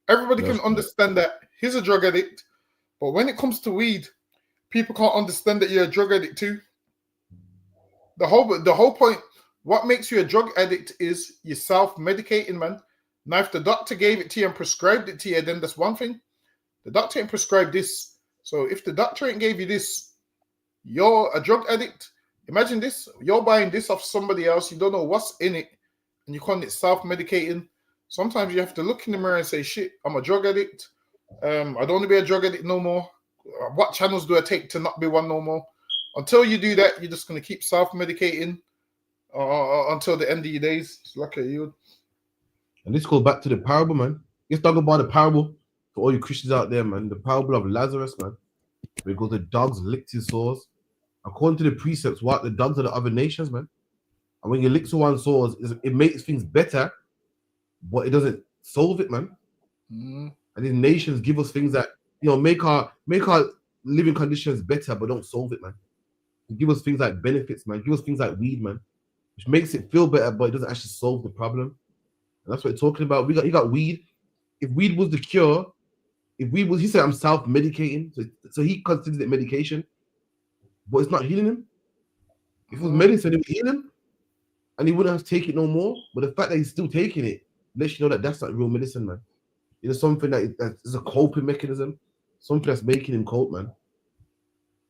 Everybody can understand that he's a drug addict, but when it comes to weed, people can't understand that you're a drug addict too. The whole point, what makes you a drug addict is you self-medicating, man. Now, if the doctor gave it to you and prescribed it to you, then that's one thing. The doctor ain't prescribed this. So if the doctor ain't gave you this, you're a drug addict. Imagine this. You're buying this off somebody else. You don't know what's in it, and you call it self-medicating. Sometimes you have to look in the mirror and say, shit, I'm a drug addict. I don't want to be a drug addict no more. What channels do I take to not be one no more? Until you do that, you're just going to keep self-medicating until the end of your days. It's like a you. And this goes back to the parable, man. Let's talk about the parable for all you Christians out there, man. The parable of Lazarus, man. Because the dogs licked his sores. According to the precepts, what the dogs are the other nations, man. And when you lick someone's sores, it makes things better, but it doesn't solve it, man. And these nations give us things that, you know, make our living conditions better, but don't solve it, man. They give us things like benefits, man. Give us things like weed, man, which makes it feel better, but it doesn't actually solve the problem. And that's what we're talking about. You got weed. If weed was the cure, he said I'm self-medicating, so he considers it medication, but it's not healing him. If it was medicine, it would heal him, and he wouldn't have to take it no more. But the fact that he's still taking it lets you know that that's not real medicine, man. It is something that is a coping mechanism, something that's making him cope, man.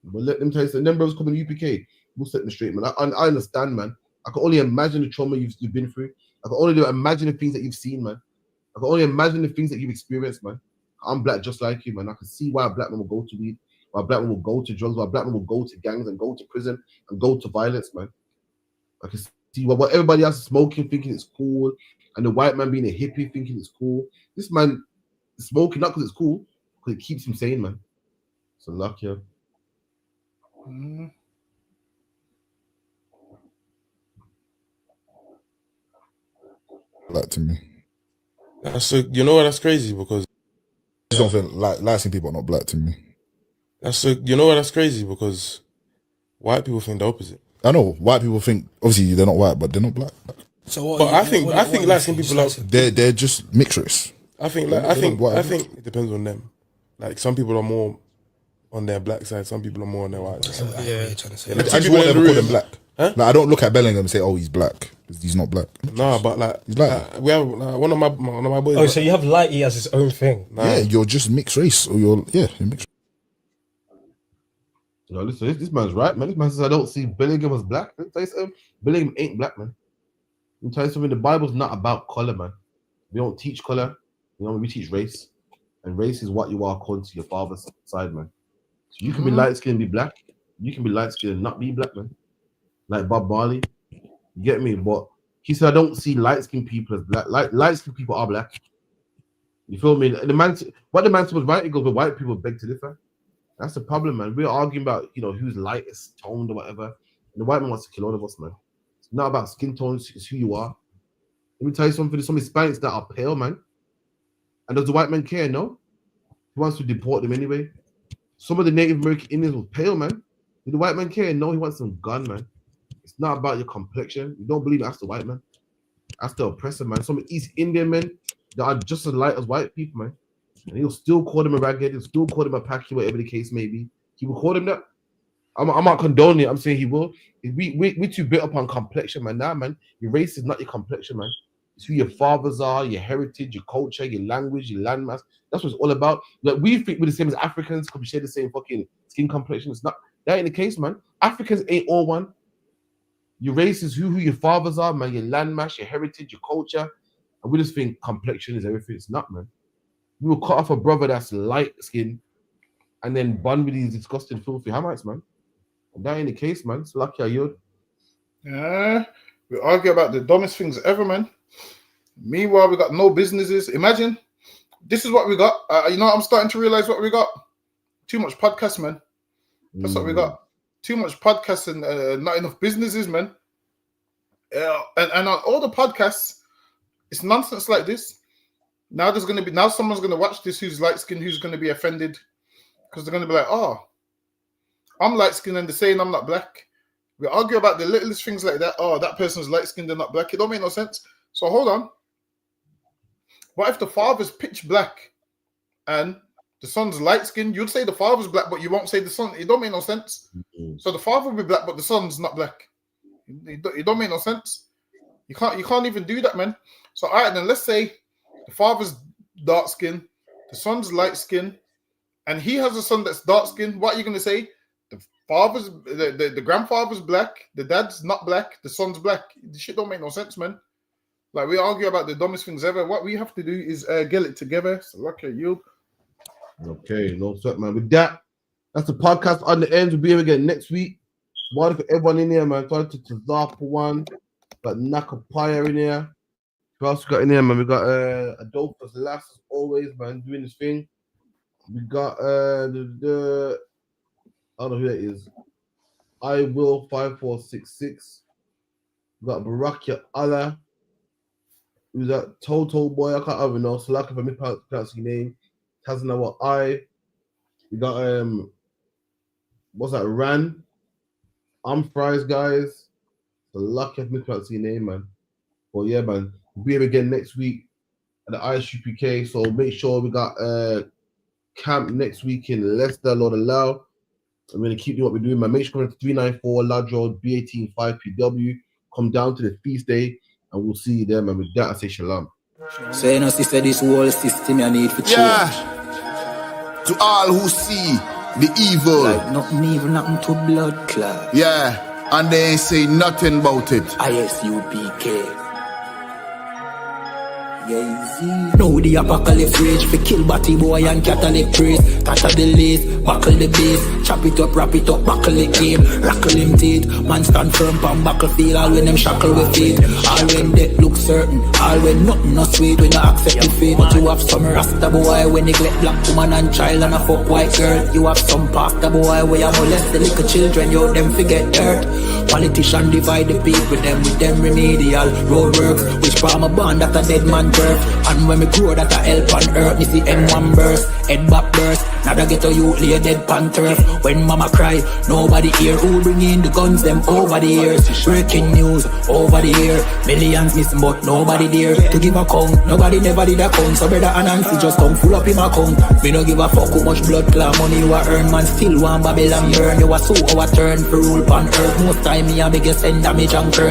But let them tell you, and then brothers coming to UPK, we'll set them straight, man. I understand, man. I can only imagine the trauma you've been through. I can only imagine the things that you've seen, man. I can only imagine the things that you've experienced, man. I'm black just like you, man. I can see why a black man will go to weed, why a black man will go to drugs, why a black man will go to gangs and go to prison and go to violence, man. I can see what everybody else is smoking, thinking it's cool, and the white man being a hippie thinking it's cool. This man is smoking not because it's cool, because it keeps him sane, man. So luck, yeah. Black to me. You know what? That's crazy because Something like light-skinned people are not black to me. You know what? That's crazy because white people think the opposite. I know white people think obviously they're not white, but they're not black. So what? But I think light-skinned people are they're just mixed race. I think it depends on them. Like some people are more on their black side, some people are more on their white side. Yeah, I just won't ever call them black. Huh? Like I don't look at Bellingham and say, "Oh, he's black." He's not black. No, but like he's black. We have one of my boys. Oh, so you have Lighty as his own thing? Nah. Yeah, you're just mixed race, or you're mixed. No, listen, this man's right, man. This man says I don't see Bellingham as black. Let me tell you something. Bellingham ain't black, man. Let me tell you something. The Bible's not about color, man. We don't teach color. You know, we teach race, and race is what you are according to your father's side, man. So you can be light skinned and be black. You can be light skinned and not be black, man. Like Bob Marley, you get me? But he said I don't see light skinned people as black. Light skinned people are black. You feel me? The man was right. He goes, but white people beg to differ. That's the problem, man. We're arguing about who's lightest toned or whatever. And the white man wants to kill all of us, man. It's not about skin tones. It's who you are. Let me tell you something. There's some Hispanics that are pale, man. And does the white man care? No. He wants to deport them anyway. Some of the Native American Indians were pale, man. Did the white man care? No, he wants some gun, man. It's not about your complexion. You don't believe that's the white man. That's the oppressor, man. Some East Indian men that are just as light as white people, man. And he'll still call them a ragged. He'll still call them a packy, whatever the case may be. He will call them that. I'm not condoning it. I'm saying he will. We're too bit up on complexion, man. Nah, man. Your race is not your complexion, man. It's who your fathers are, your heritage, your culture, your language, your landmass. That's what it's all about. Like we think we're the same as Africans because we share the same fucking skin complexion. It's not. That ain't the case, man. Africans ain't all one. Your race is who your fathers are, man. Your landmass, your heritage, your culture. And we just think complexion is everything. It's not, man. We will cut off a brother that's light skinned and then bun with these disgusting filthy Hamites, man. That ain't the case, man. It's lucky you. Yeah, we argue about the dumbest things ever, man. Meanwhile, we got no businesses. Imagine, this is what we got. You know, I'm starting to realize what we got. Too much podcasts, man. That's what we got. Too much podcasts and not enough businesses, man. And on all the podcasts, it's nonsense like this. Now someone's gonna watch this who's light skinned, who's gonna be offended because they're gonna be like, oh, I'm light skinned and they're saying I'm not black. We argue about the littlest things like that. Oh, that person's light skinned, they're not black. It don't make no sense. So hold on. What if the father's pitch black and the son's light skinned? You'd say the father's black, but you won't say the son. It don't make no sense. So the father will be black, but the son's not black. It don't make no sense. You can't even do that, man. So all right, then let's say the father's dark skinned, the son's light skinned, and he has a son that's dark skinned. What are you gonna say? The grandfather's black, the dad's not black, the son's black. This shit don't make no sense, man. Like, we argue about the dumbest things ever. What we have to do is get it together. So lucky you. Okay, no sweat, man. With that, that's the podcast on the end. We'll be here again next week. Morning for everyone in here, man. Talking to Tazar for one. Got Nakapaya in here. Who else we got in here, man? We got Adolphus Lass, as always, man, doing this thing. We got I don't know who that is. I will 5466. We got Barakia Allah. Who's that Toto boy? I can't even know. So like if I mispronounce your name. Tazanawa I. We got what's that? Ran. I'm Fries, guys. So lucky if I mispronounce your name, man. But yeah, man. We'll be here again next week at the ISUPK. So make sure we got camp next week in Leicester, Lord allow. I'm gonna keep doing what we're doing, man. Make sure to 394 Lodge Road, B18 5PW. Come down to the feast day. And we'll see you there, man. With that, I say shalom. So you know, sister, this whole system you need for change. Yeah. To all who see the evil. Like nothing evil, nothing to blood clot. Yeah. And they ain't say nothing about it. ISUPK. Now the apocalypse rage for kill batty boy and Catholic priest. Tatter the lace, buckle the base. Chop it up, wrap it up, buckle the game. Rackle him teeth, man stand firm pan battlefield. All when them shackle with feet. All when death look certain. All when nothing no sweet when you accept the fate. But you have some rasta boy when neglect black woman and child and a fuck white girl. You have some pastor boy where you molest the little children. You them forget dirt. Politician divide the people with them remedial roadworks. Which farmer born that a dead man birth. And when me grow that a help on earth, me see M1 burst, head back burst. Now that get a youth lay dead pan turf. When mama cry, nobody hear. Who bring in the guns, them over the years. Breaking news, over the year. Millions missing but nobody there to give a count. Nobody never did a count. So brother and Nancy just come full up in my account. We no give a fuck how much blood clot money you a earn. Man still want Babylon burn. You a sue our turn for rule pan earth. Most time me a beg you send damage and curse.